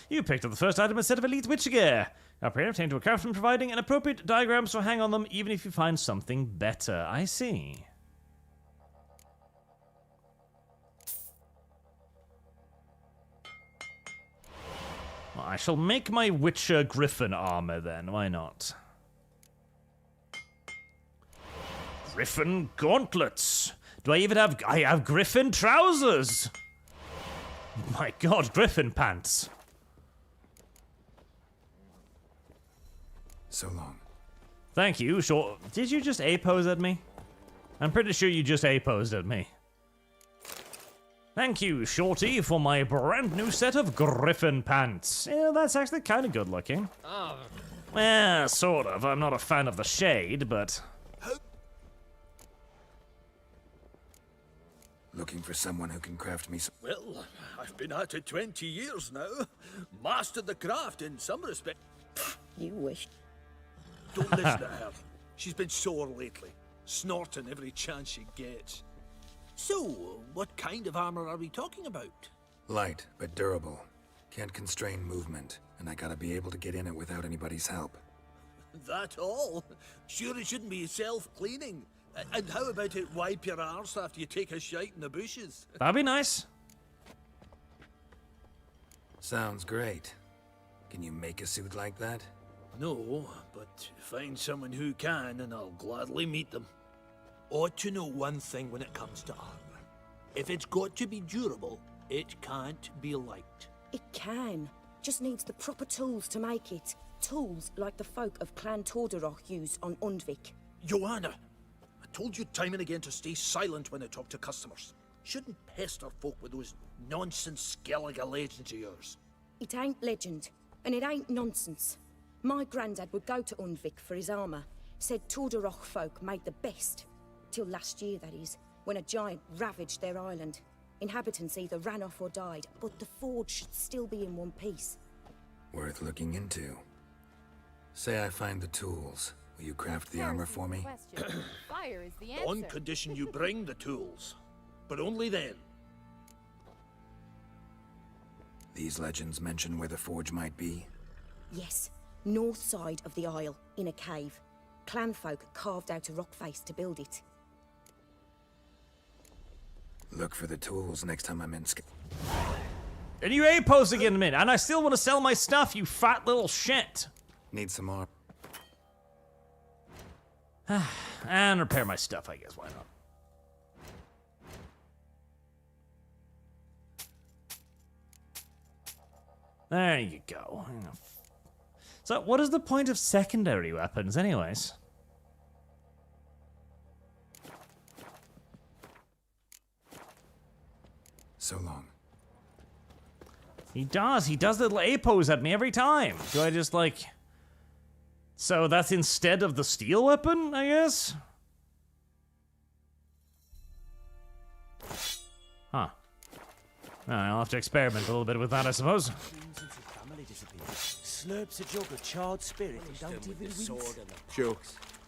You picked up the first item instead of elite witch gear. Upgrade obtained to a craftsman providing an appropriate diagram, so hang on them even if you find something better. I see. Well, I shall make my Witcher Griffin armor then, why not? Griffin gauntlets! Do I even have... I have Griffin trousers! My god, Griffin pants! So long. Thank you, sure. Did you just A-pose at me? I'm pretty sure you just A-posed at me. Thank you, Shorty, for my brand new set of Griffin pants. Yeah, that's actually kind of good looking. Oh. Well, sort of. I'm not a fan of the shade, but... Looking for someone who can craft me some... Well, I've been at it 20 years now. Mastered the craft in some respect. You wish. Don't listen to her. She's been sore lately, snorting every chance she gets. So, what kind of armor are we talking about? Light, but durable. Can't constrain movement, and I gotta be able to get in it without anybody's help. That all? Sure it shouldn't be self-cleaning. And how about it wipe your arse after you take a shite in the bushes? That'd be nice. Sounds great. Can you make a suit like that? No, but find someone who can and I'll gladly meet them. Ought to know one thing when it comes to armor. If it's got to be durable, it can't be light. It can. Just needs the proper tools to make it. Tools like the folk of Clan Tordaroch use on Undvik. Joanna, I told you time and again to stay silent when I talk to customers. Shouldn't pester folk with those nonsense Skellige legends of yours. It ain't legend, and it ain't nonsense. My granddad would go to Undvik for his armour. Said Tordaroch folk made the best. Till last year, that is, when a giant ravaged their island. Inhabitants either ran off or died, but the forge should still be in one piece. Worth looking into. Say I find the tools. Will you craft the armor for me? Fire is the answer. On condition you bring the tools. But only then. These legends mention where the forge might be? Yes, north side of the isle, in a cave. Clanfolk carved out a rock face to build it. Look for the tools next time I'm in And you A-pose again in a minute, and I still want to sell my stuff, you fat little shit. Need some more. And repair my stuff, I guess, why not? There you go. So, what is the point of secondary weapons, anyways? So long. He does the little A-pose at me every time. Do I just, like... So that's instead of the steel weapon, I guess? Huh. I'll have to experiment a little bit with that, I suppose. Slurps a jug of charred spirit and don't even wince. Sure.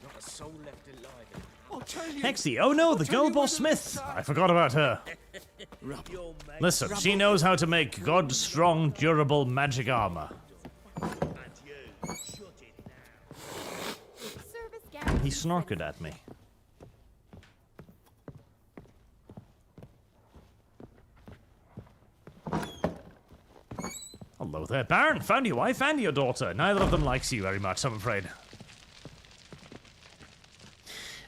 Not a soul left alive. Hexie, oh no, the gullible smith. I forgot about her. Listen, she knows how to make god-strong, durable magic armor. He snorkered at me. Hello there, Baron. Found your wife and your daughter. Neither of them likes you very much, I'm afraid.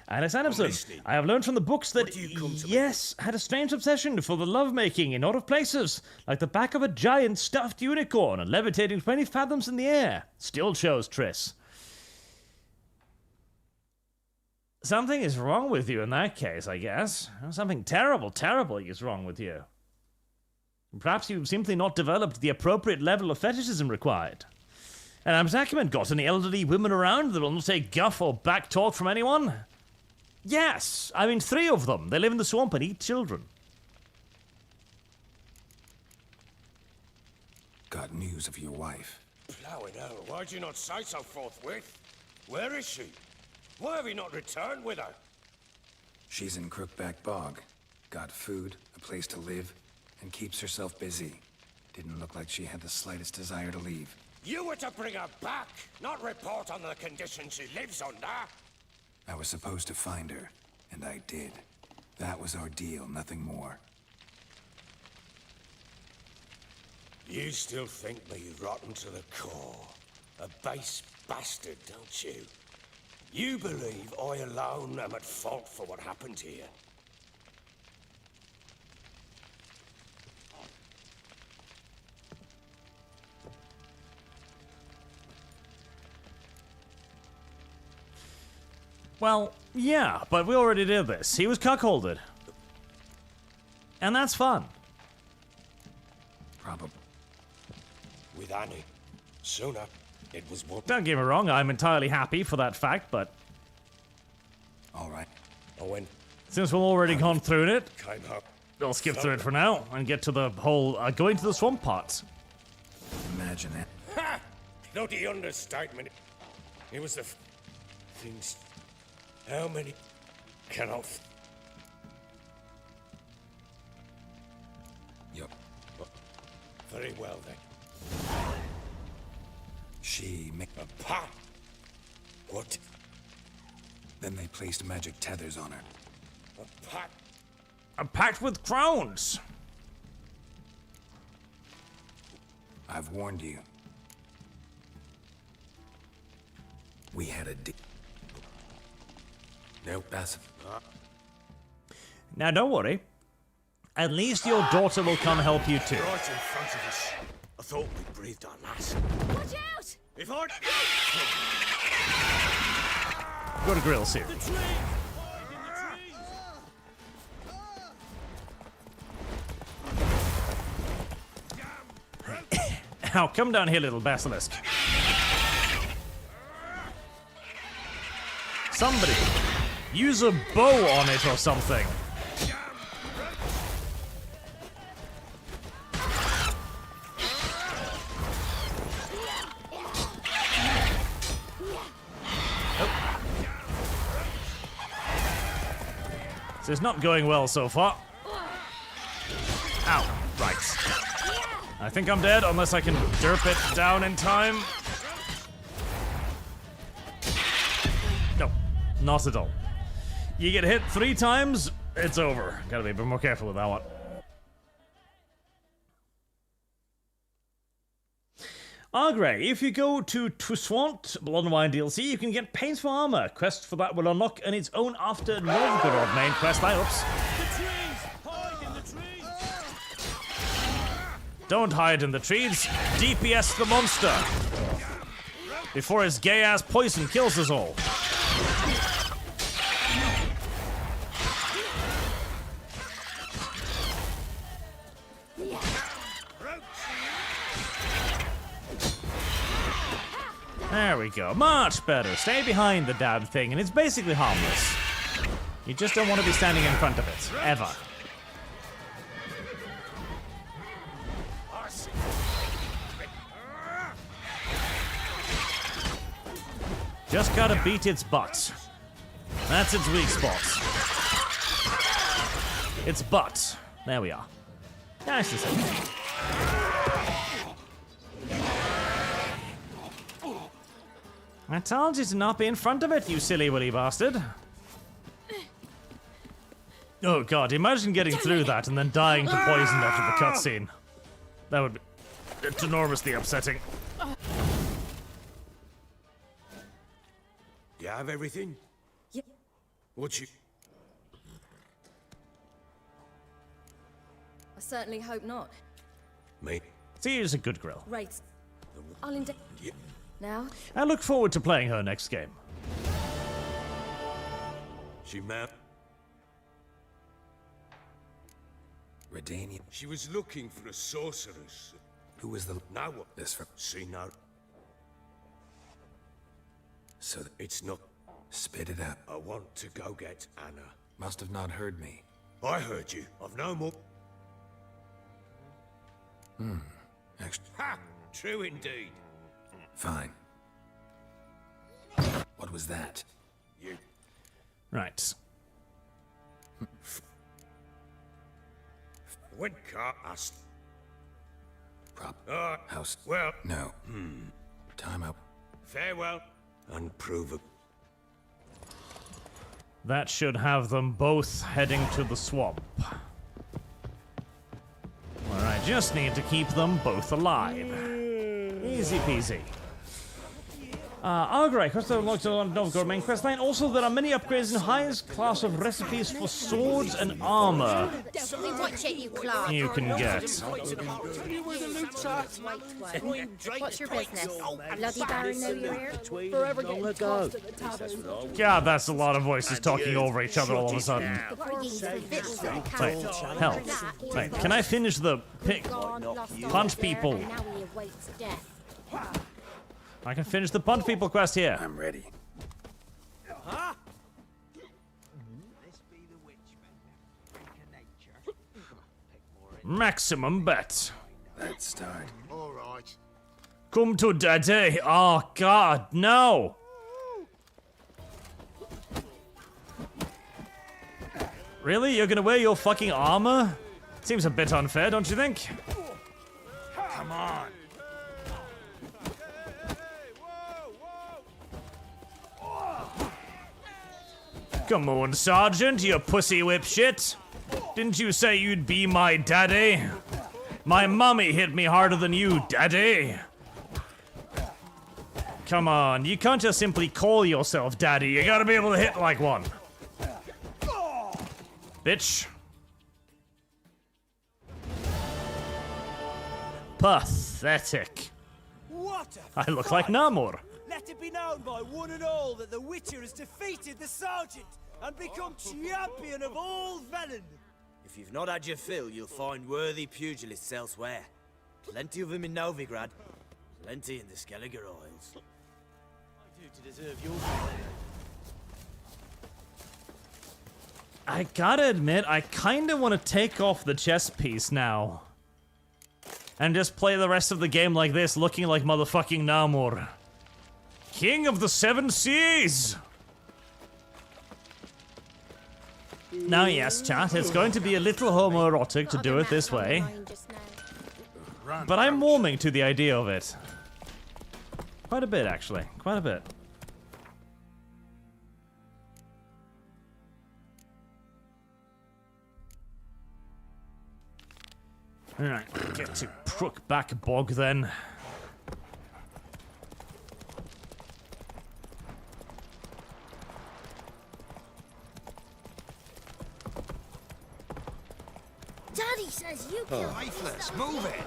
Alex Adamson, I have learned from the books that yes had a strange obsession for the lovemaking in odd of places, like the back of a giant stuffed unicorn and levitating 20 fathoms in the air. Still chose Triss. Something is wrong with you in that case, I guess. Something terrible, terrible is wrong with you. Perhaps you've simply not developed the appropriate level of fetishism required. And has Acumen got any elderly women around that will not take guff or back talk from anyone? Yes, I mean 3 of them. They live in the swamp and eat children. Got news of your wife. Blowing hell, why'd you not say so forthwith? Where is she? Why have you not returned with her? She's in Crookback Bog. Got food, a place to live, and keeps herself busy. Didn't look like she had the slightest desire to leave. You were to bring her back, not report on the conditions she lives under. I was supposed to find her, and I did. That was our deal, nothing more. You still think me rotten to the core. A base bastard, don't you? You believe I alone am at fault for what happened here. Well, yeah, but we already did this. He was cuckolded. And that's fun. Probably. With Annie. Sooner, it was more... Don't get me wrong, I'm entirely happy for that fact, but... Alright. Since we've already gone through it, Came up. I'll skip through it for now and get to the whole going to the swamp parts. Imagine it. Ha! Bloody understatement. It was the things... How many... Cannot... Yup. Very well, then. She made a pact. What? Then they placed magic tethers on her. A pact? A pact with crowns! I've warned you. We had a deal. No, passive. Now don't worry. At least your daughter will come help you too. Right in front of us. I thought we breathed our last. Watch out! If I... Go to grills here. Now come down here, little basilisk. Somebody, use a bow on it or something. This is not going well so far. Ow. Right. I think I'm dead unless I can derp it down in time. No, not at all. You get hit 3 times, it's over. Gotta be a bit more careful with that one. Agre, if you go to Toussaint, Blood and Wine DLC, you can get painful armor. Quest for that will unlock on its own after Novigrad main quest lineups. Don't hide in the trees. DPS the monster before his gay-ass poison kills us all. There we go. Much better. Stay behind the damn thing, and it's basically harmless. You just don't want to be standing in front of it. Ever. Just gotta beat its butt. That's its weak spot. Its butt. There we are. Nice to see. I told you to not be in front of it, you silly willy bastard. Oh god, imagine getting through that and then dying to poison after the cutscene. That would be enormously upsetting. You have everything? Yeah. What you... I certainly hope not. Me? See, is a good grill. Right. I'll Yeah. Now? I look forward to playing her next game. She met... Redania. She was looking for a sorceress. Who was the... Now what? This for... See now. So it's not... Spit it out. I want to go get Anna. Must have not heard me. I heard you. I've no more... Ha! True indeed. Fine. What was that? You... Right. When Car asked... House. Well. No. Time out. Farewell. Unprovable. That should have them both heading to the swamp. Where I just need to keep them both alive. Easy peasy. Alright, quest unlocked on Novigrad main questline. Also, there are many upgrades in highest class of recipes for swords and armor Definitely watch it, you Clark. you can get. What's your business? Bloody Baron know you're here? Forever long ago. God, that's a lot of voices talking over each other all of a sudden. Wait, hell. Wait, can I finish the punch people? I can finish the punch people quest here. I'm ready. Maximum bet. Let's start. All right. Come to daddy. Oh God, no. Really? You're gonna wear your fucking armor? Seems a bit unfair, don't you think? Come on. Come on, Sergeant, you pussy whip shit. Didn't you say you'd be my daddy? My mummy hit me harder than you, daddy. Come on, you can't just simply call yourself daddy. You gotta be able to hit like one. Bitch. Pathetic. What I look like Namor. Let it be known by one and all that the Witcher has defeated the Sergeant and become champion of all Velen. If you've not had your fill, you'll find worthy pugilists elsewhere. Plenty of them in Novigrad, plenty in the Skelliger Isles. I do to deserve your I gotta admit, I kinda wanna take off the chess piece now. And just play the rest of the game like this, looking like motherfucking Namor. King of the Seven Seas! Now yes, chat, it's going to be a little homoerotic to do it this way. But I'm warming to the idea of it. Quite a bit, actually. Quite a bit. Alright, get to Crookback Bog then. Daddy says you killed Lifeless, move it.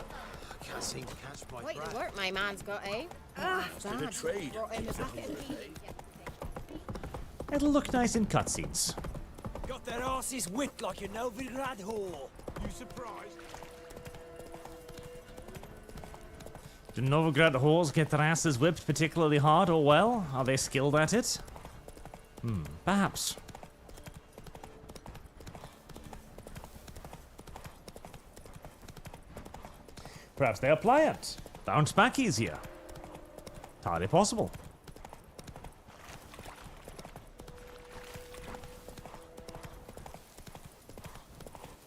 I can't seem to catch my Wait, breath. work my man's got, eh? Been a trade. It'll look nice in cutscenes. Got their asses whipped like a Novigrad whore. You surprised? Do Novigrad whores get their asses whipped particularly hard or well? Are they skilled at it? Perhaps. Perhaps they are pliant. Bounce back easier. Entirely possible.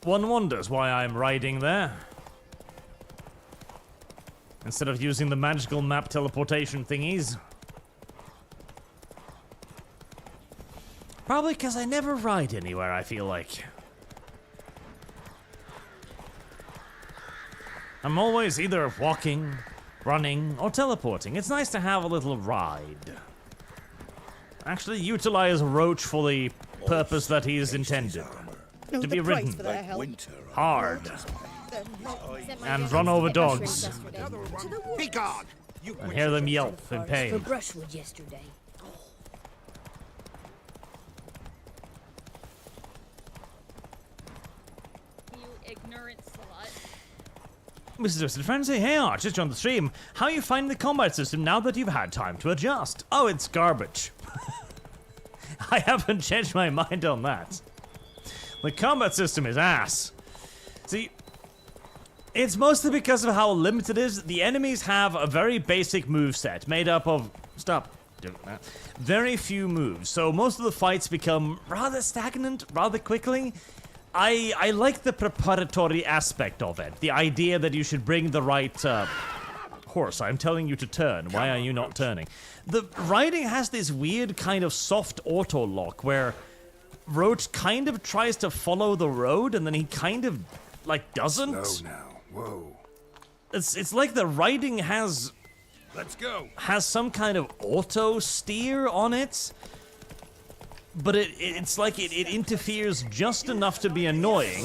One wonders why I'm riding there. Instead of using the magical map teleportation thingies. Probably because I never ride anywhere, I feel like. I'm always either walking, running, or teleporting. It's nice to have a little ride. Actually utilize Roach for the purpose that he's intended. To be ridden hard. And run over dogs. Be gone! And hear them yelp in For pain. brushwood yesterday. You ignorant slut. Mrs. Twisted Frenzy, hey Arch, just joined the stream. How you find the combat system now that you've had time to adjust? Oh, it's garbage. I haven't changed my mind on that. The combat system is ass. See, it's mostly because of how limited it is. The enemies have a very basic moveset made up of... Stop doing that. Very few moves. So most of the fights become rather stagnant, rather quickly. I like the preparatory aspect of it. The idea that you should bring the right horse. I'm telling you to turn. Why are you not turning? The riding has this weird kind of soft auto lock where Roach kind of tries to follow the road and then he kind of like doesn't. Slow now. Whoa. It's like the riding has. Let's go. Has some kind of auto steer on it. But it's like it interferes just enough to be annoying,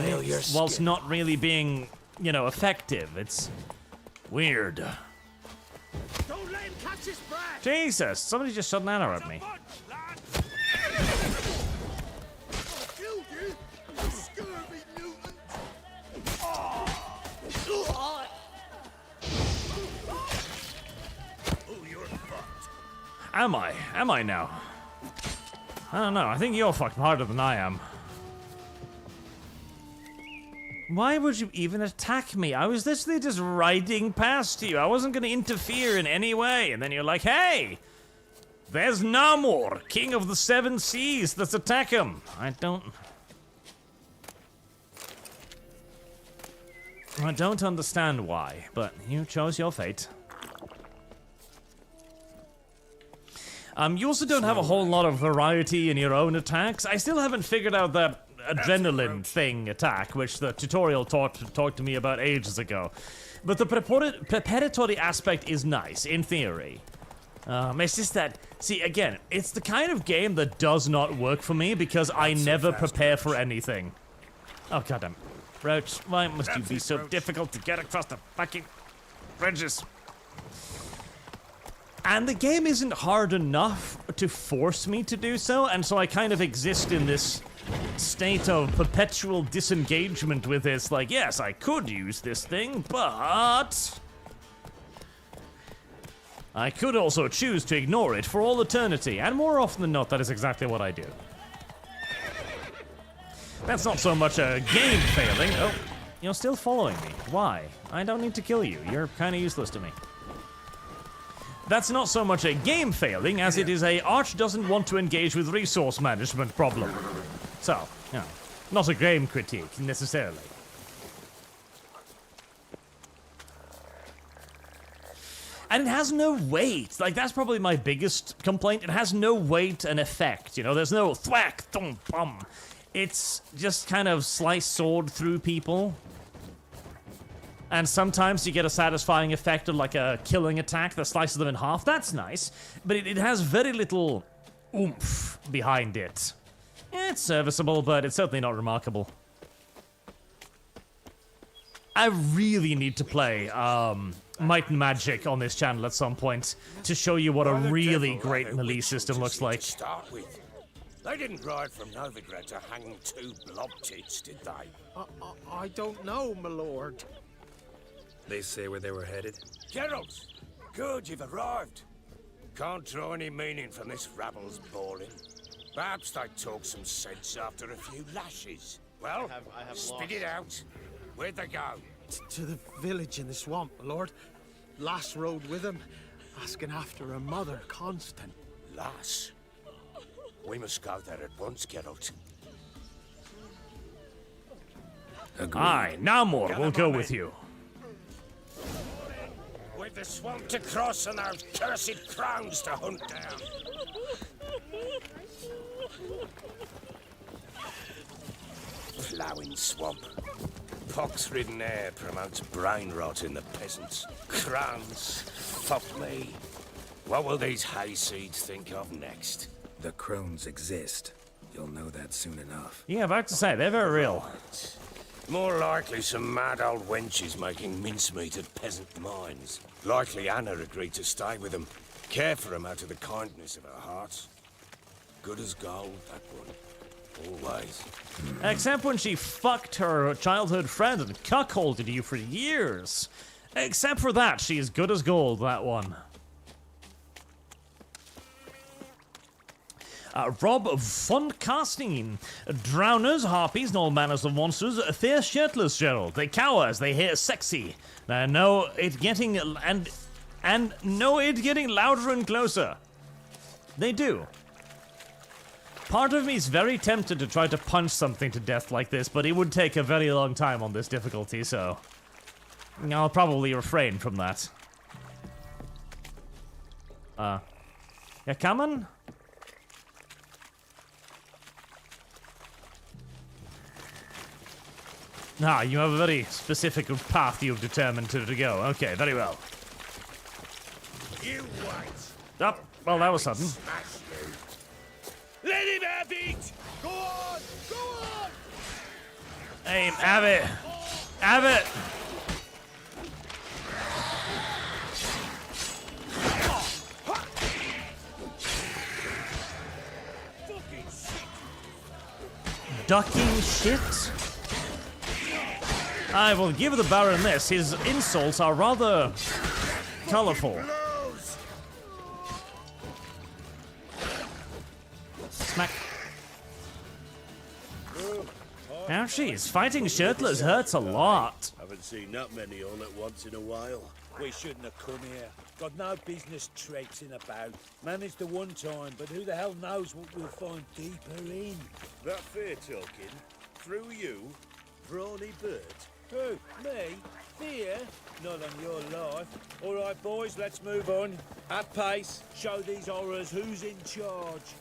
whilst not really being, you know, effective. It's weird. Don't let him catch his breath. Jesus, somebody just shot an arrow at me. Killed you, you scurvy mutant. Oh, you're fucked. Am I? Am I now? I don't know. I think you're fucked harder than I am. Why would you even attack me? I was literally just riding past you. I wasn't going to interfere in any way. And then you're like, hey, there's Namor, king of the seven seas. Let's attack him. I don't understand why, but you chose your fate. You also don't have a whole lot of variety in your own attacks. I still haven't figured out that adrenaline thing attack, which the tutorial talked to me about ages ago. But the preparatory aspect is nice, in theory. It's just that, see, again, it's the kind of game that does not work for me because I never prepare for anything. Oh, goddamn. Roach, why must you be so difficult to get across the fucking bridges? And the game isn't hard enough to force me to do so, and so I kind of exist in this state of perpetual disengagement with this, like, yes, I could use this thing, but I could also choose to ignore it for all eternity, and more often than not, that is exactly what I do. That's not so much a game failing. Oh, you're still following me. Why? I don't need to kill you. You're kind of useless to me. That's not so much a game failing as it is a Arch doesn't want to engage with resource management problem. So, you know, not a game critique, necessarily. And it has no weight. Like, that's probably my biggest complaint. It has no weight and effect, you know? There's no thwack, thump, bum. It's just kind of slice sword through people. And sometimes you get a satisfying effect of like a killing attack that slices them in half. That's nice. But it has very little oomph behind it. It's serviceable, but it's certainly not remarkable. I really need to play Might and Magic on this channel at some point to show you what a really great melee system looks like. Start with. They didn't ride from Novigrad to hang two blob tits, did they? I don't know, my lord. They say where they were headed? Geralt! Good, you've arrived. Can't draw any meaning from this rabble's bawling. Perhaps they talk some sense after a few lashes. Well, I have spit it out. Where'd they go? To the village in the swamp, my lord. Lass rode with him, asking after her mother, Constant. Lass? We must go there at once, Geralt. Aye, Namor will go with you. With the swamp to cross and those cursed crowns to hunt down. Ploughing swamp. Pox-ridden air promotes brain rot in the peasants. Crowns, fuck me. What will these hayseeds think of next? The crones exist. You'll know that soon enough. Yeah, about to say, they're very real. More likely some mad old wenches making mincemeat at peasant mines. Likely Anna agreed to stay with them. Care for them out of the kindness of her heart. Good as gold, that one. Always. Except when she fucked her childhood friend and cuckolded you for years. Except for that, she is good as gold, that one. Rob von Casting. Drowners, harpies, and all manners of monsters fear shirtless, Gerald. They cower as they hear sexy. Know it getting know it getting louder and closer. They do. Part of me is very tempted to try to punch something to death like this, but it would take a very long time on this difficulty, so I'll probably refrain from that. You coming? Ah, you have a very specific path you've determined to go. Okay, very well. You wait. Oh, well, that was sudden. Let him have it! Go on! Go on! Aim, have it! Have it! Ducking shit? I will give the Baron this. His insults are rather colorful. Smack. Ouchies, fighting shirtless hurts a lot. Haven't seen that many all at once in a while. We shouldn't have come here. Got no business traipsing about. Managed the one time, but who the hell knows what we'll find deeper in. That fear talking? Through you? Brawny bird? Who? Me? Fear? Not on your life. All right, boys, let's move on. At pace. Show these horrors who's in charge.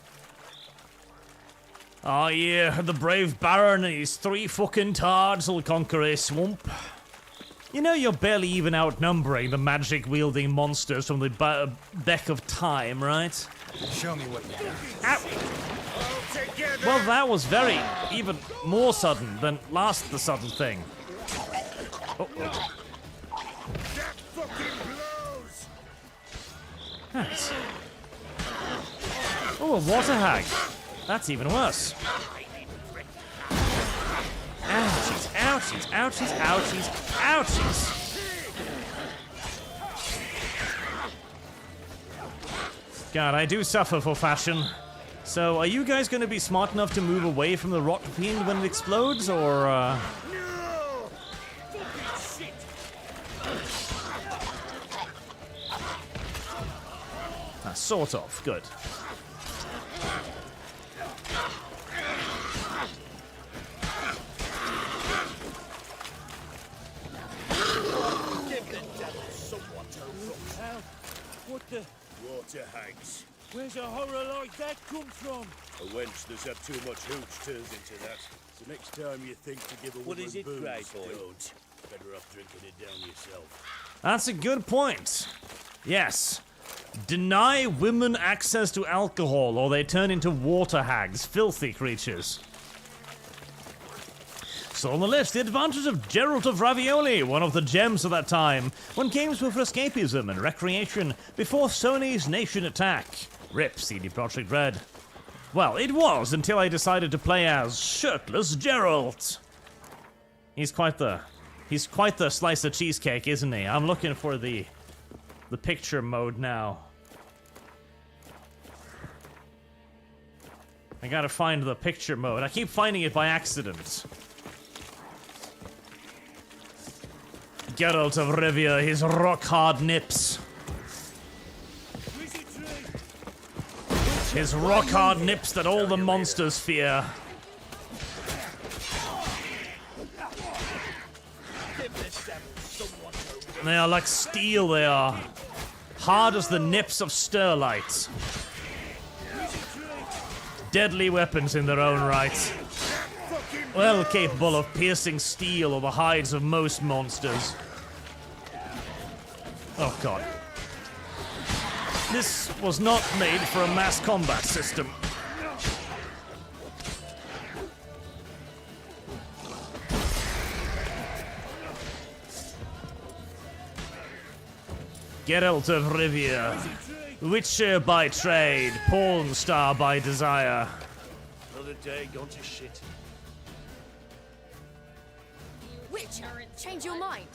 Oh yeah, the brave Baron and his 3 fucking tards will conquer a swamp. You know you're barely even outnumbering the magic-wielding monsters from the Beck of Time, right? Show me what you got. Well, that was even more sudden than the sudden thing. Uh-oh. Nice. Oh, a water hag. That's even worse. Ouchies, ouchies, ouchies, ouchies, ouchies. God, I do suffer for fashion. So, are you guys going to be smart enough to move away from the rot fiend when it explodes, or sort of. Good. What the? Water hags. Where's a horror like that come from? A wench that's had too much hooch turns into that. So next time you think to give a What woman is it, booze, Grey Boy? don't. Better off drinking it down yourself. That's a good point. Yes. Deny women access to alcohol or they turn into water hags, filthy creatures. So on the list, the advantage of Geralt of Ravioli, one of the gems of that time, when games were for escapism and recreation before Sony's nation attack. RIP CD Projekt Red. Well, it was until I decided to play as shirtless Geralt. He's quite the slice of cheesecake, isn't he? I'm looking for the picture mode now. I gotta find the picture mode. I keep finding it by accident. Geralt of Rivia, his rock-hard nips. His rock-hard nips that all the monsters fear. They are like steel, they are. Hard as the nips of Sterlite. Deadly weapons in their own right. Well capable of piercing steel or the hides of most monsters. Oh god. This was not made for a mass combat system. Geralt of Rivia, Witcher by trade, porn star by desire. Another day gone to shit. Witcher, change your mind.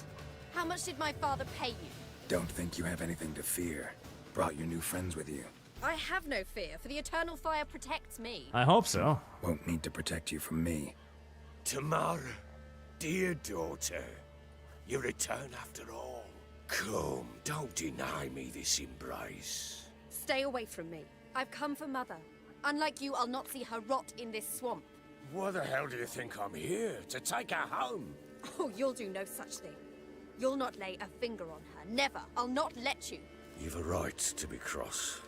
How much did my father pay you? Don't think you have anything to fear. Brought your new friends with you. I have no fear, for the eternal fire protects me. I hope so. Won't need to protect you from me. Tamara, dear daughter, you return after all. Come, don't deny me this embrace. Stay away from me. I've come for Mother. Unlike you, I'll not see her rot in this swamp. Why the hell do you think I'm here? To take her home? Oh, you'll do no such thing. You'll not lay a finger on her. Never. I'll not let you. You've a right to be cross.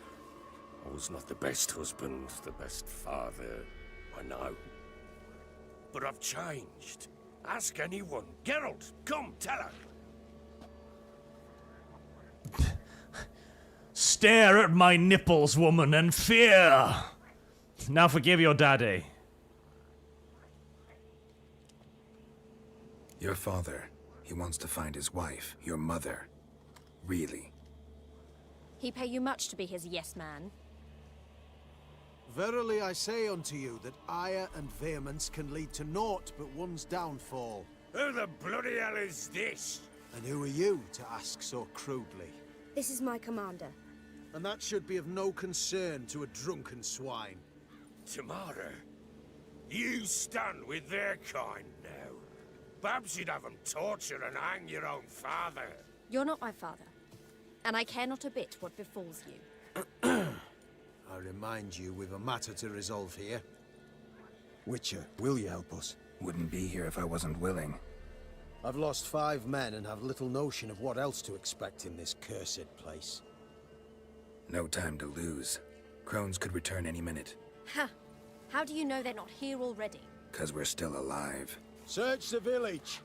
I was not the best husband, the best father, I know. But I've changed. Ask anyone. Geralt, come, tell her. Stare at my nipples, woman, and fear! Now forgive your daddy. Your father, he wants to find his wife, your mother. Really? He pay you much to be his yes man. Verily I say unto you that ire and vehemence can lead to naught but one's downfall. Who the bloody hell is this? And who are you to ask so crudely? This is my commander. And that should be of no concern to a drunken swine. Tamara, you stand with their kind now. Perhaps you'd have them torture and hang your own father. You're not my father, and I care not a bit what befalls you. I remind you we've a matter to resolve here. Witcher, will you help us? Wouldn't be here if I wasn't willing. I've lost 5 men and have little notion of what else to expect in this cursed place. No time to lose. Crones could return any minute. Ha! How do you know they're not here already? 'Cause we're still alive. Search the village!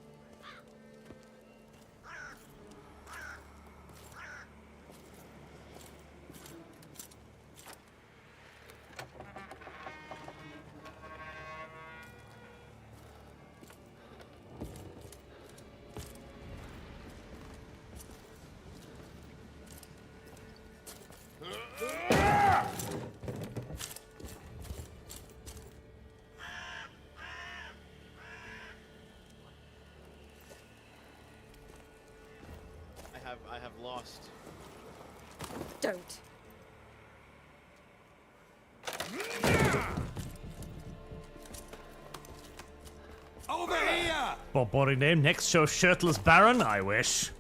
I have lost. Don't. Over here! Boring name. Next show, Shirtless Baron. I wish.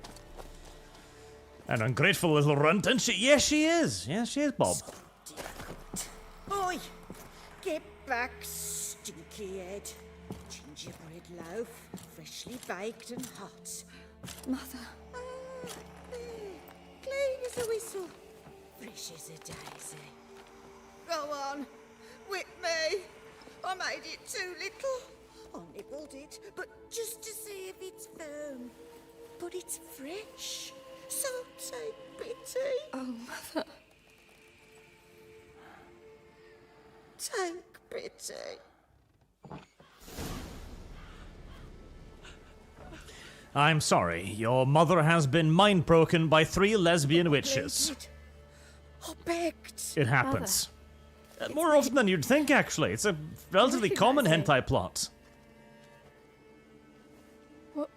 An ungrateful little runt, and she? Yes, she is. Yes, she is, Bob. Oi! Get back, stinky head. Gingerbread loaf, freshly baked and hot. Mother. Clean as a whistle, fresh as a daisy. Go on, whip me. I made it too little. I nibbled it, but just to see if it's firm. But it's fresh, so take pity. Oh, Mother. Take pity. I'm sorry. Your mother has been mind-broken by 3 lesbian witches. I begged. It happens. More often than you'd think, actually. It's a relatively common hentai plot.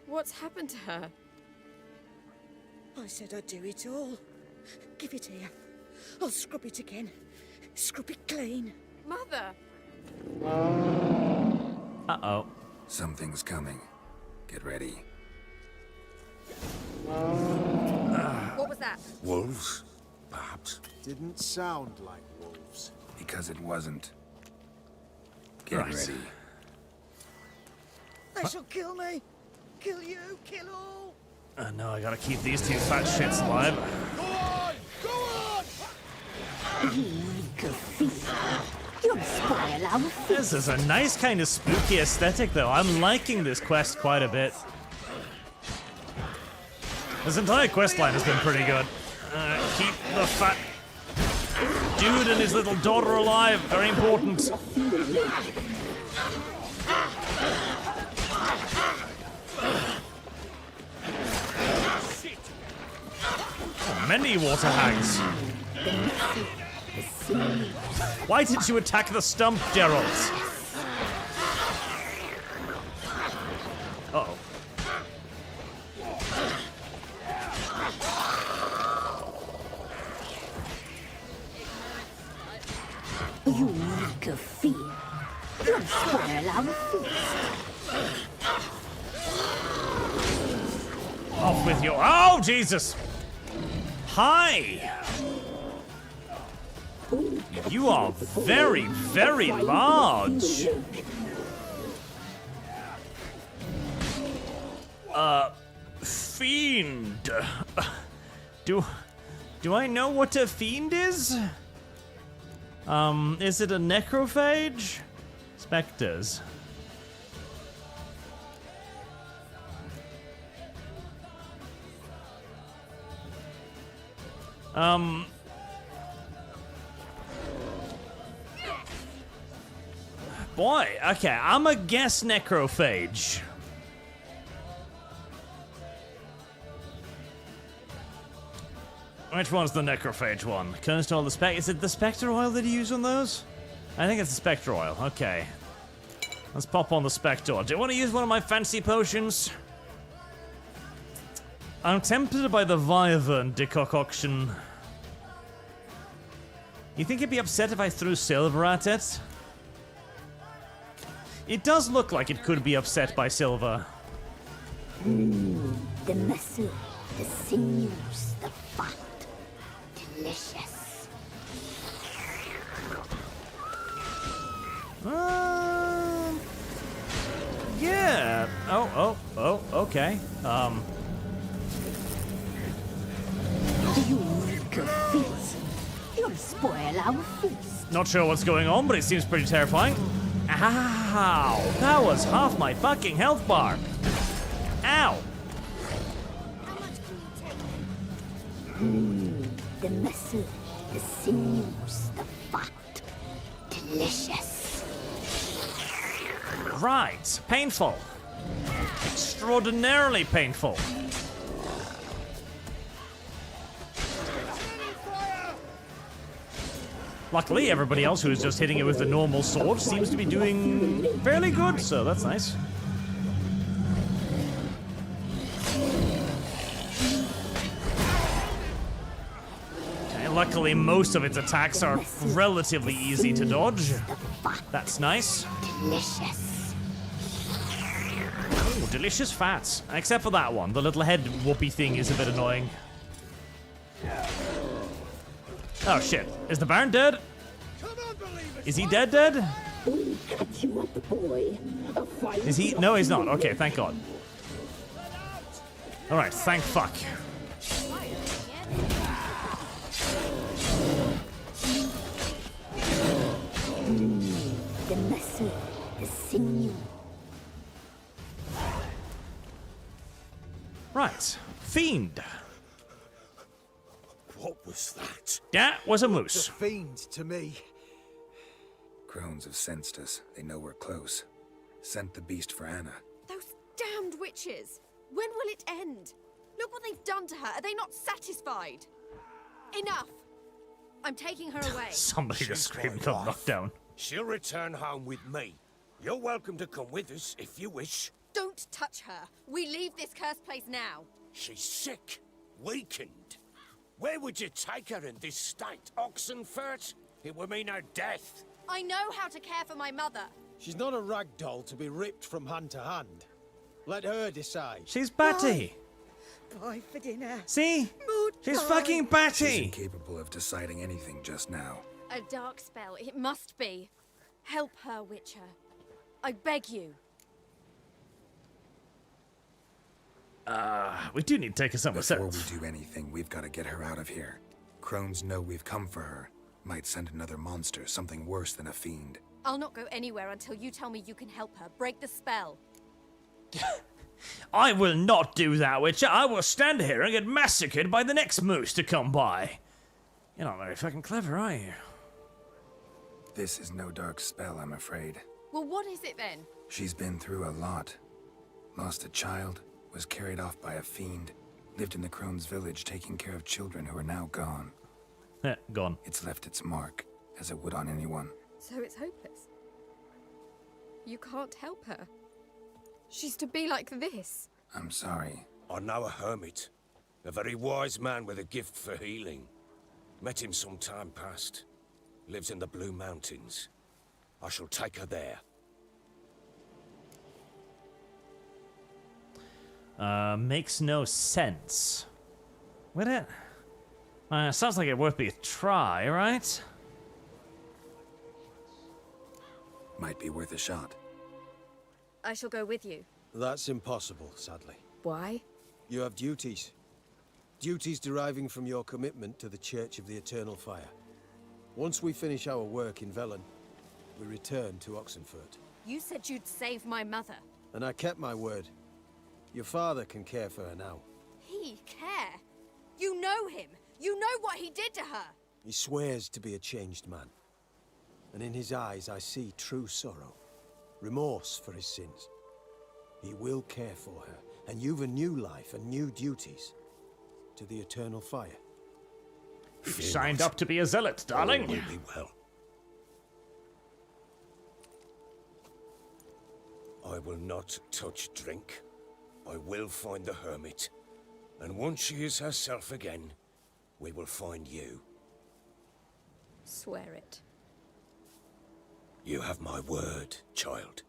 What's happened to her? I said I'd do it all. Give it here. I'll scrub it again. Scrub it clean. Mother! Uh-oh. Something's coming. Get ready. What was that? Wolves? Perhaps. Didn't sound like wolves. Because it wasn't. Get Right. ready. They shall kill me. Kill you. Kill all. No, I gotta keep these 2 fat shits alive. Go on. Go on. You'll spoil our This is a nice kind of spooky aesthetic, though. I'm liking this quest quite a bit. This entire quest line has been pretty good. Keep the fat dude and his little daughter alive. Very important. Oh, many water hags. Why did you attack the stump, Geralt? Uh-oh. You reek of fear. You'll spoil our feast. Off with you. Oh, Jesus. Hi. You are very, very large. Fiend. Do I know what a fiend is? Is it a necrophage? Spectres. Boy, okay, I'm a guess necrophage. Which one's the necrophage one? Kernstall, the spec. Is it the spectre oil that you use on those? I think it's the spectre oil. Okay. Let's pop on the spectre. Do you want to use one of my fancy potions? I'm tempted by the Wyvern decoction. You think he'd be upset if I threw silver at it? It does look like it could be upset by silver. The muscle, the sinews, the fat. Delicious. Yeah. Oh, okay. You make a feast. You'll spoil our feast. Not sure what's going on, but it seems pretty terrifying. Ow! That was half my fucking health bar. Ow! The muscle, the sinews, the fat. Delicious. Right. Painful. Extraordinarily painful. Luckily, everybody else who is just hitting it with the normal sword seems to be doing fairly good, so that's nice. Okay, luckily, most of its attacks are relatively easy to dodge. That's nice. Delicious. Ooh, delicious fats. Except for that one. The little head whoopee thing is a bit annoying. Oh shit. Is the Baron dead? Is he dead? We cut you up, boy. Is he? No, he's not. Okay, thank God. Alright, thank fuck. The muscle, the sinew. Right. Fiend. What was that? That was a moose. The fiend to me. Crones have sensed us. They know we're close. Sent the beast for Anna. Those damned witches! When will it end? Look what they've done to her. Are they not satisfied? Enough! I'm taking her away. Somebody just screamed from knockdown. She'll return home with me. You're welcome to come with us if you wish. Don't touch her. We leave this cursed place now. She's sick, weakened. Where would you take her in this state? Oxenfurt? It would mean her death. I know how to care for my mother. She's not a rag doll to be ripped from hand to hand. Let her decide. She's batty. Bye for dinner. See? She's fucking batty. She's incapable of deciding anything just now. A dark spell. It must be. Help her, Witcher. I beg you. We do need to take her somewhere Before safe. we do anything, we've got to get her out of here. Crones know we've come for her. Might send another monster, something worse than a fiend. I'll not go anywhere until you tell me you can help her. Break the spell. I will not do that, Witcher. I will stand here and get massacred by the next moose to come by. You're not very fucking clever, are you? This is no dark spell, I'm afraid. Well, what is it then? She's been through a lot. Lost a child, was carried off by a fiend, lived in the Crone's village taking care of children who are now gone. Gone. It's left its mark, as it would on anyone. So it's hopeless. You can't help her. She's to be like this. I'm sorry. I know a hermit. A very wise man with a gift for healing. Met him some time past. Lives in the Blue Mountains. I shall take her there. Makes no sense. Would it? Sounds like it worth be a try, right? Might be worth a shot. I shall go with you. That's impossible, sadly. Why? You have duties. Duties deriving from your commitment to the Church of the Eternal Fire. Once we finish our work in Velen, we return to Oxenfurt. You said you'd save my mother. And I kept my word. Your father can care for her now. He care? You know him. You know what he did to her. He swears to be a changed man. And in his eyes I see true sorrow. Remorse for his sins. He will care for her. And you've a new life and new duties. To the Eternal Fire. You signed up to be a zealot, darling. All will be well. I will not touch drink. I will find the hermit. And once she is herself again, we will find you. Swear it. You have my word, child.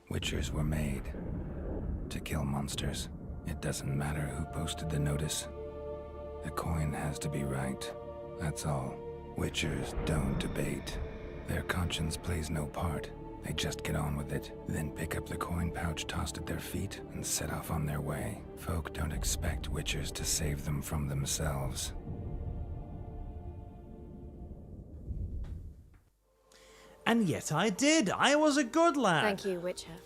Witchers were made to kill monsters. It doesn't matter who posted the notice. The coin has to be right. That's all. Witchers don't debate. Their conscience plays no part. They just get on with it, then pick up the coin pouch tossed at their feet and set off on their way. Folk don't expect witchers to save them from themselves. And yet I did. I was a good lad. Thank you, Witcher.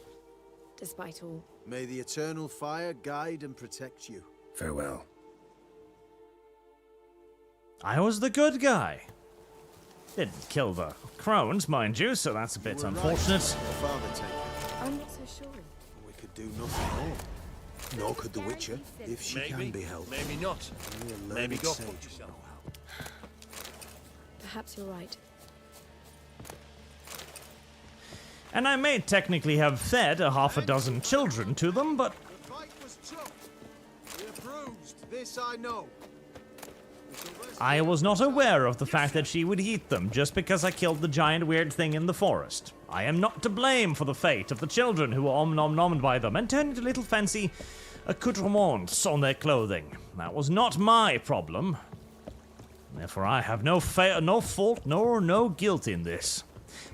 Despite all. May the Eternal Fire guide and protect you. Farewell. I was the good guy. Didn't kill the crones, mind you, so that's a bit unfortunate. I'm not so sure. We could do nothing more. Nor could the Witcher, if she can be helped. Maybe not. Maybe go for yourself. Perhaps you're right. And I may technically have fed a half a dozen children to them, but The fight was tough. We're bruised. This I know. I was not aware of the fact that she would eat them just because I killed the giant weird thing in the forest. I am not to blame for the fate of the children who were om-nom-nommed by them and turned into little fancy accoutrements on their clothing. That was not my problem. Therefore, I have no fault nor no guilt in this.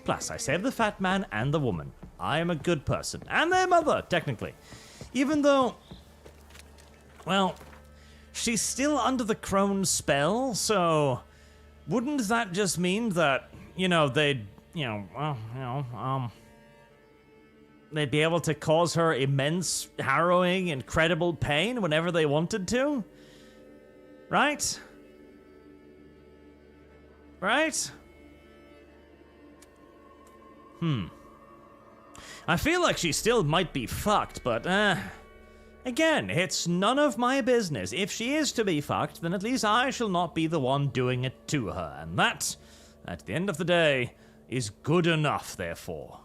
Plus, I saved the fat man and the woman. I am a good person. And their mother, technically. Even though... well... she's still under the crone spell, so... wouldn't that just mean that, you know, they'd... they'd be able to cause her immense, harrowing, incredible pain whenever they wanted to? Right? Right? I feel like she still might be fucked, but, again, it's none of my business. If she is to be fucked, then at least I shall not be the one doing it to her. And that, at the end of the day, is good enough, therefore.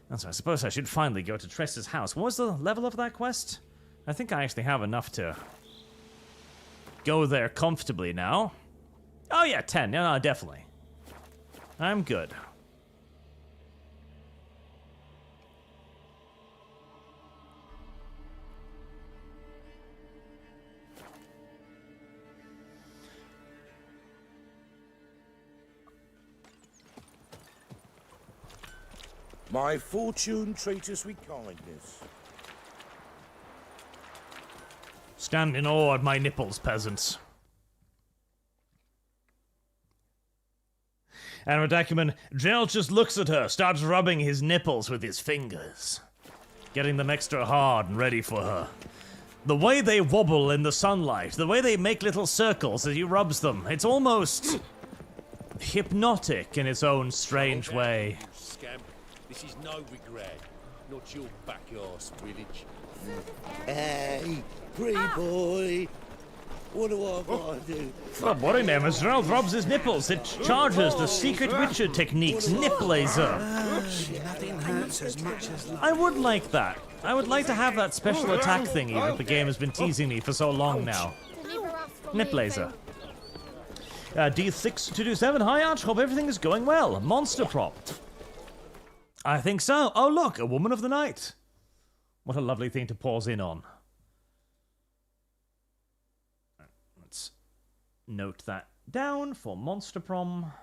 And so I suppose I should finally go to Tress's house. What was the level of that quest? I think I actually have enough to go there comfortably now. Oh yeah, 10. Yeah, no, definitely. I'm good. My fortune treat us with kindness. Stand in awe at my nipples, peasants. And Redacuman, Gerald just looks at her, starts rubbing his nipples with his fingers, getting them extra hard and ready for her. The way they wobble in the sunlight, the way they make little circles as he rubs them, it's almost hypnotic in its own strange way. Scamp, this is Novigrad, not your backyard village. Hey, pretty boy. What do I gotta do? The boy name is Gerald rubs his nipples. It charges the secret Witcher technique's nip laser. Nothing hurts as much as I would like that. I would like to have that special attack thingy that the game has been teasing me for so long now. Nip laser. D6227, hi Arch, hope everything is going well. Monster prop. I think so. Oh look, a woman of the night. What a lovely thing to pause in on. Let's note that down for Monster Prom.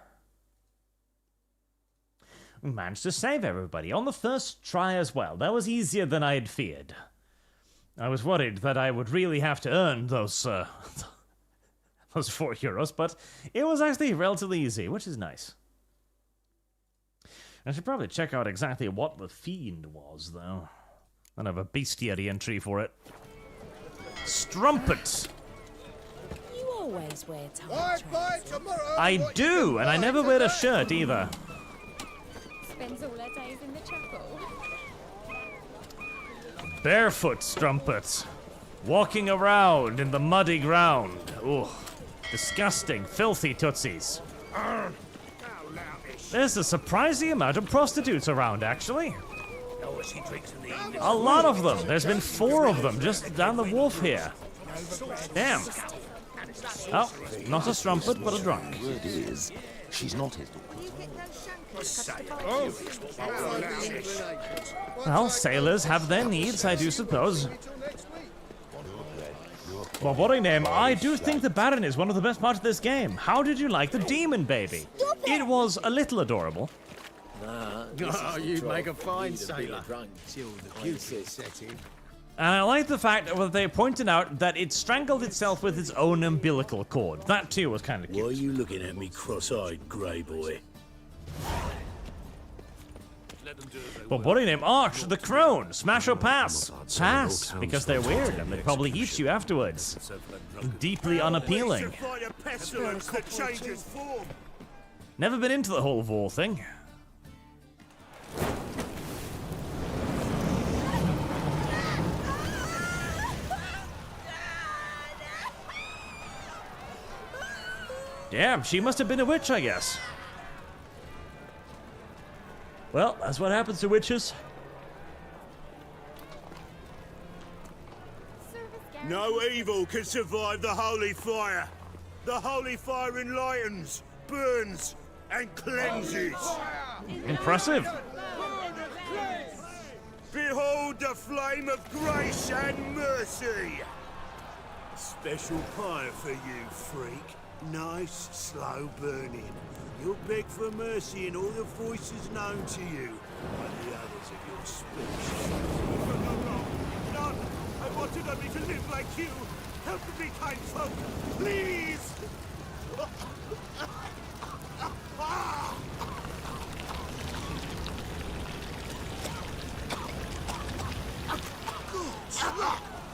We managed to save everybody on the first try as well. That was easier than I had feared. I was worried that I would really have to earn those those €4, but it was actually relatively easy, which is nice. I should probably check out exactly what the fiend was, though. I have a bestiary entry for it. Strumpet! You always wear tie. I do, and I never wear a shirt either. Spends all her days in the chapel. Barefoot strumpet. Walking around in the muddy ground. Ugh. Disgusting, filthy tootsies. There's a surprising amount of prostitutes around, actually. A lot of them. There's been 4 of them just down the wharf here. Damn. Oh, not a strumpet, but a drunk. Word is, she's not his Well, sailors have their needs, I do suppose. Well, what a name. I do think the Baron is one of the best parts of this game. How did you like the demon baby? It was a little adorable. Oh, you'd make a fine sailor. And I like the fact that they pointed out that it strangled itself with its own umbilical cord. That too was kind of cute. Why are you looking at me cross-eyed, grey boy? But what a name. Arch, the crone. Smash or pass? Pass, because they're weird and they probably eat you afterwards. Deeply unappealing. Never been into the whole war thing. Damn, she must have been a witch, I guess. Well, that's what happens to witches. No evil can survive the holy fire. The holy fire enlightens, burns, and cleanses. Impressive. Behold the flame of grace and mercy. Special fire for you, freak. Nice, slow burning. You'll beg for mercy in all the voices known to you by the others of your species. None! I wanted only to live like you! Help me, kind folk! Please!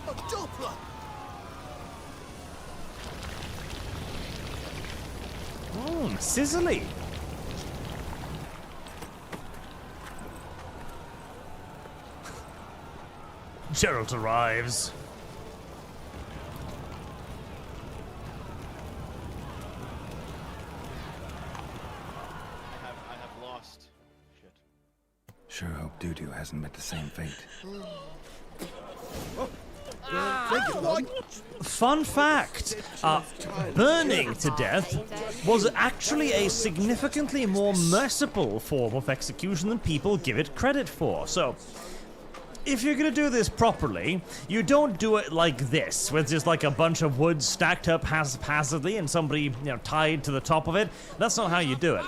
A Doppler! Sizzly. Geralt arrives. I have lost. Shit. Sure hope Dudu hasn't met the same fate. Fun fact, burning to death was actually a significantly more merciful form of execution than people give it credit for. So, if you're gonna do this properly, you don't do it like this, with just like a bunch of wood stacked up haphazardly and somebody, tied to the top of it. That's not how you do it.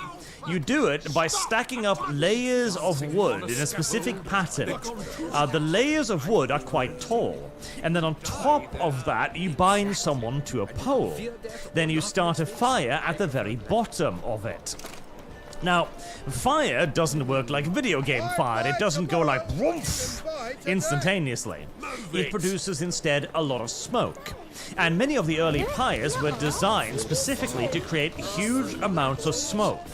You do it by stacking up layers of wood in a specific pattern. The layers of wood are quite tall, and then on top of that, you bind someone to a pole. Then you start a fire at the very bottom of it. Now, fire doesn't work like video game fire. It doesn't go like whoomph instantaneously. It produces instead a lot of smoke. And many of the early pyres were designed specifically to create huge amounts of smoke,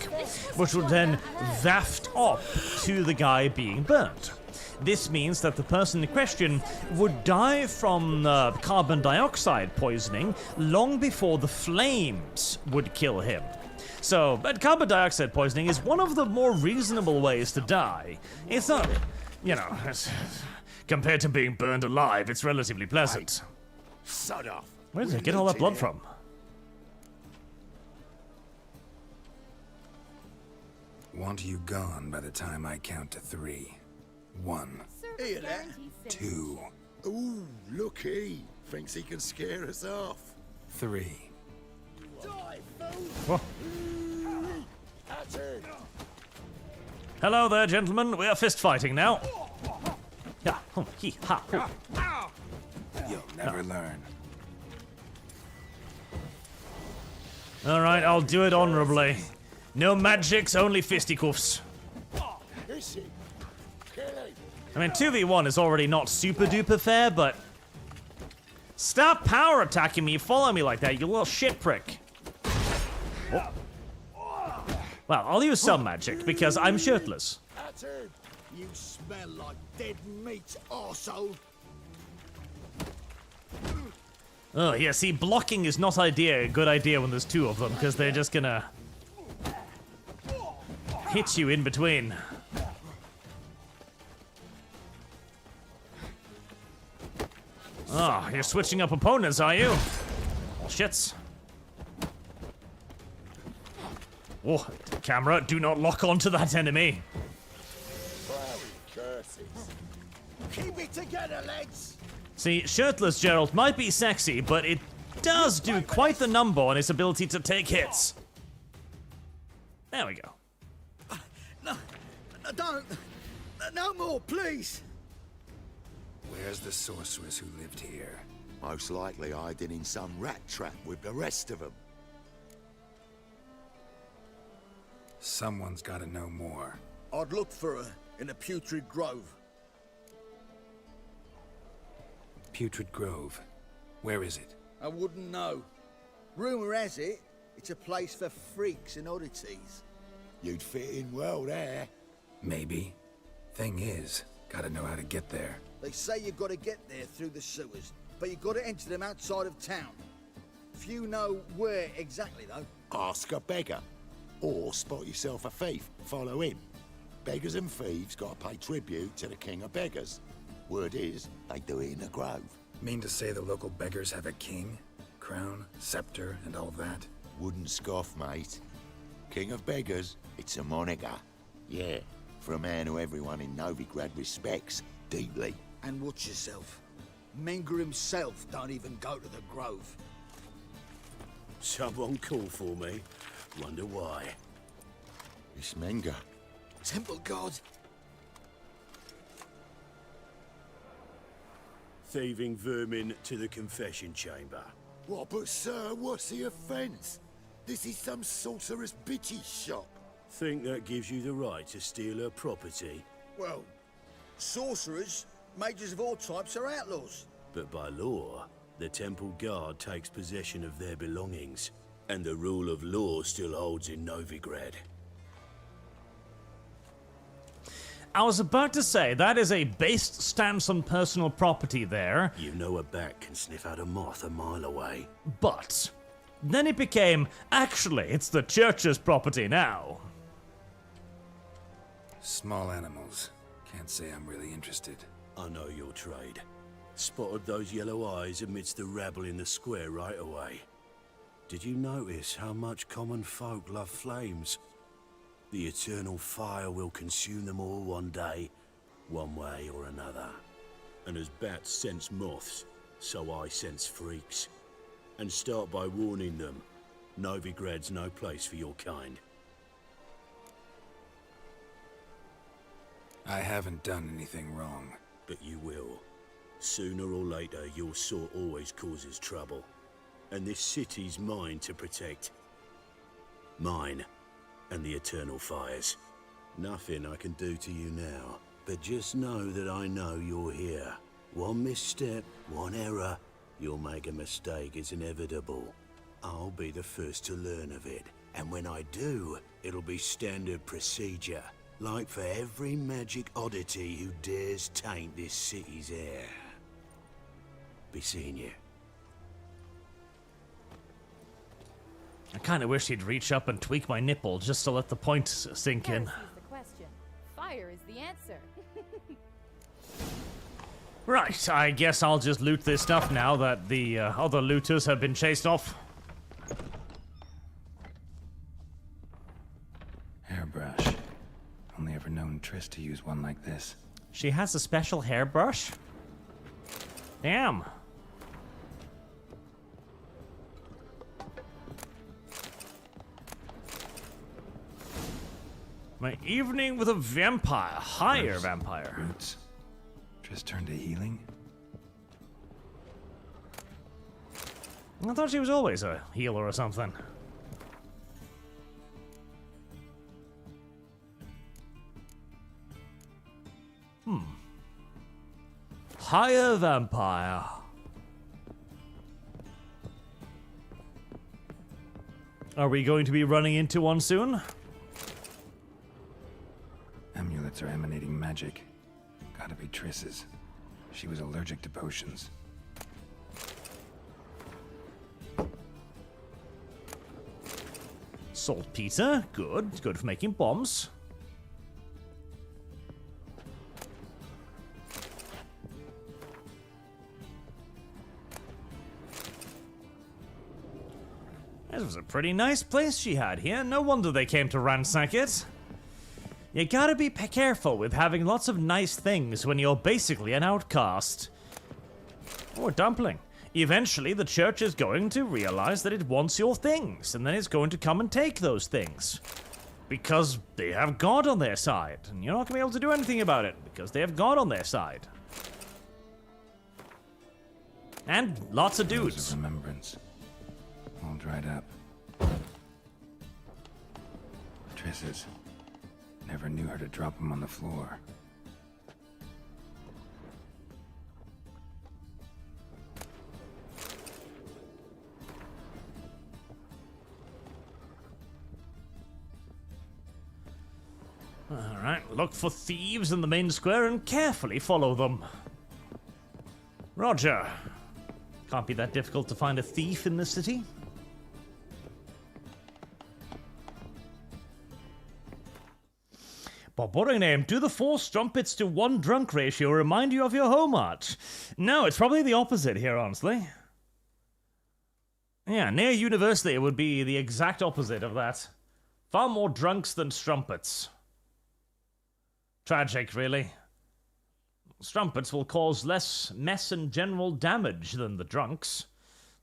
which would then waft up to the guy being burnt. This means that the person in question would die from carbon dioxide poisoning long before the flames would kill him. So, but carbon dioxide poisoning is one of the more reasonable ways to die. It's not, you know, compared to being burned alive, it's relatively pleasant. Sod off. Where did they get all that blood from? Want you gone by the time I count to 3. 1. Hear that? 2. Ooh, looky. Thinks he can scare us off. 3. Whoa. Hello there, gentlemen. We are fist fighting now. Yeah. You'll never learn. All right, I'll do it honorably. No magics, only fisticuffs. I mean, 2v1 is already not super duper fair, but stop power attacking me. You follow me like that, you little shit prick. Oh. Well, I'll use some magic because I'm shirtless. You smell like dead meat, arsehole. Oh, yeah, see, blocking is not a good idea when there's 2 of them, because they're just gonna hit you in between. Oh, you're switching up opponents, are you? Oh, shits. Oh, camera, do not lock onto that enemy. Keep it together, lads. See, shirtless Gerald might be sexy, but it does do quite the number on his ability to take hits. There we go. No, don't. No more, please. Where's the sorceress who lived here? Most likely hiding in some rat trap with the rest of them. Someone's got to know more. I'd look for her in the Putrid Grove. Putrid Grove. Where is it? I wouldn't know. Rumour has it, it's a place for freaks and oddities. You'd fit in well there. Maybe. Thing is, gotta know how to get there. They say you've got to get there through the sewers, but you've got to enter them outside of town. Few know where exactly, though. Ask a beggar. Or spot yourself a thief, follow him. Beggars and thieves got to pay tribute to the king of beggars. Word is, they do it in the grove. Mean to say the local beggars have a king, crown, scepter, and all that? Wouldn't scoff, mate. King of beggars, it's a moniker. Yeah, for a man who everyone in Novigrad respects deeply. And watch yourself. Menger himself don't even go to the grove. Someone call for me. Wonder why. It's Menger. Temple God. Thieving vermin to the confession chamber. What, but sir, what's the offence? This is some sorcerer's bitch's shop. Think that gives you the right to steal her property? Well, sorcerers, mages of all types are outlaws. But by law, the temple guard takes possession of their belongings, and the rule of law still holds in Novigrad. I was about to say, that is a based stance on personal property there. You know a bat can sniff out a moth a mile away. But then it became, actually, it's the church's property now. Small animals. Can't say I'm really interested. I know your trade. Spotted those yellow eyes amidst the rabble in the square right away. Did you notice how much common folk love flames? The eternal fire will consume them all one day, one way or another. And as bats sense moths, so I sense freaks. And start by warning them, Novigrad's no place for your kind. I haven't done anything wrong. But you will. Sooner or later, your sort always causes trouble. And this city's mine to protect. Mine. And the eternal fires. Nothing I can do to you now, but just know that I know you're here. One misstep, one error, you'll make a mistake, it's inevitable. I'll be the first to learn of it, and when I do, it'll be standard procedure, like for every magic oddity who dares taint this city's air. Be seeing you. kind of wish he'd reach up and tweak my nipple just to let the point sink in. Heresy's the question. Fire is the answer. Right, I guess I'll just loot this stuff now that the other looters have been chased off. Hairbrush. Only ever known Triss to use one like this. She has a special hairbrush? Damn. My evening with a vampire. Higher vampire. Roots. Triss turned to healing? I thought she was always a healer or something. Higher vampire. Are we going to be running into one soon? Amulets are emanating magic. Gotta be Triss's. She was allergic to potions. Saltpeter, good. It's good for making bombs. This was a pretty nice place she had here. No wonder they came to ransack it. You gotta be careful with having lots of nice things when you're basically an outcast. Oh, a dumpling. Eventually, the church is going to realize that it wants your things, and then it's going to come and take those things. Because they have God on their side, and you're not going to be able to do anything about it, because they have God on their side. And lots of dudes. Rose of remembrance. All dried up. Triss's. Never knew her to drop them on the floor. Alright, look for thieves in the main square and carefully follow them. Roger. Can't be that difficult to find a thief in this city. But what a name. Do the 4 strumpets to 1 drunk ratio remind you of your home art? No, it's probably the opposite here, honestly. Yeah, near university it would be the exact opposite of that. Far more drunks than strumpets. Tragic, really. Strumpets will cause less mess and general damage than the drunks.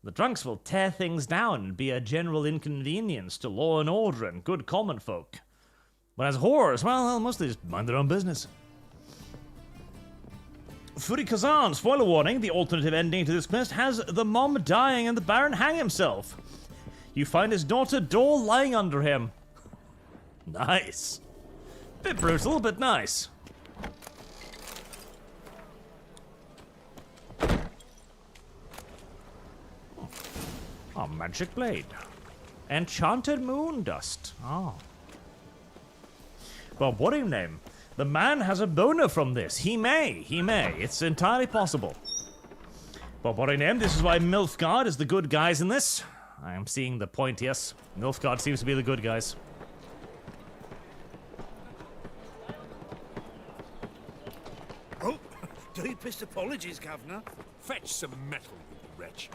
The drunks will tear things down and be a general inconvenience to law and order and good common folk. But as whores, well, they'll mostly just mind their own business. Fury Kazan, spoiler warning, the alternative ending to this quest has the mom dying and the Baron hang himself. You find his daughter Dor lying under him. Nice. Bit brutal, but nice. Oh, magic blade. Enchanted moon dust. Oh. Well, what do you name? The man has a boner from this. He may. It's entirely possible. But what do you name? This is why Nilfgaard is the good guys in this. I am seeing the point, yes. Nilfgaard seems to be the good guys. Oh, deepest apologies, Governor. Fetch some metal, you wretch.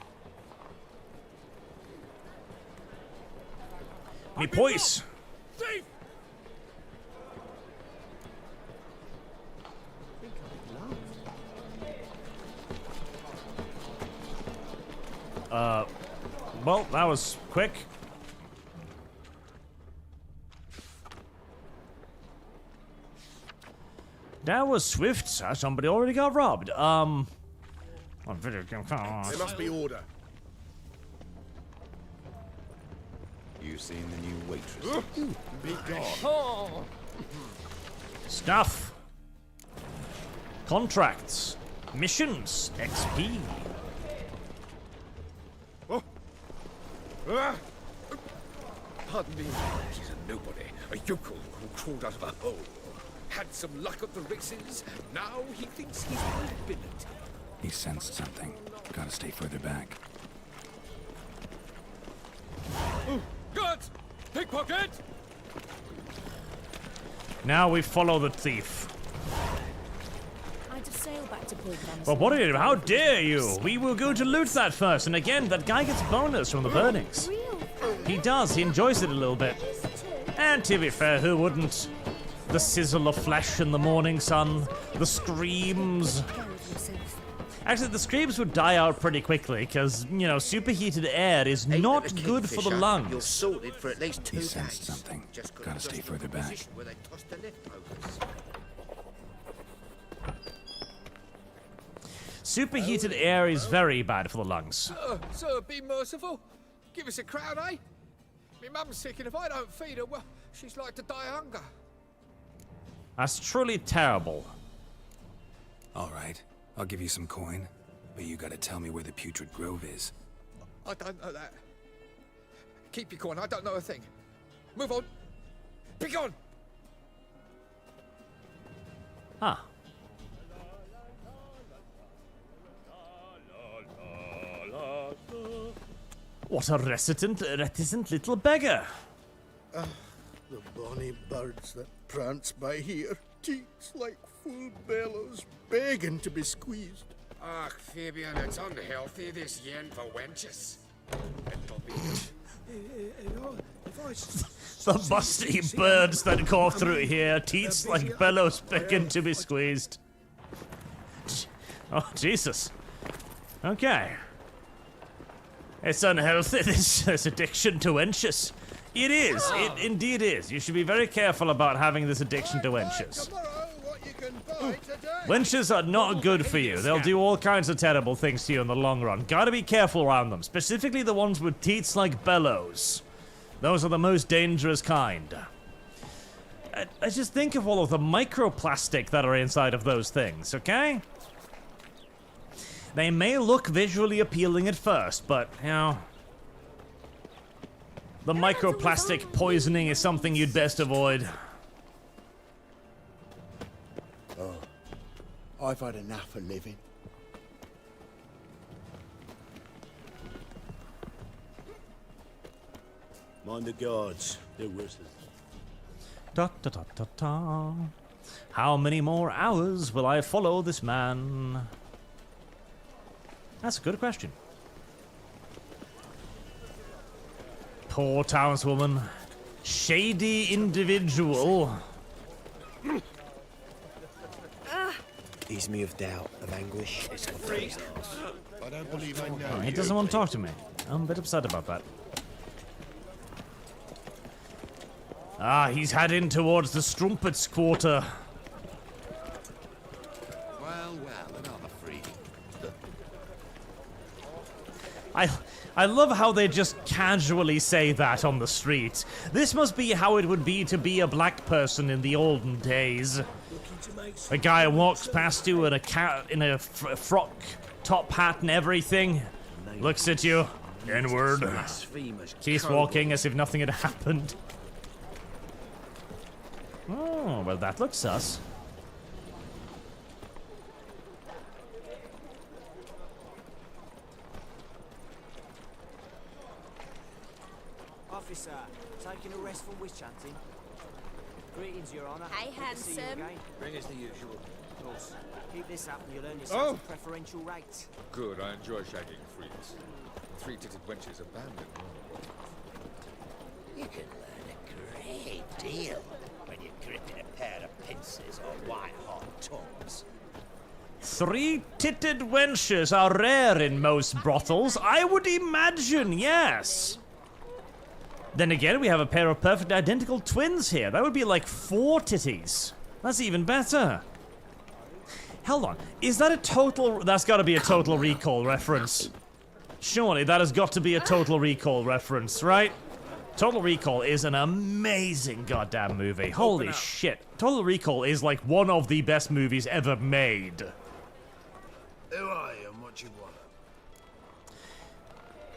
Me poise. Thief! Well, that was quick. That was swift, sir. Somebody already got robbed. On video game. There must be order. You seen the new waitress? Be gone. Oh. Stuff. Contracts. Missions. XP. Pardon me. He's a nobody, a yokel who crawled out of a hole. Had some luck at the races. Now he thinks he's nobility. He sensed something. Gotta stay further back. Good! Pickpocket! Now we follow the thief. I just sail back to Port. But what are you? How dare you? We will go to loot that first. And again, that guy gets bonus from the burnings. He does. He enjoys it a little bit. And to be fair, who wouldn't? The sizzle of flesh in the morning sun. The screams. Actually, the screams would die out pretty quickly because, you know, superheated air is not good for the lungs. You're sorted for at least 2 He days. sensed something. Gotta stay further back. Where they tossed the leftovers. Superheated air is very bad for the lungs. Sir, be merciful. Give us a crown, eh? Me mum's sick, and if I don't feed her, well, she's like to die of hunger. That's truly terrible. All right, I'll give you some coin, but you gotta tell me where the Putrid Grove is. I don't know that. Keep your coin, I don't know a thing. Move on. Be gone! Huh. What a reticent little beggar. The bonny birds that prance by here, teats like full bellows, begging to be squeezed. Ach, Fabian, it's unhealthy, this yen for wenches. It'll be... The musty birds that go through here, teats like bellows begging to be squeezed. Oh, Jesus. Okay. It's unhealthy, this addiction to wenches. It is. It indeed is. You should be very careful about having this addiction to wenches. Wenches are not good for you. They'll do all kinds of terrible things to you in the long run. Gotta be careful around them. Specifically the ones with teats like bellows. Those are the most dangerous kind. I just think of all of the microplastic that are inside of those things, okay? They may look visually appealing at first, but, you know... The microplastic poisoning is something you'd best avoid. Oh, I've had enough of living. Mind the guards, they're worse. Da da da da da. How many more hours will I follow this man? That's a good question. Poor townswoman. Shady individual. Ease me of doubt, of anguish. It's I don't believe I know. Oh, he doesn't want to talk to me. I'm a bit upset about that. Ah, he's heading towards the Strumpets quarter. Well, another free. I love how they just casually say that on the street. This must be how it would be to be a black person in the olden days. A guy walks past you in a frock, top hat and everything. Looks at you. N-word. Keeps walking as if nothing had happened. Oh, well that looks sus. Officer, taking a rest from witch hunting. Greetings, Your Honor. Hey, Good to see you handsome. again. Bring us the usual. Of course. Keep this up and you'll earn yourself a preferential rate. Good, I enjoy shagging freaks. Three-titted wenches abandoned. You can learn a great deal when you're gripping a pair of pincers or white-hot tongues. Three-titted wenches are rare in most brothels, I would imagine, yes. Then again, we have a pair of perfect identical twins here. That would be like 4 titties. That's even better. Hold on, is that a total... That's gotta be a Total Recall reference. Surely that has got to be a Total Recall reference, right? Total Recall is an amazing goddamn movie. Holy shit. Total Recall is like one of the best movies ever made. Who are you and what you want?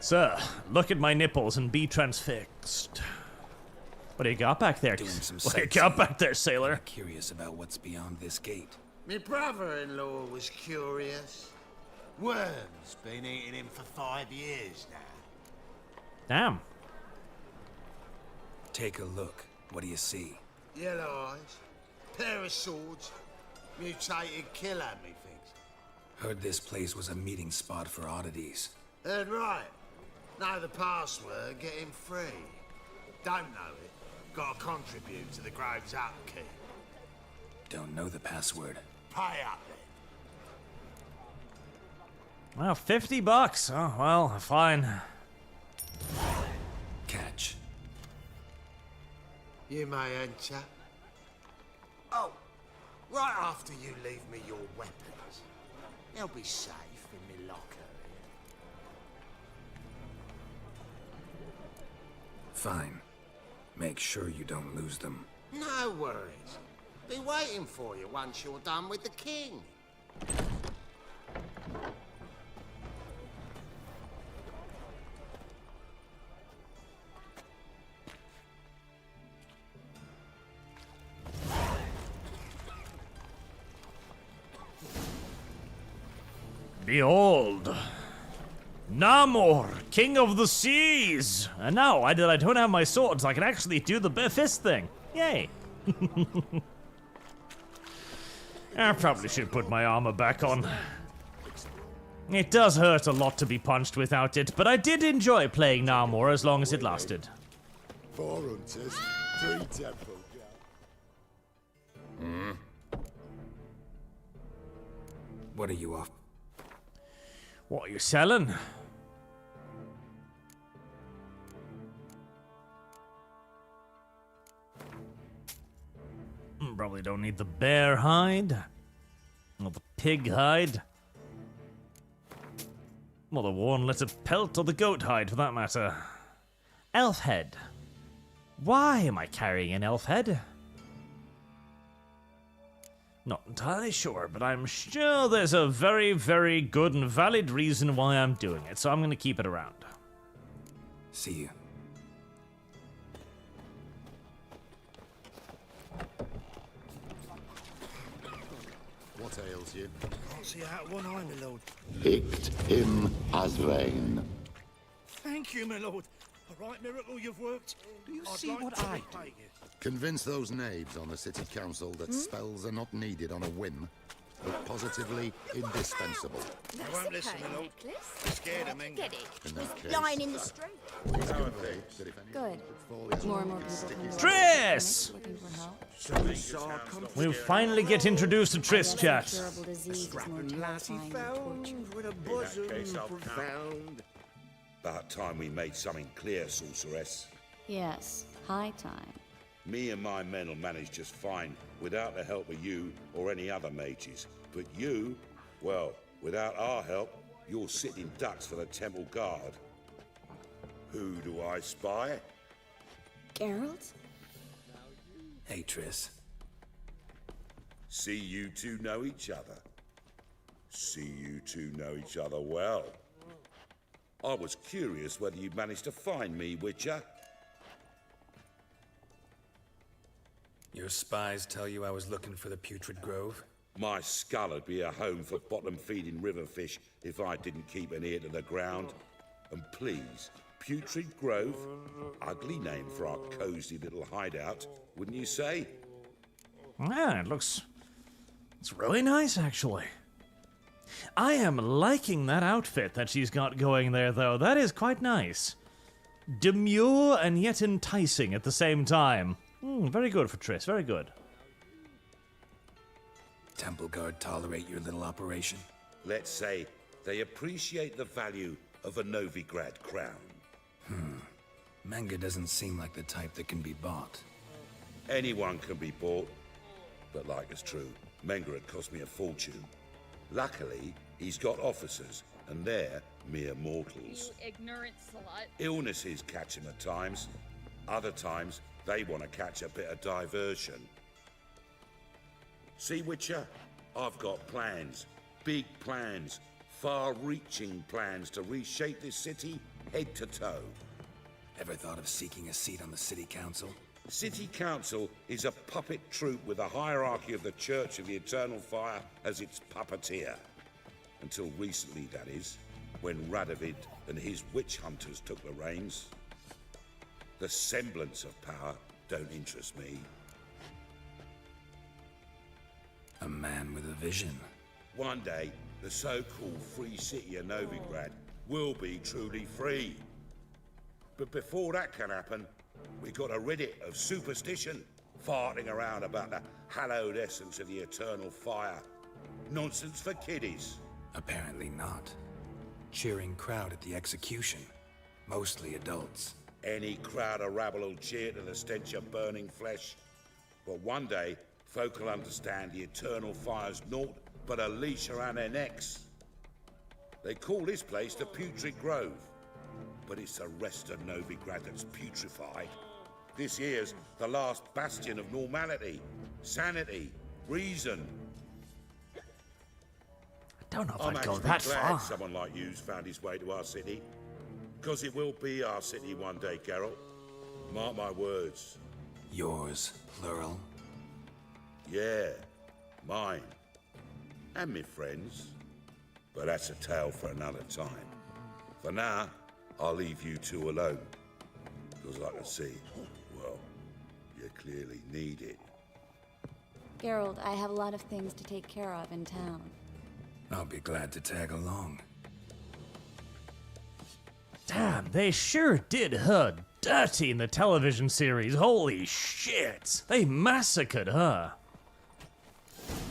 Sir, look at my nipples and be transfixed. What do you got back there? What do you got back there, sailor? I'm curious about what's beyond this gate. Me brother-in-law was curious. Worm's been eating him for 5 years now. Damn. Take a look. What do you see? Yellow eyes, pair of swords, mutated killer, methinks. Heard this place was a meeting spot for oddities. Heard right. Know the password, get him free. Don't know it, gotta contribute to the Grove's upkeep. Don't know the password. Pay up then. Well, $50. Oh, well, fine. Catch. You may enter. Oh, right after you leave me your weapons. They'll be safe in my locker here. Fine. Make sure you don't lose them. No worries. Be waiting for you once you're done with the king. Behold, Namor, King of the Seas! And now I don't have my swords, I can actually do the bare fist thing. Yay! I probably should put my armor back on. It does hurt a lot to be punched without it, but I did enjoy playing Namor as long as it lasted. 4 hunters, 3 temple. What are you off? What are you selling? Probably don't need the bear hide. Or the pig hide. Or the worn leather pelt, or the goat hide for that matter. Elf head. Why am I carrying an elf head? Not entirely sure, but I'm sure there's a very, very good and valid reason why I'm doing it, so I'm going to keep it around. See you. What ails you? Can't see out one eye, my lord. Picked him as vain. Thank you, my lord. A right miracle you've worked. Do you see what I do? Convince those knaves on the city council that spells are not needed on a whim, but positively indispensable. I won't listen, my lord. I'm scared of Ming. Get it. In that case, Lying in the street. please convey that if any Good. fall is More and more people come to Triss! looking for help. We finally get introduced to Triss chat. Incurable disease is more terrifying than torture. With a bosom case, I'll profound. About time we made something clear, sorceress. Yes, high time. Me and my men will manage just fine without the help of you or any other mages. But you, well, without our help, you're sitting ducks for the temple guard. Who do I spy? Geralt? Hey, Triss. See you two know each other. See you two know each other well. I was curious whether you'd managed to find me, Witcher. Your spies tell you I was looking for the Putrid Grove? My skull would be a home for bottom-feeding river fish if I didn't keep an ear to the ground. And please, Putrid Grove, ugly name for our cozy little hideout, wouldn't you say? Yeah, it's really nice, actually. I am liking that outfit that she's got going there, though. That is quite nice. Demure and yet enticing at the same time. Very good for Triss, very good. Temple Guard tolerate your little operation? Let's say they appreciate the value of a Novigrad crown. Manga doesn't seem like the type that can be bought. Anyone can be bought, but like it's true, Menga had cost me a fortune. Luckily, he's got officers, and they're mere mortals. You ignorant slut. Illnesses catch him at times. Other times, they want to catch a bit of diversion. See, Witcher? I've got plans. Big plans. Far-reaching plans to reshape this city head to toe. Ever thought of seeking a seat on the city council? City Council is a puppet troupe with a hierarchy of the Church of the Eternal Fire as its puppeteer. Until recently, that is, when Radovid and his witch hunters took the reins. The semblance of power don't interest me. A man with a vision. One day, the so-called free city of Novigrad will be truly free. But before that can happen, we got to rid it of superstition, farting around about the hallowed essence of the eternal fire. Nonsense for kiddies. Apparently not. Cheering crowd at the execution. Mostly adults. Any crowd of rabble will cheer to the stench of burning flesh. But one day, folk will understand the eternal fire's naught but a leash around their necks. They call this place the Putrid Grove, but it's the rest of Novigrad that's putrefied. This here's the last bastion of normality, sanity, reason. I don't know if I'm I'd go actually that glad far. someone like you's found his way to our city. Because it will be our city one day, Geralt. Mark my words. Yours, plural. Yeah, mine. And me friends. But that's a tale for another time. For now, I'll leave you two alone. Because I can see, well, you clearly need it. Geralt, I have a lot of things to take care of in town. I'll be glad to tag along. Damn, they sure did her dirty in the television series. Holy shit. They massacred her.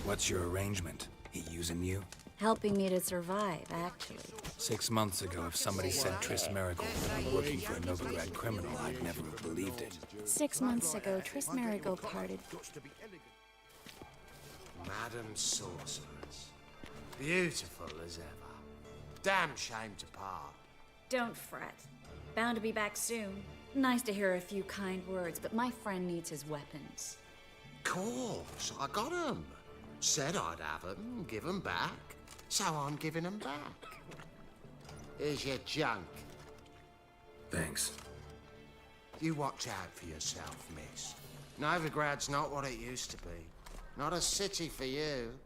What's your arrangement? He using you? Helping me to survive, actually. 6 months ago, if somebody said Triss Merigold was working for a Novigrad criminal, I'd never have believed it. 6 months ago, Triss Merigold parted. Madam Sorceress. Beautiful as ever. Damn shame to part. Don't fret. Bound to be back soon. Nice to hear a few kind words, but my friend needs his weapons. Course, I got 'em. Said I'd have 'em, give 'em back. So I'm giving 'em back. Here's your junk. Thanks. You watch out for yourself, miss. Novigrad's not what it used to be. Not a city for you.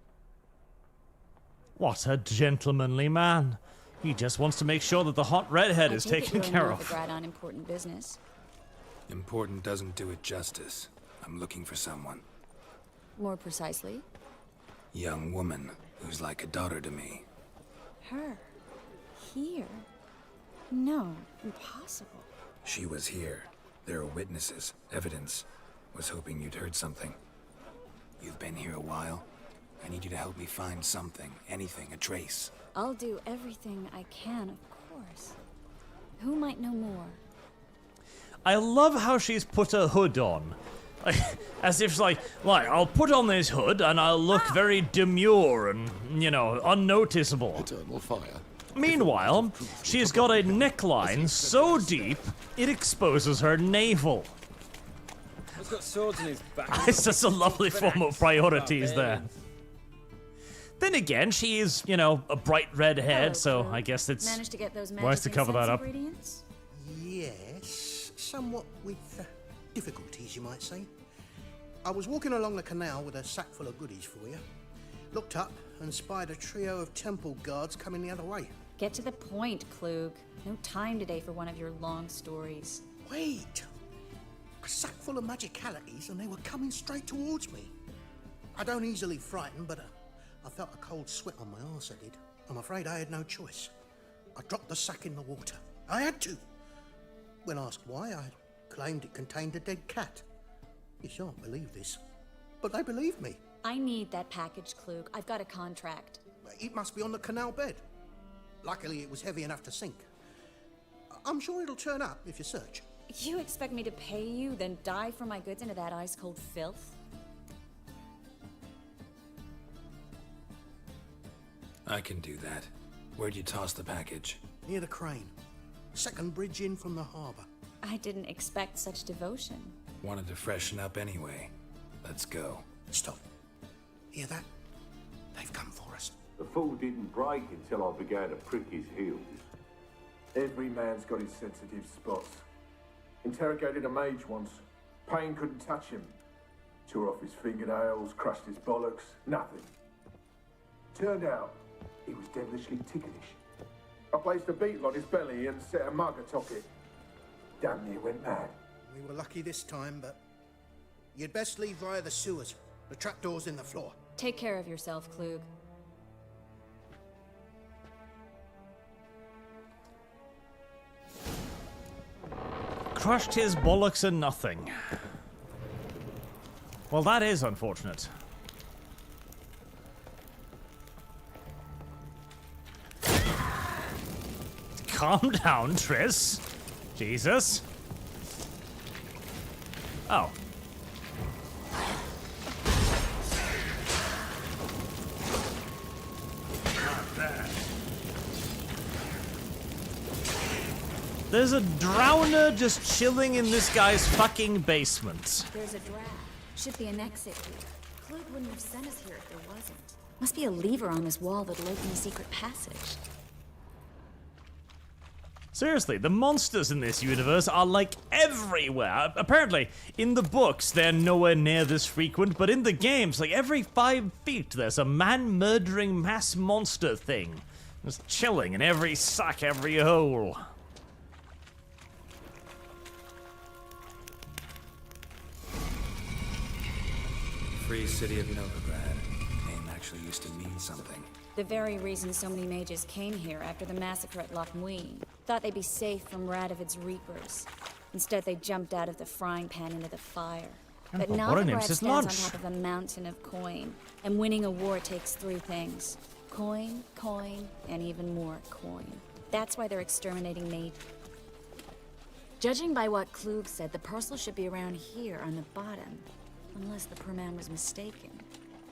What a gentlemanly man. He just wants to make sure that the hot redhead is taken care of. Novigrad on important business. Important doesn't do it justice. I'm looking for someone. More precisely? Young woman who's like a daughter to me. Her. Here. No, impossible. She was here. There are witnesses, evidence. Was hoping you'd heard something. You've been here a while. I need you to help me find something, anything, a trace. I'll do everything I can, of course. Who might know more? I love how she's put a hood on. As if she's like, I'll put on this hood and I'll look very demure and, unnoticeable. Eternal fire. Meanwhile, she's got a neckline so deep, it exposes her navel. He's got swords in his back. It's just a lovely form of priorities there. Then again, she is, a bright red head, so I guess it's Managed to get those wise to cover that up. Ingredients? Yes, somewhat with difficulties, you might say. I was walking along the canal with a sack full of goodies for you. Looked up and spied a trio of temple guards coming the other way. Get to the point, Klug. No time today for one of your long stories. Wait! A sack full of magicalities and they were coming straight towards me. I don't easily frighten, but I felt a cold sweat on my arse, I did. I'm afraid I had no choice. I dropped the sack in the water. I had to. When asked why, I claimed it contained a dead cat. You shan't believe this, but they believed me. I need that package, Klug. I've got a contract. It must be on the canal bed. Luckily, it was heavy enough to sink. I'm sure it'll turn up if you search. You expect me to pay you, then dive for my goods into that ice-cold filth? I can do that. Where'd you toss the package? Near the crane. Second bridge in from the harbour. I didn't expect such devotion. Wanted to freshen up anyway. Let's go. Stop. Hear that? They've come for us. The fool didn't break until I began to prick his heels. Every man's got his sensitive spots. Interrogated a mage once. Pain couldn't touch him. Tore off his fingernails, crushed his bollocks, nothing. Turned out, he was devilishly ticklish. I placed a beetle on his belly and set a mug atop it. Damn near went mad. We were lucky this time, but you'd best leave via the sewers. The trapdoor's in the floor. Take care of yourself, Klug. Crushed his bollocks and nothing. Well, that is unfortunate. Calm down, Triss. Jesus. Oh. There's a drowner just chilling in this guy's fucking basement. There's a draft. Should be an exit here. Klug wouldn't have sent us here if there wasn't. Must be a lever on this wall that'll open a secret passage. Seriously, the monsters in this universe are like everywhere. Apparently, in the books, they're nowhere near this frequent, but in the games, like every 5 feet, there's a man-murdering mass monster thing. Just chilling in every sack, every hole. Free city of Novigrad. Name actually used to mean something. The very reason so many mages came here after the massacre at Loch Muin. Thought they'd be safe from Radovid's reapers. Instead, they jumped out of the frying pan into the fire. But Novigrad stands on top of a mountain of coin. And winning a war takes 3 things. Coin, coin, and even more coin. That's why they're exterminating mages. Judging by what Klug said, the parcel should be around here on the bottom. Unless the poor man was mistaken.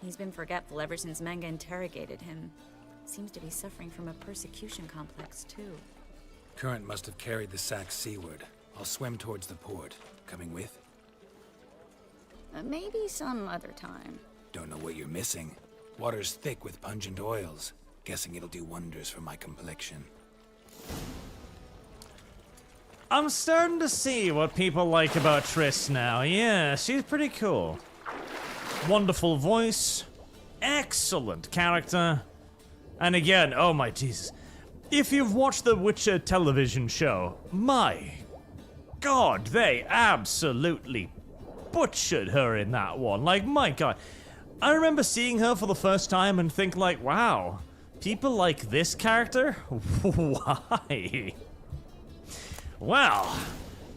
He's been forgetful ever since Manga interrogated him. Seems to be suffering from a persecution complex, too. Current must have carried the sack seaward. I'll swim towards the port. Coming with? Maybe some other time. Don't know what you're missing. Water's thick with pungent oils. Guessing it'll do wonders for my complexion. I'm starting to see what people like about Triss now. Yeah, she's pretty cool. Wonderful voice. Excellent character. And again, oh my Jesus. If you've watched the Witcher television show, my God, they absolutely butchered her in that one. Like, my God. I remember seeing her for the first time and think like, wow, people like this character? Why? Well,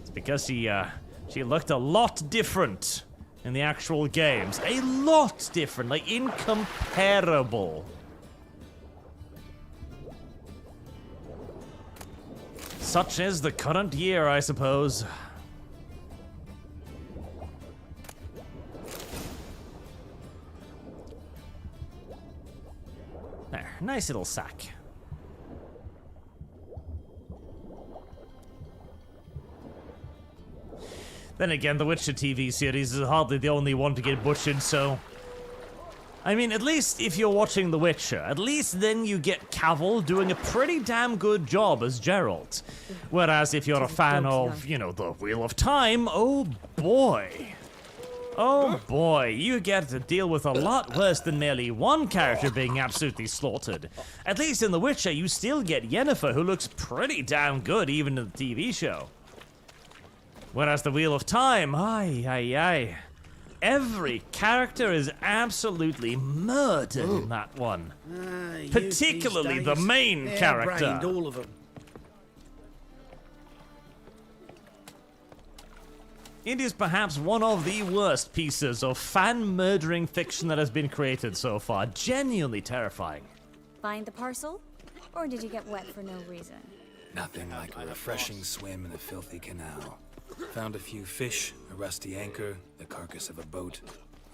it's because she looked a lot different in the actual games. A lot different, like incomparable. Such is the current year, I suppose. There, nice little sack. Then again, the Witcher TV series is hardly the only one to get butchered, so... I mean, at least if you're watching The Witcher, at least then you get Cavill doing a pretty damn good job as Geralt. Whereas if you're a fan of, you know, The Wheel of Time, oh boy. Oh boy, you get to deal with a lot worse than merely one character being absolutely slaughtered. At least in The Witcher, you still get Yennefer, who looks pretty damn good even in the TV show. Whereas The Wheel of Time, ay. Every character is absolutely murdered in that one. Particularly the main character. All of them. It is perhaps one of the worst pieces of fan-murdering fiction that has been created so far. Genuinely terrifying. Find the parcel? Or did you get wet for no reason? Nothing like a refreshing swim in a filthy canal. Found a few fish, a rusty anchor, the carcass of a boat.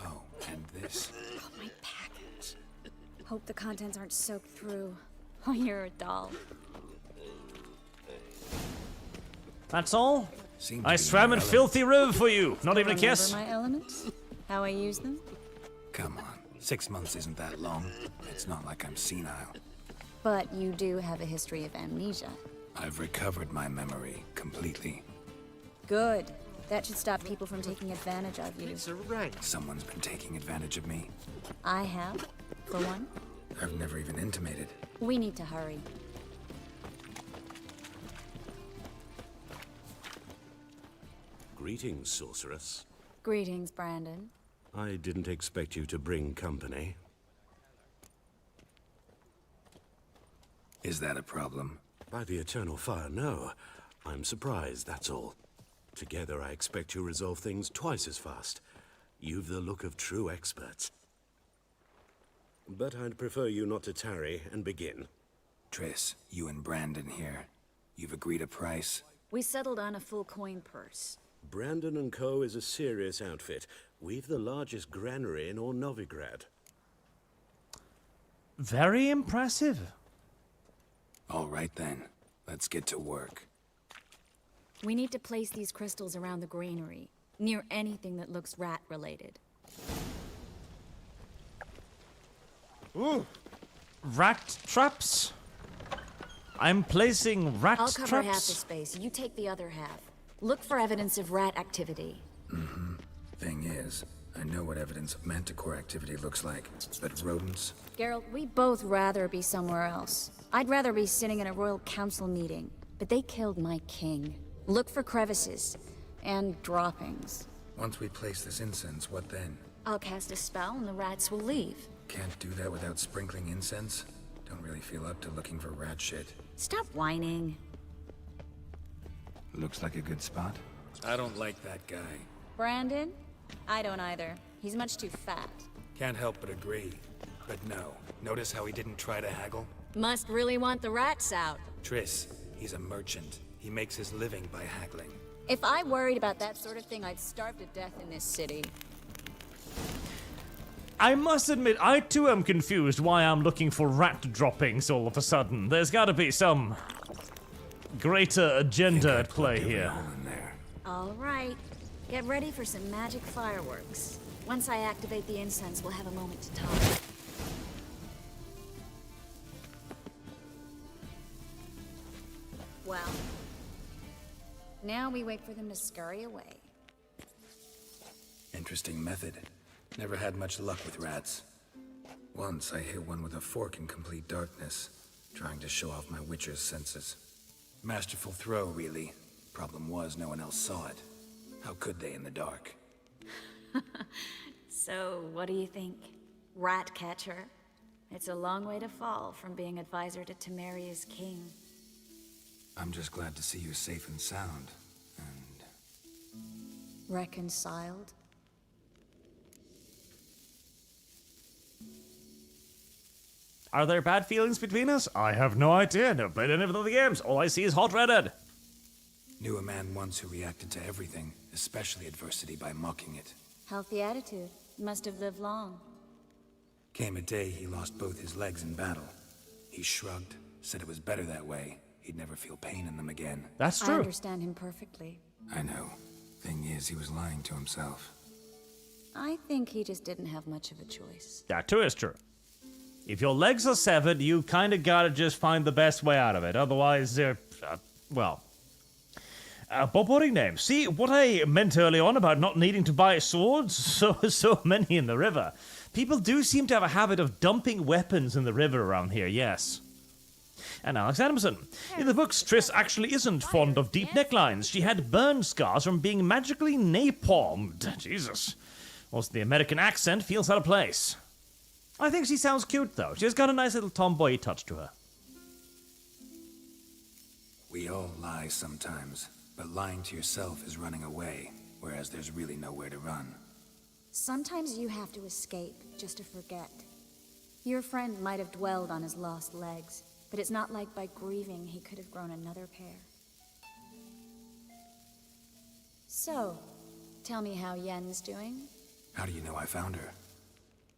Oh, and this. Oh, my package. Hope the contents aren't soaked through. Oh, you're a doll. That's all? I swam in filthy river for you. Not even a kiss. Remember my elements? How I use them? Come on, 6 months isn't that long. It's not like I'm senile. But you do have a history of amnesia. I've recovered my memory completely. Good. That should stop people from taking advantage of you. It's a rank. Someone's been taking advantage of me. I have, for one. I've never even intimated. We need to hurry. Greetings, sorceress. Greetings, Brandon. I didn't expect you to bring company. Is that a problem? By the eternal fire, no. I'm surprised, that's all. Together, I expect you resolve things twice as fast. You've the look of true experts. But I'd prefer you not to tarry and begin. Triss, you and Brandon here. You've agreed a price? We settled on a full coin purse. Brandon and Co. is a serious outfit. We've the largest granary in all Novigrad. Very impressive. All right then, let's get to work. We need to place these crystals around the granary, near anything that looks rat-related. Ooh. Rat traps? I'm placing rat traps. I'll cover half the space, you take the other half. Look for evidence of rat activity. Mm-hmm. Thing is, I know what evidence of manticore activity looks like, but rodents? Geralt, we'd both rather be somewhere else. I'd rather be sitting in a royal council meeting, but they killed my king. Look for crevices and droppings. Once we place this incense, what then? I'll cast a spell and the rats will leave. Can't do that without sprinkling incense? Don't really feel up to looking for rat shit. Stop whining. Looks like a good spot. I don't like that guy. Brandon? I don't either. He's much too fat. Can't help but agree. But no, notice how he didn't try to haggle? Must really want the rats out. Triss, he's a merchant. He makes his living by haggling. If I worried about that sort of thing, I'd starve to death in this city. I must admit, I too am confused why I'm looking for rat droppings all of a sudden. There's gotta be some greater agenda at play here. All right. Get ready for some magic fireworks. Once I activate the incense, we'll have a moment to talk. Well, now we wait for them to scurry away. Interesting method. Never had much luck with rats. Once I hit one with a fork in complete darkness, trying to show off my witcher's senses. Masterful throw, really. Problem was, no one else saw it. How could they in the dark? So, what do you think? Rat catcher? It's a long way to fall from being advisor to Temeria's king. I'm just glad to see you safe and sound, and... Reconciled? Are there bad feelings between us? I have no idea. Never played any of the other games. All I see is hot redhead. Knew a man once who reacted to everything, especially adversity, by mocking it. Healthy attitude. Must have lived long. Came a day he lost both his legs in battle. He shrugged, said it was better that way. He'd never feel pain in them again. That's true. I understand him perfectly. I know. Thing is, he was lying to himself. I think he just didn't have much of a choice. That too is true. If your legs are severed, you kind of gotta just find the best way out of it. Otherwise, well... boring name. See, what I meant early on about not needing to buy swords? So many in the river. People do seem to have a habit of dumping weapons in the river around here, yes. And Alex Adamson. In the books, Triss actually isn't fond of deep necklines. She had burn scars from being magically napalmed. Jesus. Also, the American accent feels out of place. I think she sounds cute, though. She's got a nice little tomboy touch to her. We all lie sometimes, but lying to yourself is running away, whereas there's really nowhere to run. Sometimes you have to escape just to forget. Your friend might have dwelled on his lost legs, but it's not like by grieving he could have grown another pair. So, tell me how Yen's doing? How do you know I found her?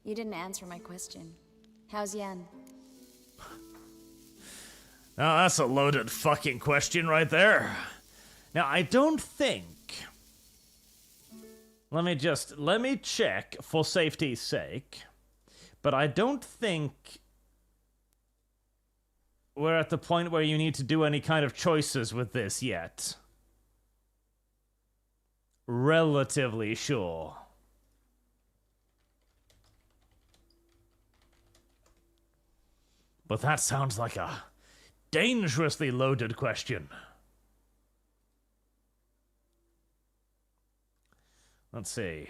You didn't answer my question. How's Yen? Now that's a loaded fucking question right there. Now I don't think... Let me check for safety's sake. But I don't think we're at the point where you need to do any kind of choices with this yet. Relatively sure. But that sounds like a dangerously loaded question. Let's see.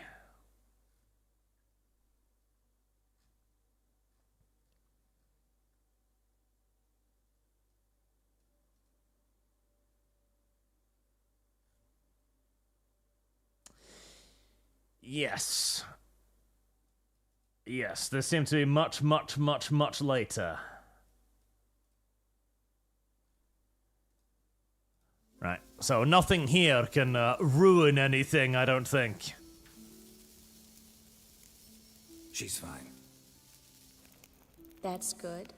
Yes. Yes, this seems to be much later. Right, so nothing here can ruin anything, I don't think. She's fine. That's good.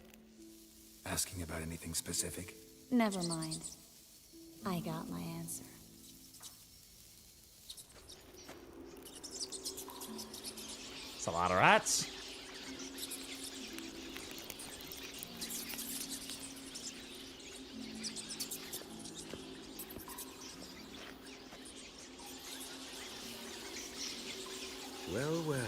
Asking about anything specific? Never mind. I got my answer. It's a lot of rats. Well, well.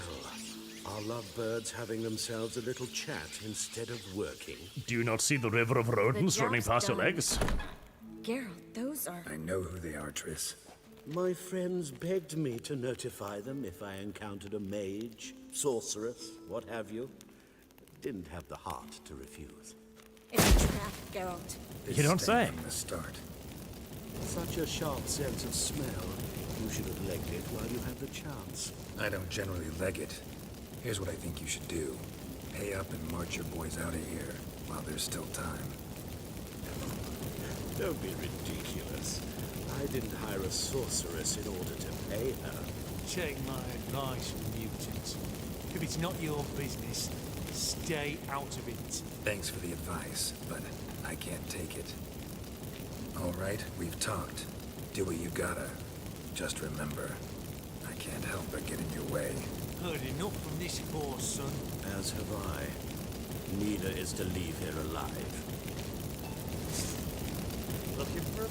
Are lovebirds having themselves a little chat instead of working? Do you not see the river of rodents running past your legs? Geralt, those are... I know who they are, Triss. My friends begged me to notify them if I encountered a mage, sorceress, what have you. Didn't have the heart to refuse. It's a trap, Geralt. You don't say. From the start. Such a sharp sense of smell. You should have legged it while you had the chance. I don't generally leg it. Here's what I think you should do. Pay up and march your boys out of here while there's still time. Don't be ridiculous. I didn't hire a sorceress in order to pay her. Take my advice, mutant. If it's not your business, stay out of it. Thanks for the advice, but I can't take it. All right, we've talked. Do what you gotta. Just remember, I can't help but get in your way. Heard enough from this poor son. As have I. Neither is to leave here alive. Looking for a...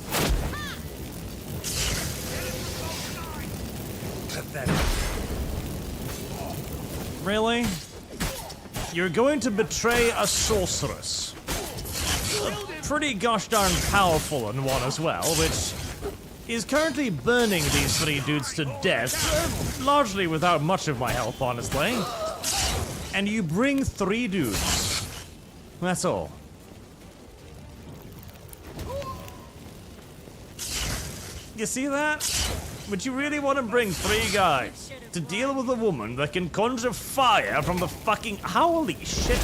Pathetic. Really? You're going to betray a sorceress. A pretty gosh darn powerful one as well, which is currently burning these three dudes to death, largely without much of my help, honestly. And you bring 3 dudes. That's all. You see that? Would you really want to bring 3 guys to deal with a woman that can conjure fire from the fucking... Holy shit!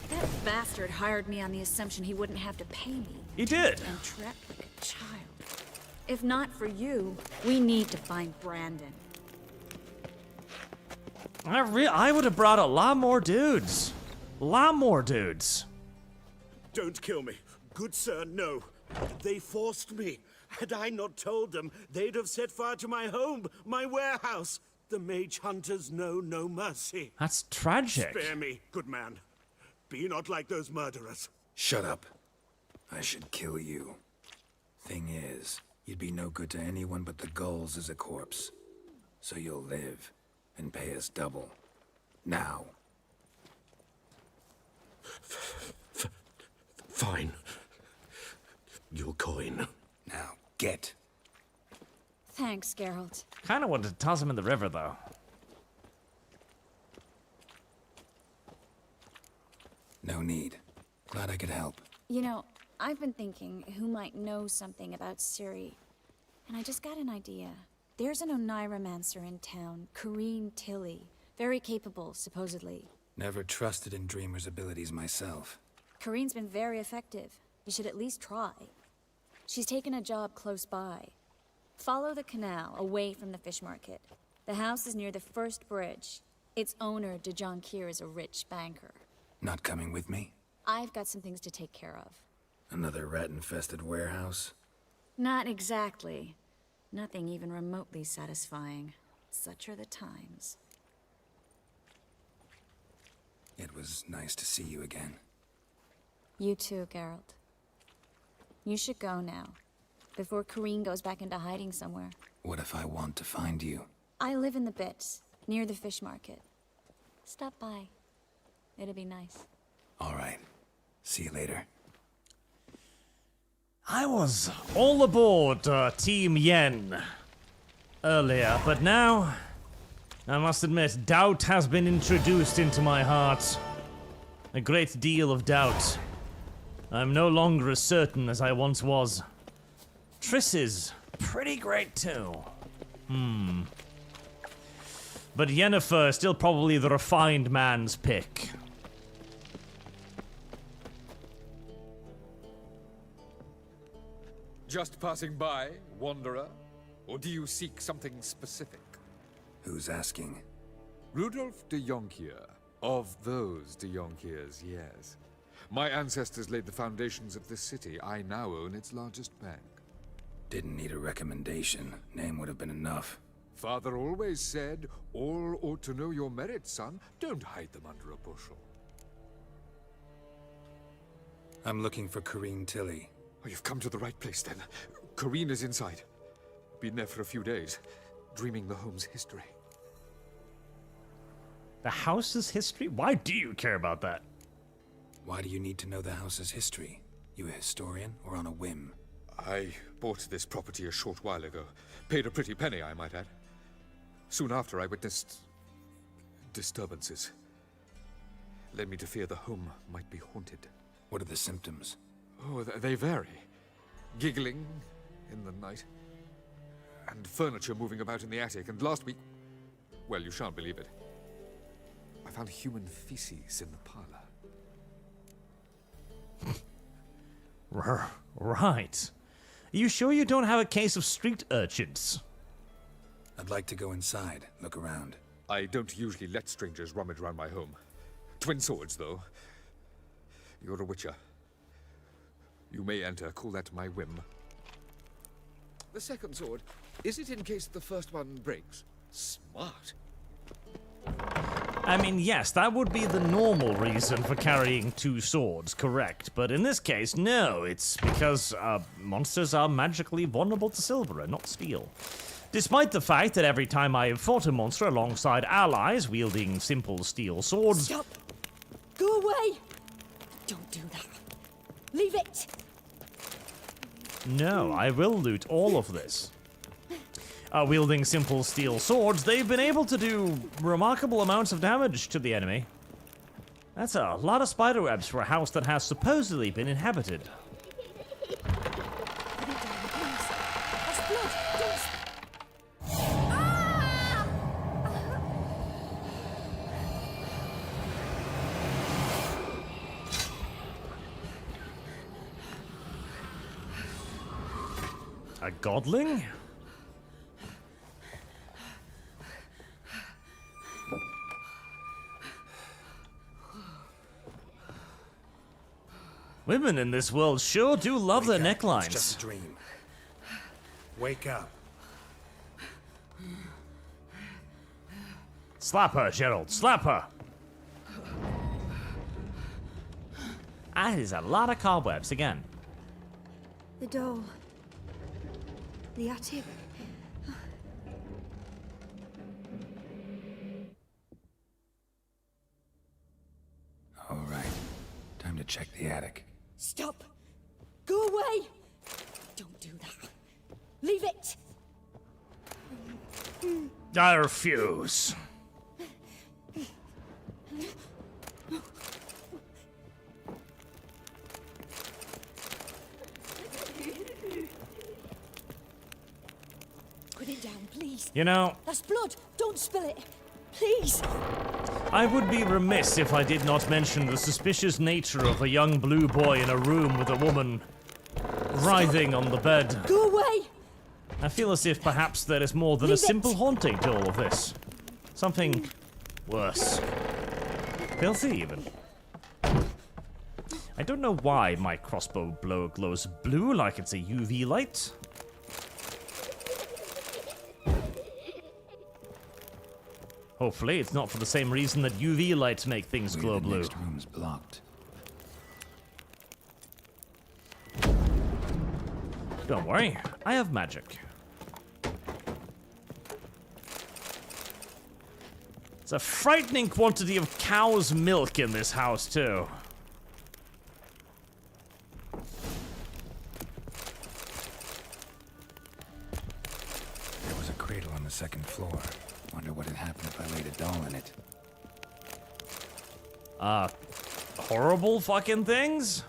That bastard hired me on the assumption he wouldn't have to pay me. He did. And trapped like a child. If not for you, we need to find Brandon. I would have brought a lot more dudes. A lot more dudes. Don't kill me. Good sir, no. They forced me. Had I not told them, they'd have set fire to my home, my warehouse. The mage hunters know no mercy. That's tragic. Spare me, good man. Be not like those murderers. Shut up. I should kill you. Thing is, you'd be no good to anyone but the gulls as a corpse. So you'll live and pay us double. Now. Fine. Your coin. Now, get. Thanks, Geralt. Kinda wanted to toss him in the river, though. No need. Glad I could help. You know, I've been thinking who might know something about Ciri. And I just got an idea. There's an Oneiromancer in town, Corrine Tilly. Very capable, supposedly. Never trusted in Dreamer's abilities myself. Corrine's been very effective. You should at least try. She's taken a job close by. Follow the canal, away from the fish market. The house is near the first bridge. Its owner, Dejon Keir, is a rich banker. Not coming with me? I've got some things to take care of. Another rat-infested warehouse? Not exactly. Nothing even remotely satisfying. Such are the times. It was nice to see you again. You too, Geralt. You should go now, before Corrine goes back into hiding somewhere. What if I want to find you? I live in the Bits, near the fish market. Stop by. It'll be nice. All right. See you later. I was all aboard Team Yen earlier, but now I must admit, doubt has been introduced into my heart. A great deal of doubt. I'm no longer as certain as I once was. Triss is pretty great too. But Yennefer is still probably the refined man's pick. Just passing by, wanderer? Or do you seek something specific? Who's asking? Rudolf de Jonkier. Of those de Jonkiers, yes. My ancestors laid the foundations of this city. I now own its largest bank. Didn't need a recommendation. Name would have been enough. Father always said, all ought to know your merits, son. Don't hide them under a bushel. I'm looking for Corrine Tilly. Oh, you've come to the right place, then. Corrine is inside. Been there for a few days, dreaming the home's history. The house's history? Why do you care about that? Why do you need to know the house's history? You a historian, or on a whim? I bought this property a short while ago. Paid a pretty penny, I might add. Soon after, I witnessed disturbances. Led me to fear the home might be haunted. What are the symptoms? Oh, they vary. Giggling in the night. And furniture moving about in the attic. And last week... well, you shan't believe it. I found human feces in the parlor. Right. Are you sure you don't have a case of street urchins? I'd like to go inside, look around. I don't usually let strangers rummage around my home. Twin swords, though. You're a witcher. You may enter, call that my whim. The second sword, is it in case the first one breaks? Smart. I mean, yes, that would be the normal reason for carrying two swords, correct. But in this case, no, it's because monsters are magically vulnerable to silver and not steel. Despite the fact that every time I have fought a monster alongside allies wielding simple steel swords... Stop! Go away! Don't do that. Leave it! No, I will loot all of this. Wielding simple steel swords, they've been able to do remarkable amounts of damage to the enemy. That's a lot of spiderwebs for a house that has supposedly been inhabited. A godling? Women in this world sure do love their necklines. It's just a dream. Wake up. Slap her, Gerald. Slap her. That is a lot of cobwebs again. The door. The attic. All right. Time to check the attic. Stop! Go away! Don't do that. Leave it! I refuse. Put it down, please. You know... That's blood! Don't spill it! Please! I would be remiss if I did not mention the suspicious nature of a young blue boy in a room with a woman writhing on the bed. Go away! I feel as if perhaps there is more than a simple haunting to all of this. Something worse. Filthy, even. I don't know why my crossbow blow glows blue like it's a UV light. Hopefully, it's not for the same reason that UV lights make things glow blue. Next room's blocked. Don't worry, I have magic. There's a frightening quantity of cow's milk in this house, too. There was a cradle on the second floor. Wonder what would happen if I laid a doll in it. Horrible fucking things?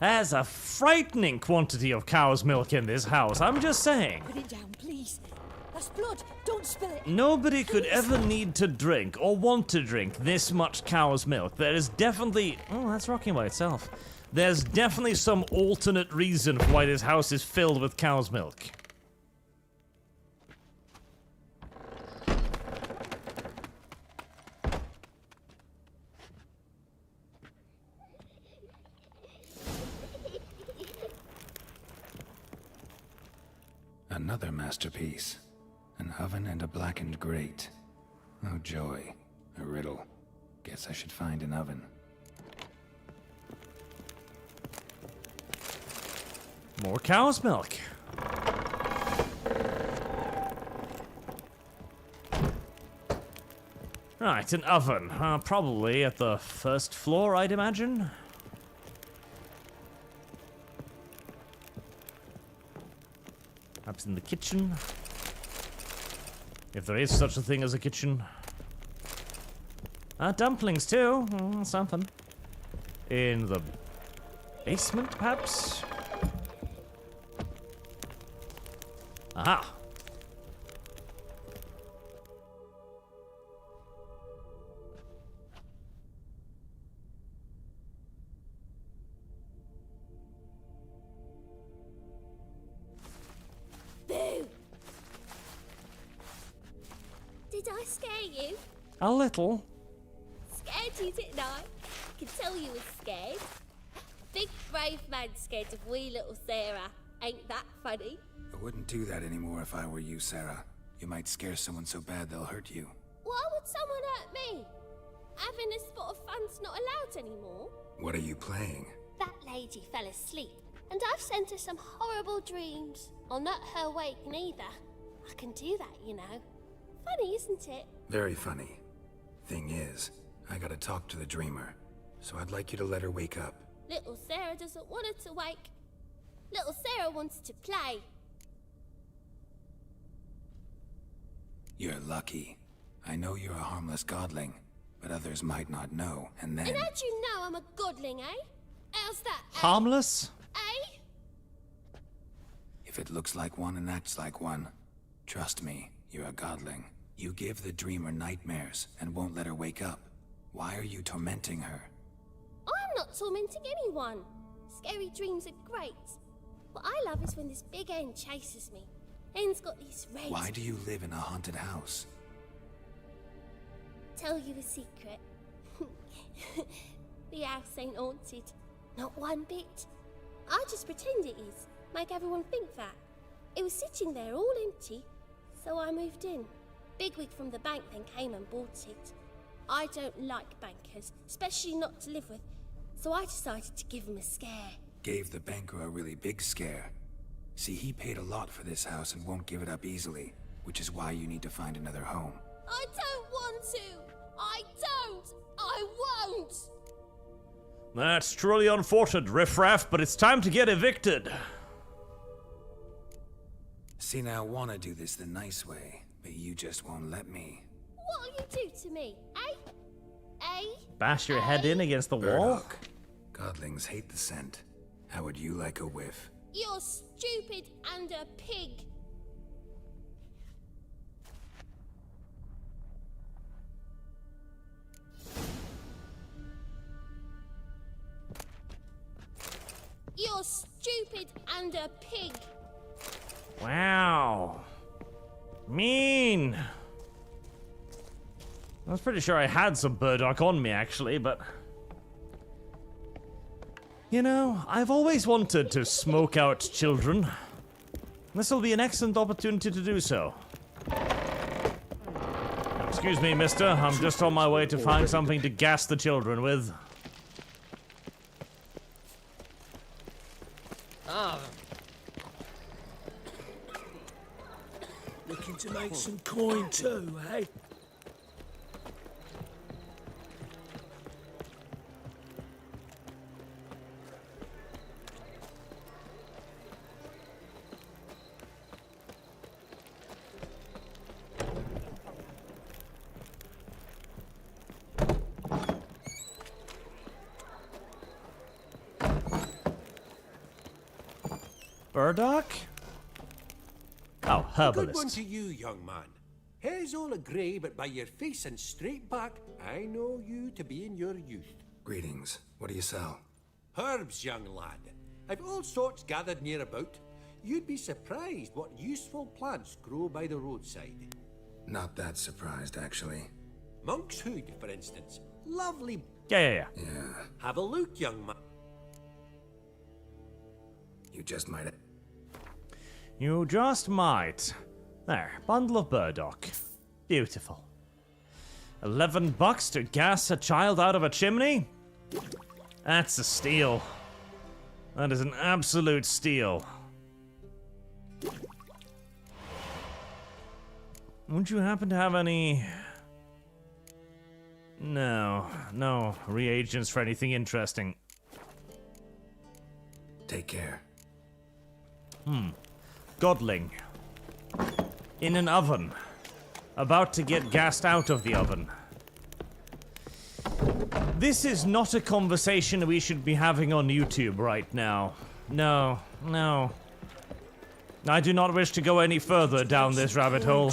There's a frightening quantity of cow's milk in this house, I'm just saying. Put it down, please. That's blood. Don't spill it. Nobody could ever need to drink or want to drink this much cow's milk. There is definitely... Oh, that's rocking by itself. There's definitely some alternate reason for why this house is filled with cow's milk. Another masterpiece. An oven and a blackened grate. Oh joy. A riddle. Guess I should find an oven. More cow's milk. Right, an oven. Probably at the first floor, I'd imagine. Perhaps in the kitchen. If there is such a thing as a kitchen. Dumplings too. Something. In the basement, perhaps? Aha! Boo! Did I scare you? A little. Scared you, didn't I? I can tell you was scared. Big brave man scared of wee little Sarah. Ain't that funny? I wouldn't do that anymore if I were you, Sarah. You might scare someone so bad they'll hurt you. Why would someone hurt me? Having a spot of fun's not allowed anymore. What are you playing? That lady fell asleep, and I've sent her some horrible dreams. I'll not her wake neither. I can do that, you know. Funny, isn't it? Very funny. Thing is, I gotta talk to the dreamer, so I'd like you to let her wake up. Little Sarah doesn't want her to wake. Little Sarah wants to play. You're lucky. I know you're a harmless godling, but others might not know, and then... And how'd you know I'm a godling, eh? How's that, eh? Harmless? Eh? If it looks like one and acts like one, trust me, you're a godling. You give the dreamer nightmares and won't let her wake up. Why are you tormenting her? I'm not tormenting anyone. Scary dreams are great. What I love is when this big hen chases me. Hen's got these red... Why do you live in a haunted house? Tell you a secret. The house ain't haunted. Not one bit. I just pretend it is. Make everyone think that. It was sitting there all empty, so I moved in. Bigwig from the bank then came and bought it. I don't like bankers, especially not to live with, so I decided to give him a scare. Gave the banker a really big scare. See, he paid a lot for this house and won't give it up easily, which is why you need to find another home. I don't want to! I don't! I won't! That's truly unfortunate, riffraff, but it's time to get evicted. See, now I want to do this the nice way, but you just won't let me. What'll you do to me, eh? Eh? Bash your head in against the wall? Burdock. Godlings hate the scent. How would you like a whiff? You're stupid and a pig. You're stupid and a pig. Wow. Mean. I was pretty sure I had some burdock on me, actually, but... You know, I've always wanted to smoke out children. This will be an excellent opportunity to do so. Excuse me, mister. I'm just on my way to find something to gas the children with. Looking to make some coin too, eh? Burdock? Oh, Good one herbalist. to you, young man. Hair's all grey, but by your face and straight back, I know you to be in your youth. Greetings. What do you sell? Herbs, young lad. I've all sorts gathered near about. You'd be surprised what useful plants grow by the roadside. Not that surprised, actually. Monk's hood, for instance. Lovely. Yeah. Have a look, young man. You just might have. You just might. There, bundle of burdock. Beautiful. $11 to gas a child out of a chimney? That's a steal. That is an absolute steal. Would you happen to have any... No reagents for anything interesting. Take care. Godling. In an oven. About to get gassed out of the oven. This is not a conversation we should be having on YouTube right now. No. I do not wish to go any further down this rabbit hole.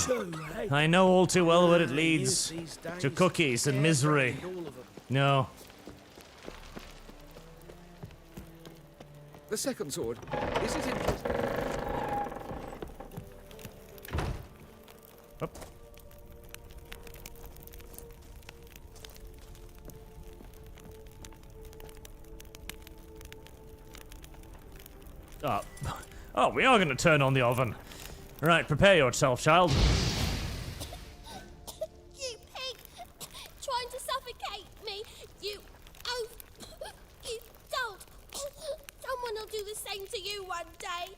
I know all too well what it leads to cookies and misery. No. The second sword, is it interesting? Up. Oh, we are going to turn on the oven. Right, prepare yourself, child. You pig! Trying to suffocate me! You don't! Someone will do the same to you one day!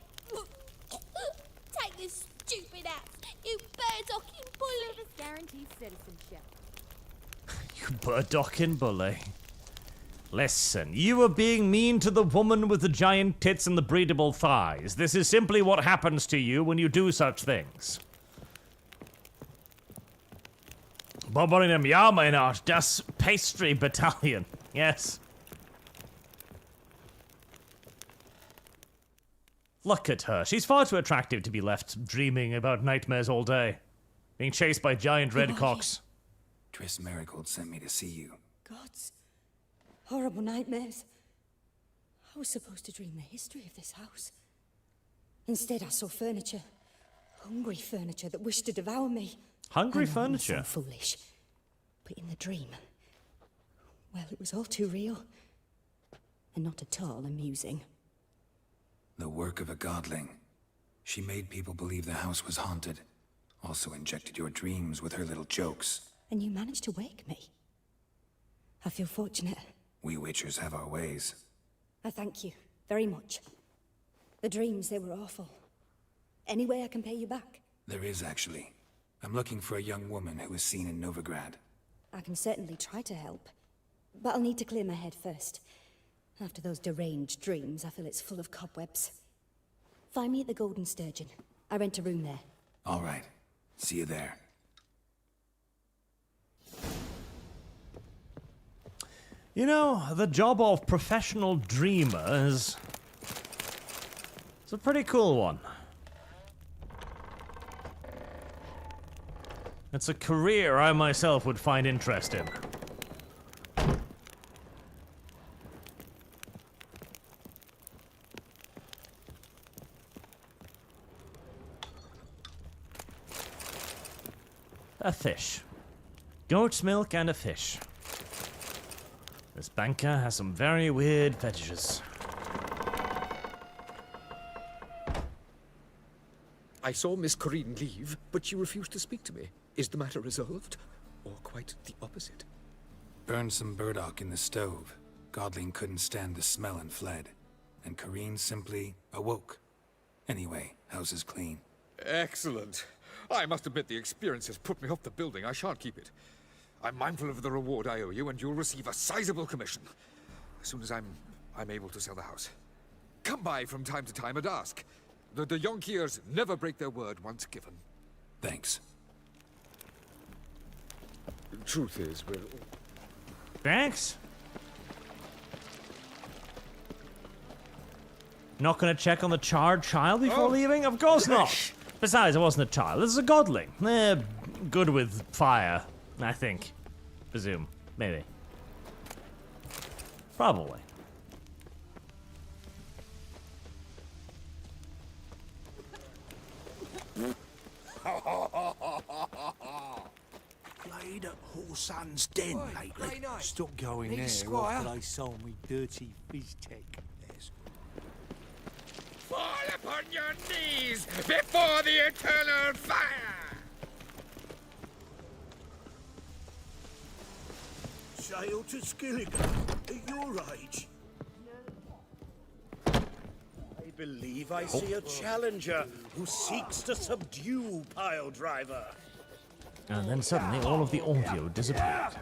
Take this stupid axe, you bird-docking bully! Service guarantees citizenship. You bird-docking bully. Listen, you are being mean to the woman with the giant tits and the breedable thighs. This is simply what happens to you when you do such things. Bobbering im Jahrmeinart, das Pastry Battalion. Yes. Look at her. She's far too attractive to be left dreaming about nightmares all day. Being chased by giant red cocks. Triss Marigold sent me to see you. Gods. Horrible nightmares. I was supposed to dream the history of this house. Instead, I saw furniture. Hungry furniture that wished to devour me. Hungry I know furniture? I'm so foolish. But in the dream, well, it was all too real. And not at all amusing. The work of a godling. She made people believe the house was haunted. Also injected your dreams with her little jokes. And you managed to wake me. I feel fortunate. We witchers have our ways. I thank you very much. The dreams, they were awful. Any way I can pay you back? There is, actually. I'm looking for a young woman who was seen in Novigrad. I can certainly try to help. But I'll need to clear my head first. After those deranged dreams, I feel it's full of cobwebs. Find me at the Golden Sturgeon. I rent a room there. All right. See you there. You know, the job of professional dreamer is... It's a pretty cool one. It's a career I myself would find interest in. A fish. Goat's milk and a fish. This banker has some very weird fetishes. I saw Miss Corinne leave, but she refused to speak to me. Is the matter resolved? Or quite the opposite? Burned some burdock in the stove. Godling couldn't stand the smell and fled. And Corinne simply awoke. Anyway, house is clean. Excellent. I must admit the experience has put me off the building. I shan't keep it. I'm mindful of the reward I owe you, and you'll receive a sizable commission. As soon as I'm able to sell the house. Come by from time to time and ask. The Yonkiers never break their word once given. Thanks. The truth is, we're... Thanks? Not gonna check on the charred child before leaving? Of course not. Besides, I wasn't a child. This is a godling. Good with fire, I think. Presume. Maybe. Probably. Played at Horsan's Den lately. Stop going Big there Squire. while I sell me dirty fish tech. Fall upon your knees before the eternal fire! Sail to Skilligan at your age. I believe I see a challenger who seeks to subdue Piledriver. And then suddenly all of the audio disappeared.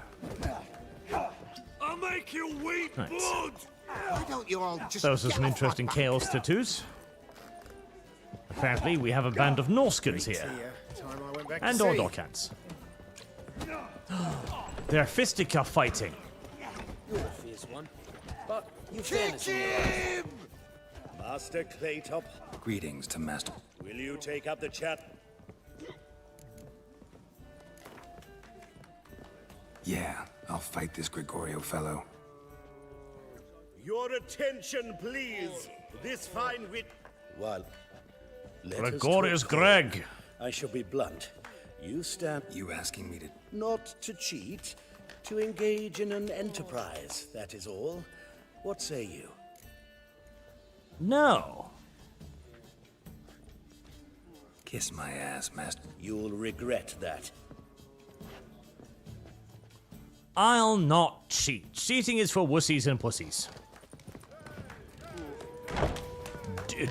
I'll make you weep Right. blood! Why don't you all just Those are get some off interesting my chaos tattoos. Apparently, we have a band of Norskans here. And Ordorcans. They're fisticuff fighting. You're a fierce one, but you Kick him! Master Claytop, Greetings to Master. will you take up the chat? Yeah, I'll fight this Gregorio fellow. Your attention, please. This fine wit. Well, let us Gregorius talk Greg. clear. I shall be blunt. You stand. You asking me to... Not to cheat, to engage in an enterprise, that is all. What say you? No. Kiss my ass, Master. You'll regret that. I'll not cheat. Cheating is for wussies and pussies.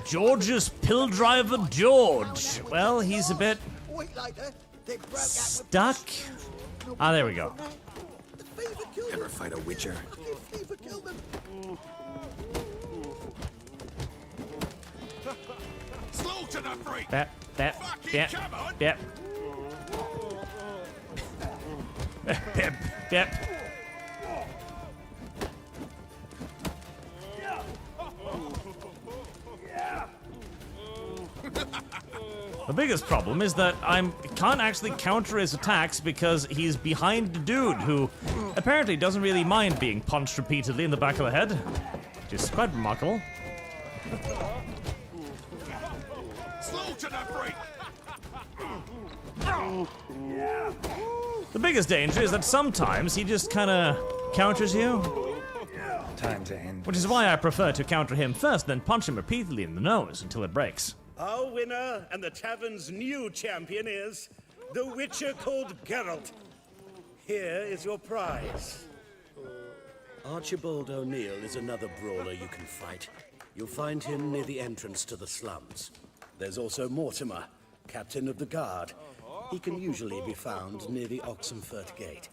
George's Pilldriver George. Well, he's a bit stuck. Ah, there we go. Ever fight a witcher? Slaughter the freak! Yep. Yep. The biggest problem is that I can't actually counter his attacks because he's behind the dude who apparently doesn't really mind being punched repeatedly in the back of the head, which is quite remarkable. Slaughter the freak! The biggest danger is that sometimes he just kind of counters you. Time to end. Which is why I prefer to counter him first, then punch him repeatedly in the nose until it breaks. Our winner and the tavern's new champion is the Witcher called Geralt. Here is your prize. Archibald O'Neill is another brawler you can fight. You'll find him near the entrance to the slums. There's also Mortimer, captain of the guard. He can usually be found near the Oxenfurt Gate.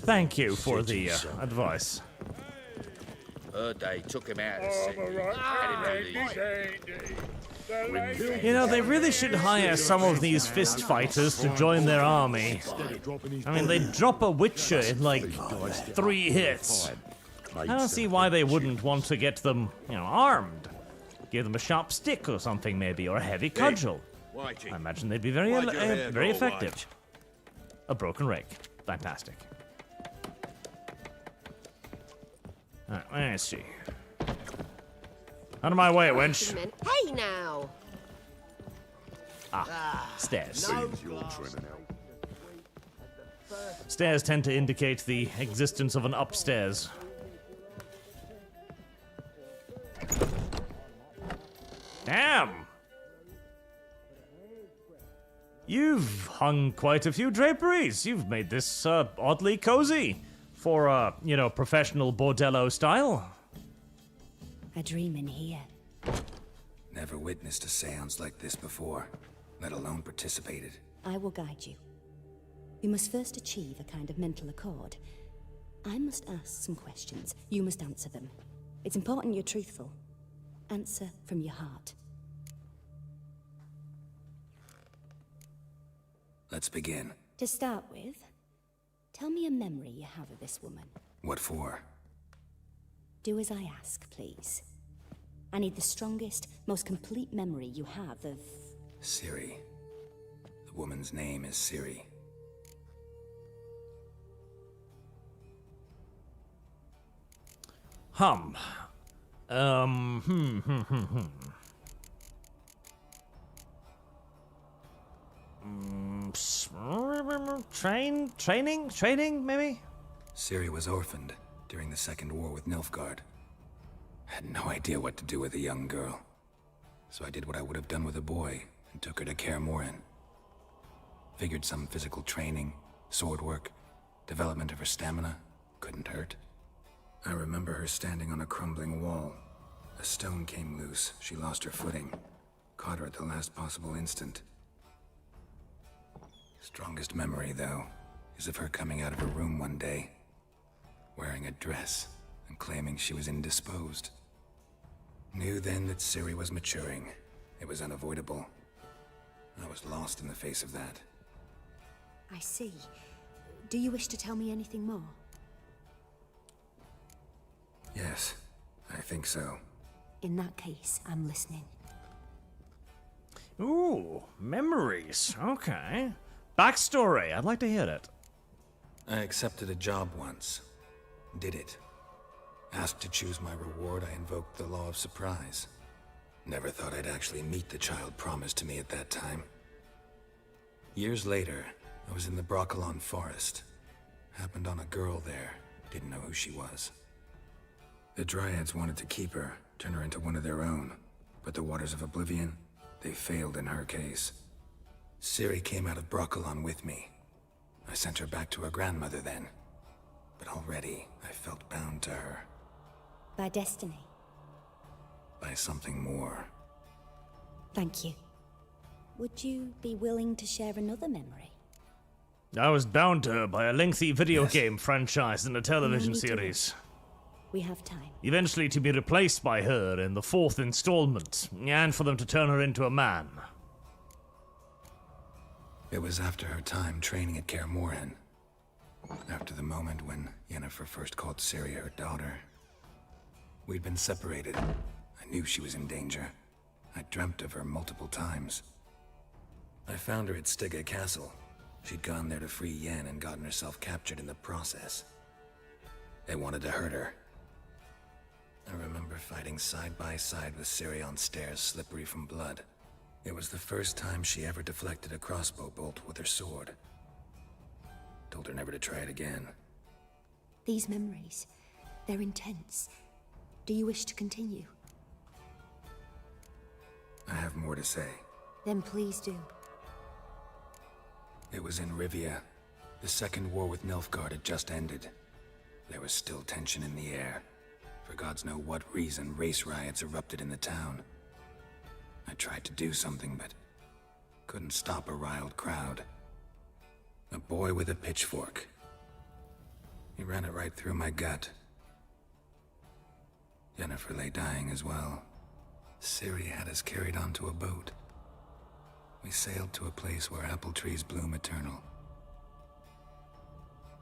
Thank you for the advice. Heard they took him out of the city. You know, they really should hire some of these fist fighters to join their army. I mean, they drop a Witcher in like 3 hits. I don't see why they wouldn't want to get them, armed. Give them a sharp stick or something maybe, or a heavy cudgel. I imagine they'd be very effective. A broken rake. Fantastic. Alright, where is she? Out of my way, wench. Hey now! Stairs. No Stairs tend to indicate the existence of an upstairs. Damn! You've hung quite a few draperies. You've made this oddly cozy for, professional bordello style. I dream in here. Never witnessed a seance like this before, let alone participated. I will guide you. You must first achieve a kind of mental accord. I must ask some questions. You must answer them. It's important you're truthful. Answer from your heart. Let's begin. To start with, tell me a memory you have of this woman. What for? Do as I ask, please. I need the strongest, most complete memory you have of... Ciri. The woman's name is Ciri. Training, maybe? Ciri was orphaned during the Second War with Nilfgaard. Had no idea what to do with a young girl. So I did what I would have done with a boy and took her to Kaer Morhen. Figured some physical training, sword work, development of her stamina couldn't hurt. I remember her standing on a crumbling wall. A stone came loose, she lost her footing. Caught her at the last possible instant. Strongest memory, though, is of her coming out of her room one day, wearing a dress and claiming she was indisposed. Knew then that Ciri was maturing. It was unavoidable. I was lost in the face of that. I see. Do you wish to tell me anything more? Yes, I think so. In that case, I'm listening. Ooh, memories. Okay. Backstory. I'd like to hear it. I accepted a job once. Did it. Asked to choose my reward, I invoked the law of surprise. Never thought I'd actually meet the child promised to me at that time. Years later, I was in the Broccolon forest. Happened on a girl there. Didn't know who she was. The Dryads wanted to keep her, turn her into one of their own. But the Waters of Oblivion, they failed in her case. Ciri came out of Broccolon with me. I sent her back to her grandmother then. But already, I felt bound to her. By destiny? By something more. Thank you. Would you be willing to share another memory? I was bound to her by a lengthy video game franchise and a television series. We have time. Eventually to be replaced by her in the 4th installment, and for them to turn her into a man. It was after her time training at Kaer Morhen. After the moment when Yennefer first called Ciri her daughter. We'd been separated. I knew she was in danger. I dreamt of her multiple times. I found her at Stygga Castle. She'd gone there to free Yen and gotten herself captured in the process. They wanted to hurt her. I remember fighting side by side with Ciri on stairs slippery from blood. It was the first time she ever deflected a crossbow bolt with her sword. Told her never to try it again. These memories, they're intense. Do you wish to continue? I have more to say. Then please do. It was in Rivia. The Second War with Nilfgaard had just ended. There was still tension in the air. For gods know what reason, race riots erupted in the town. I tried to do something, but couldn't stop a riled crowd. A boy with a pitchfork. He ran it right through my gut. Yennefer lay dying as well. Ciri had us carried onto a boat. We sailed to a place where apple trees bloom eternal.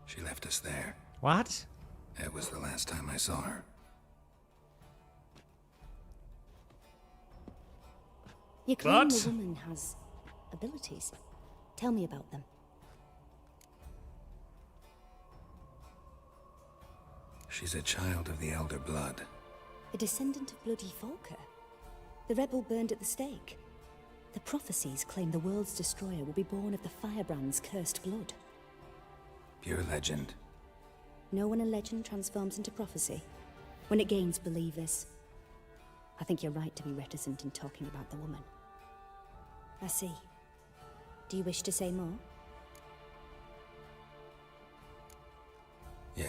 She left us there. What? That was the last time I saw her. You claim the woman has abilities. Tell me about them. She's a child of the Elder Blood. A descendant of bloody Volker. The rebel burned at the stake. The prophecies claim the world's destroyer will be born of the firebrand's cursed blood. Pure legend. Know when a legend transforms into prophecy? When it gains believers. I think you're right to be reticent in talking about the woman. I see. Do you wish to say more? Yeah,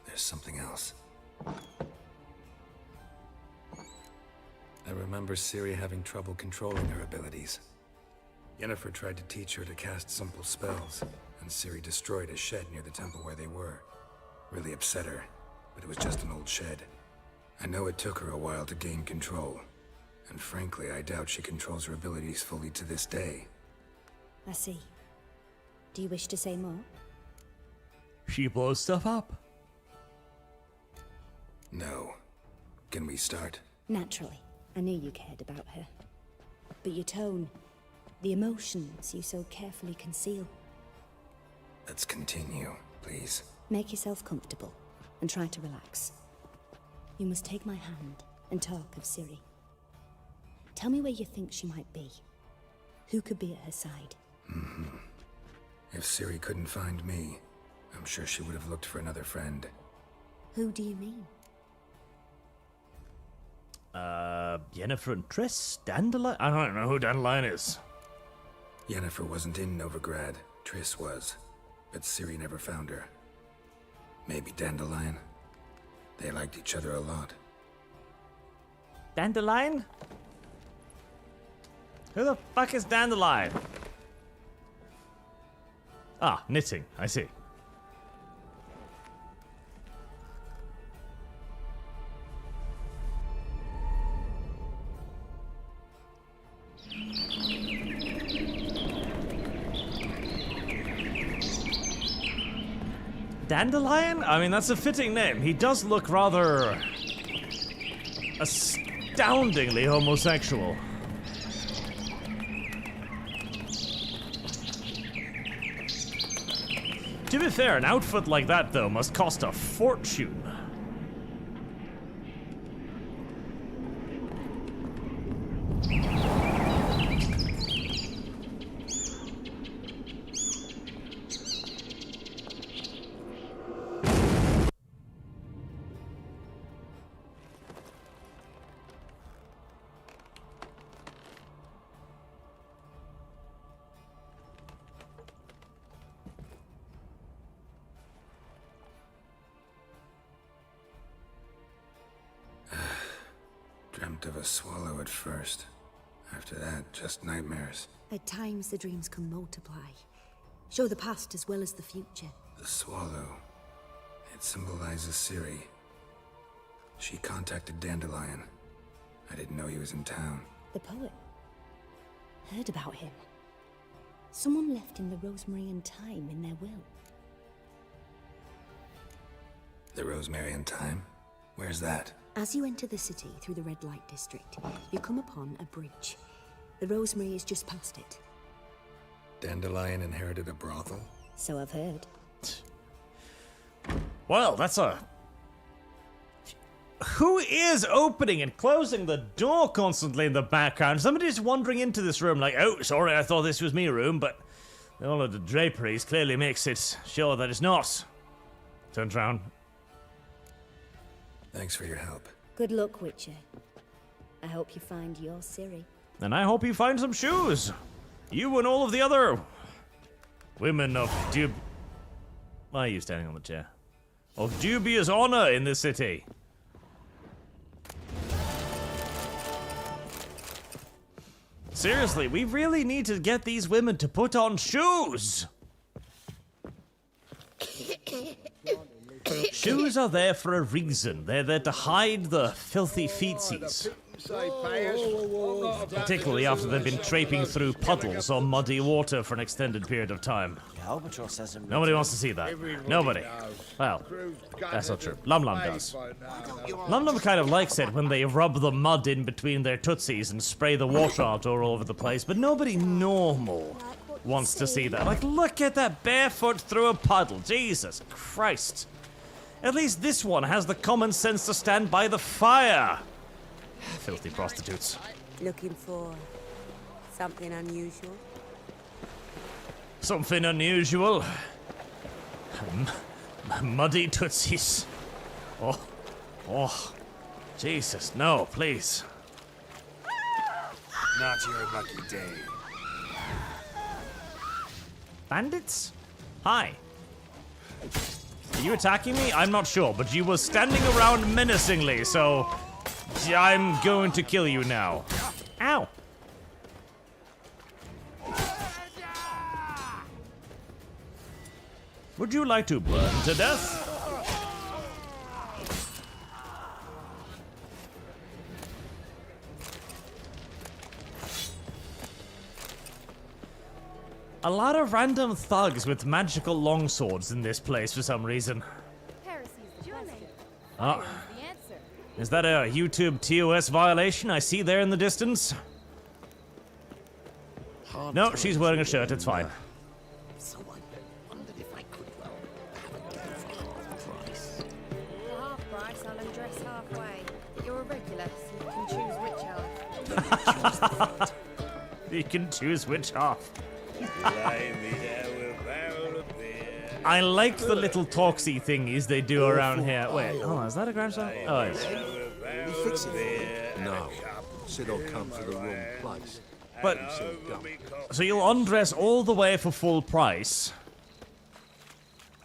there's something else. I remember Ciri having trouble controlling her abilities. Yennefer tried to teach her to cast simple spells, and Ciri destroyed a shed near the temple where they were. Really upset her, but it was just an old shed. I know it took her a while to gain control, and frankly, I doubt she controls her abilities fully to this day. I see. Do you wish to say more? She blows stuff up. No, Can we start? Naturally. I knew you cared about her. But your tone, the emotions you so carefully conceal. Let's continue, please. Make yourself comfortable and try to relax. You must take my hand and talk of Ciri. Tell me where you think she might be. Who could be at her side? If Ciri couldn't find me, I'm sure she would have looked for another friend. Who do you mean? Yennefer and Triss? Dandelion? I don't know who Dandelion is. Yennefer wasn't in Novigrad. Triss was. But Ciri never found her. Maybe Dandelion? They liked each other a lot. Dandelion? Who the fuck is Dandelion? Ah, knitting. I see. Dandelion? I mean, that's a fitting name. He does look rather astoundingly homosexual. To be fair, an outfit like that, though, must cost a fortune. Dreamt of a swallow at first. After that, just nightmares. At times the dreams can multiply. Show the past as well as the future. The swallow. It symbolizes Ciri. She contacted Dandelion. I didn't know he was in town. The poet. Heard about him. Someone left him the rosemary and thyme in their will. The rosemary and thyme? Where's that? As you enter the city through the red light district, you come upon a bridge. The rosemary is just past it. Dandelion inherited a brothel? So I've heard. Well, that's a... Who is opening and closing the door constantly in the background? Somebody's wandering into this room like, oh, sorry, I thought this was me room, but all of the draperies clearly makes it sure that it's not. Turns around. Thanks for your help. Good luck, Witcher. I hope you find your Ciri. And I hope you find some shoes. You and all of the other women of why are you standing on the chair? Of dubious honor in this city. Seriously, we really need to get these women to put on shoes. Shoes are there for a reason. They're there to hide the filthy feetsies. Particularly after they've been traipsing through puddles or muddy water for an extended period of time. Nobody wants to see that. Nobody. Well, that's not true. Lum Lum does. Lum Lum kind of likes it when they rub the mud in between their tootsies and spray the water out all over the place, but nobody normal wants to see that. Like, look at that barefoot through a puddle. Jesus Christ. At least this one has the common sense to stand by the fire. Filthy prostitutes. Looking for something unusual? Something unusual? Muddy tootsies. Oh. Jesus, no, please. Not your lucky day. Bandits? Hi. Are you attacking me? I'm not sure, but you were standing around menacingly, so I'm going to kill you now. Ow. Would you like to burn to death? A lot of random thugs with magical longswords in this place for some reason. Heresy's the question. Oh. The answer. Is that a YouTube TOS violation I see there in the distance? No, she's wearing a shirt, it's fine. So I wondered if I could, well, have a go for half price. For half price, I'll undress halfway. You're a regular, so you can choose which half. You can choose which half. I like the little talksy thingies they do around here. Wait, oh, is that a grandson? Oh, it is. No, said I'll come to the wrong place. But, so you'll undress all the way for full price.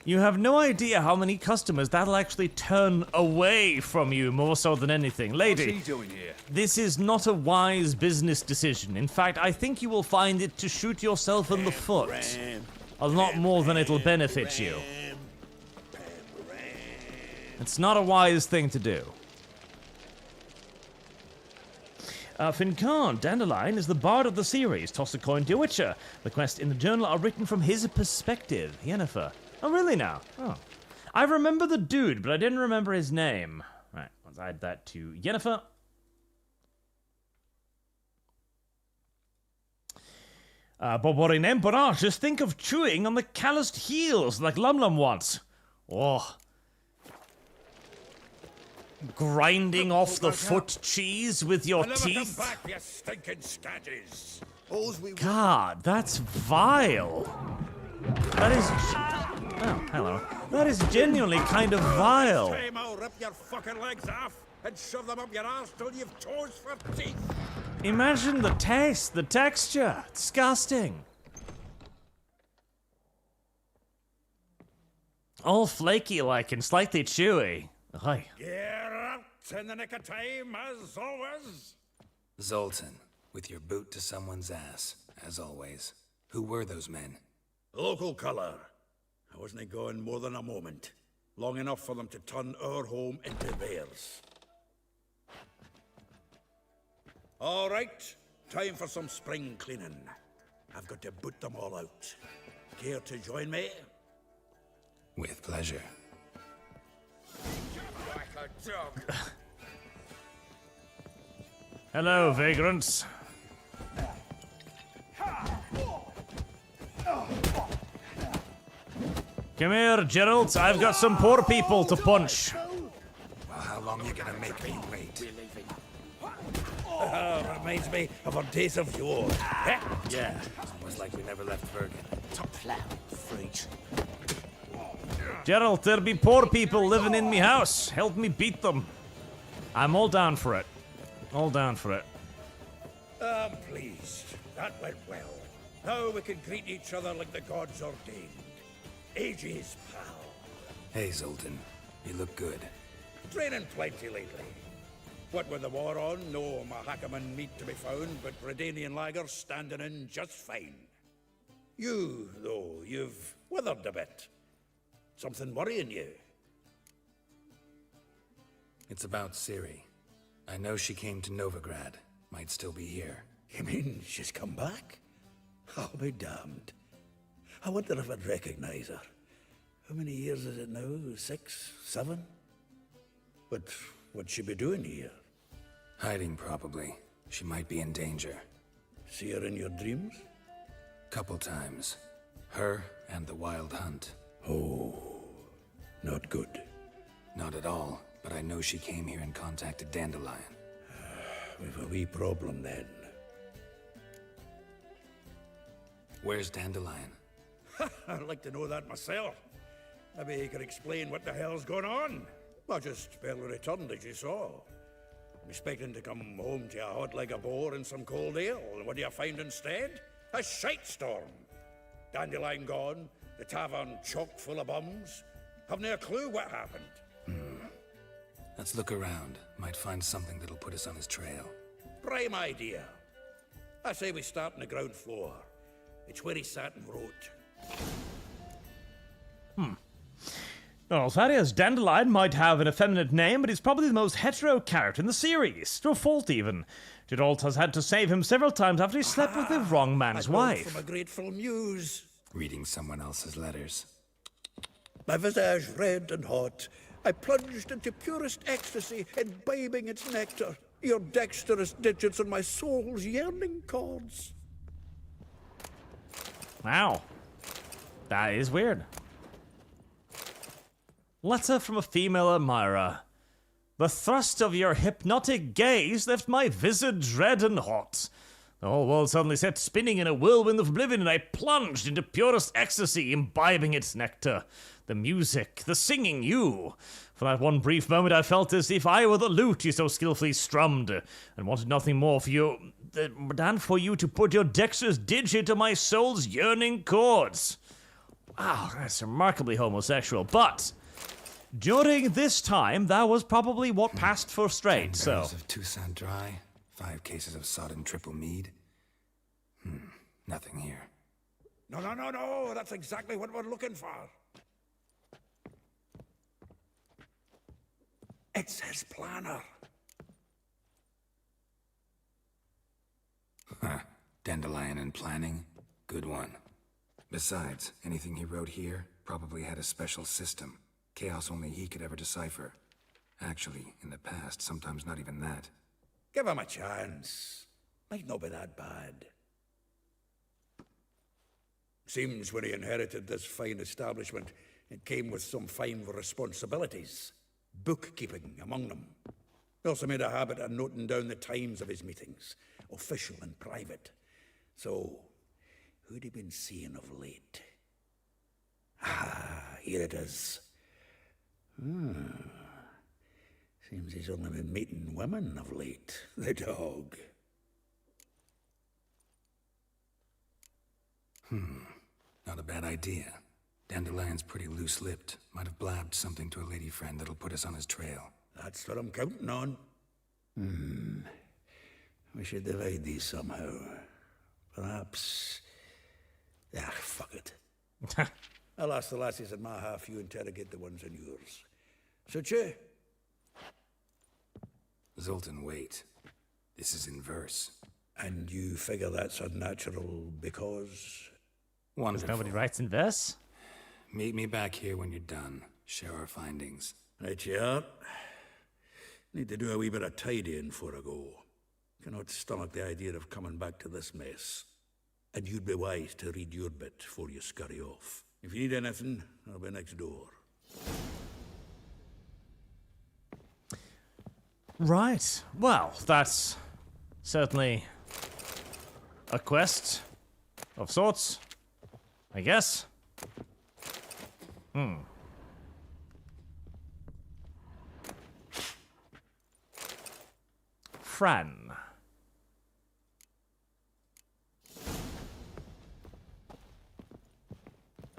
You have no idea how many customers that'll actually turn away from you more so than anything. Lady, What's he doing here? this is not a wise business decision. In fact, I think you will find it to shoot yourself in the foot. A lot more than it'll benefit you. It's not a wise thing to do. Fincan, Dandelion is the bard of the series. Toss a coin to your Witcher. The quests in the journal are written from his perspective. Yennefer. Oh, really now? Oh. I remember the dude, but I didn't remember his name. Right, let's add that to Yennefer. But what an emperor, just think of chewing on the calloused heels like Lum once. Oh. Grinding off the foot cheese with your teeth? Come back, you stinking scatties. God, that's vile. That is... Oh, hello. That is genuinely kind of vile. Next time I'll rip your fucking legs off and shove them up your ass till you've toes for teeth. Imagine the taste, the texture. Disgusting. All flaky like and slightly chewy. Aye. You're out in the nick of time, as always. Zoltan, with your boot to someone's ass, as always. Who were those men? Local colour. I wasn't gone more than a moment. Long enough for them to turn our home into theirs. All right, time for some spring cleaning. I've got to boot them all out. Care to join me? With pleasure. Like a dog. Hello, vagrants. Come here, Gerald. I've got some poor people to punch. Well, how long you gonna make me wait? Reminds me of our days of yore. Yeah, almost like we never left Bergen. Top flower, freaks. Gerald, there be poor people living in me house. Help me beat them. I'm all down for it. All down for it. I'm pleased. That went well. Now we can greet each other like the gods ordained. Ages, pal. Hey, Zoltan. You look good. Training plenty lately. What with the war on, no Mahakaman meat to be found, but Redanian lagers standing in just fine. You, though, you've withered a bit. Something worrying you? It's about Ciri. I know she came to Novigrad. Might still be here. You mean she's come back? I'll be damned. I wonder if I'd recognize her. How many years is it now? 6, 7? But what'd she be doing here? Hiding, probably. She might be in danger. See her in your dreams? Couple times. Her and the Wild Hunt. Oh, not good. Not at all, but I know she came here and contacted Dandelion. We've a wee problem then. Where's Dandelion? I'd like to know that myself. Maybe he could explain what the hell's going on. I just barely returned, as you saw. I'm expecting to come home to a hot like a boar and some cold ale. And what do you find instead? A shite storm. Dandelion gone, the tavern chock full of bums. Haven't a clue what happened. Let's look around. Might find something that'll put us on his trail. Prime idea. I say we start on the ground floor. It's where he sat and wrote. Well, Thaddeus Dandelion might have an effeminate name, but he's probably the most hetero character in the series. To a fault, even. Geralt has had to save him several times after he slept with the wrong man's wife. From a grateful muse. Reading someone else's letters. My visage red and hot, I plunged into purest ecstasy, imbibing its nectar. Your dexterous digits on my soul's yearning chords. Wow. That is weird. Letter from a female admirer. The thrust of your hypnotic gaze left my visage red and hot. The whole world suddenly set spinning in a whirlwind of oblivion, and I plunged into purest ecstasy, imbibing its nectar. The music, the singing, you. For that one brief moment I felt as if I were the lute you so skillfully strummed, and wanted nothing more for you than for you to put your dexterous digit to my soul's yearning chords. Wow, that's remarkably homosexual, but during this time, that was probably what passed for straight, 10 so... barrels of Toussaint Dry, 5 cases of sodden triple mead. Nothing here. No, that's exactly what we're looking for. It's his planner. Huh. Dandelion and planning? Good one. Besides, anything he wrote here probably had a special system. Chaos only he could ever decipher. Actually, in the past, sometimes not even that. Give him a chance. Might not be that bad. Seems when he inherited this fine establishment, it came with some fine responsibilities. Bookkeeping among them. He also made a habit of noting down the times of his meetings, official and private. So, who'd he been seeing of late? Here it is. Seems he's only been meeting women of late, the dog. Not a bad idea. Dandelion's pretty loose-lipped. Might have blabbed something to a lady friend that'll put us on his trail. That's what I'm counting on. We should divide these somehow. Perhaps... fuck it. I'll ask the lassies in my half, you interrogate the ones in yours. Suit you? Zoltan, wait. This is in verse. And you figure that's unnatural because... Wonderful. Nobody writes in verse? Meet me back here when you're done. Share our findings. Right you are. Need to do a wee bit of tidying before I go. Cannot stomach the idea of coming back to this mess. And you'd be wise to read your bit before you scurry off. If you need anything, I'll be next door. Right. Well, that's certainly a quest of sorts, I guess. Fran.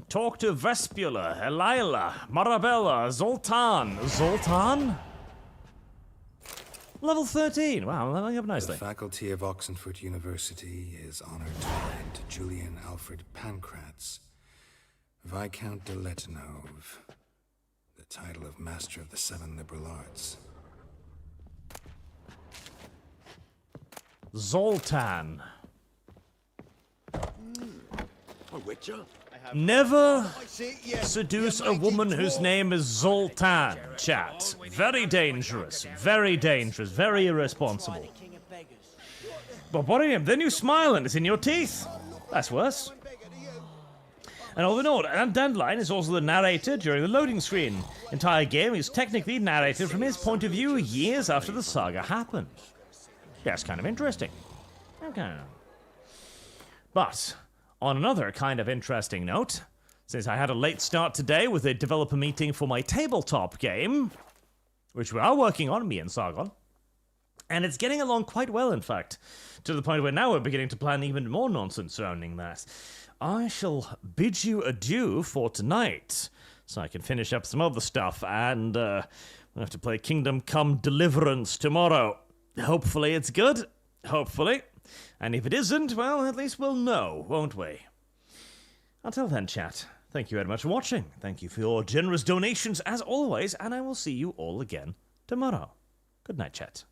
Talk to Vespula, Elila, Marabella, Zoltan. Zoltan? Level 13. Wow, leveling up nicely. The faculty of Oxenford University is honored to grant Julian Alfred Pancratz, Viscount de Letenove, the title of Master of the Seven Liberal Arts. Zoltan. A witcher? Never seduce a woman whose name is Zoltan, chat. Very dangerous, very irresponsible. But what are you? Then you smile and it's in your teeth. That's worse. And all in all, Dandelion is also the narrator during the loading screen. Entire game is technically narrated from his point of view years after the saga happened. That's kind of interesting. Okay. But on another kind of interesting note, since I had a late start today with a developer meeting for my tabletop game, which we are working on, me and Sargon, and it's getting along quite well, in fact, to the point where now we're beginning to plan even more nonsense surrounding that. I shall bid you adieu for tonight, so I can finish up some other stuff, and we'll have to play Kingdom Come Deliverance tomorrow. Hopefully it's good. Hopefully. And if it isn't, well, at least we'll know, won't we? Until then, chat, thank you very much for watching. Thank you for your generous donations, as always, and I will see you all again tomorrow. Good night, chat.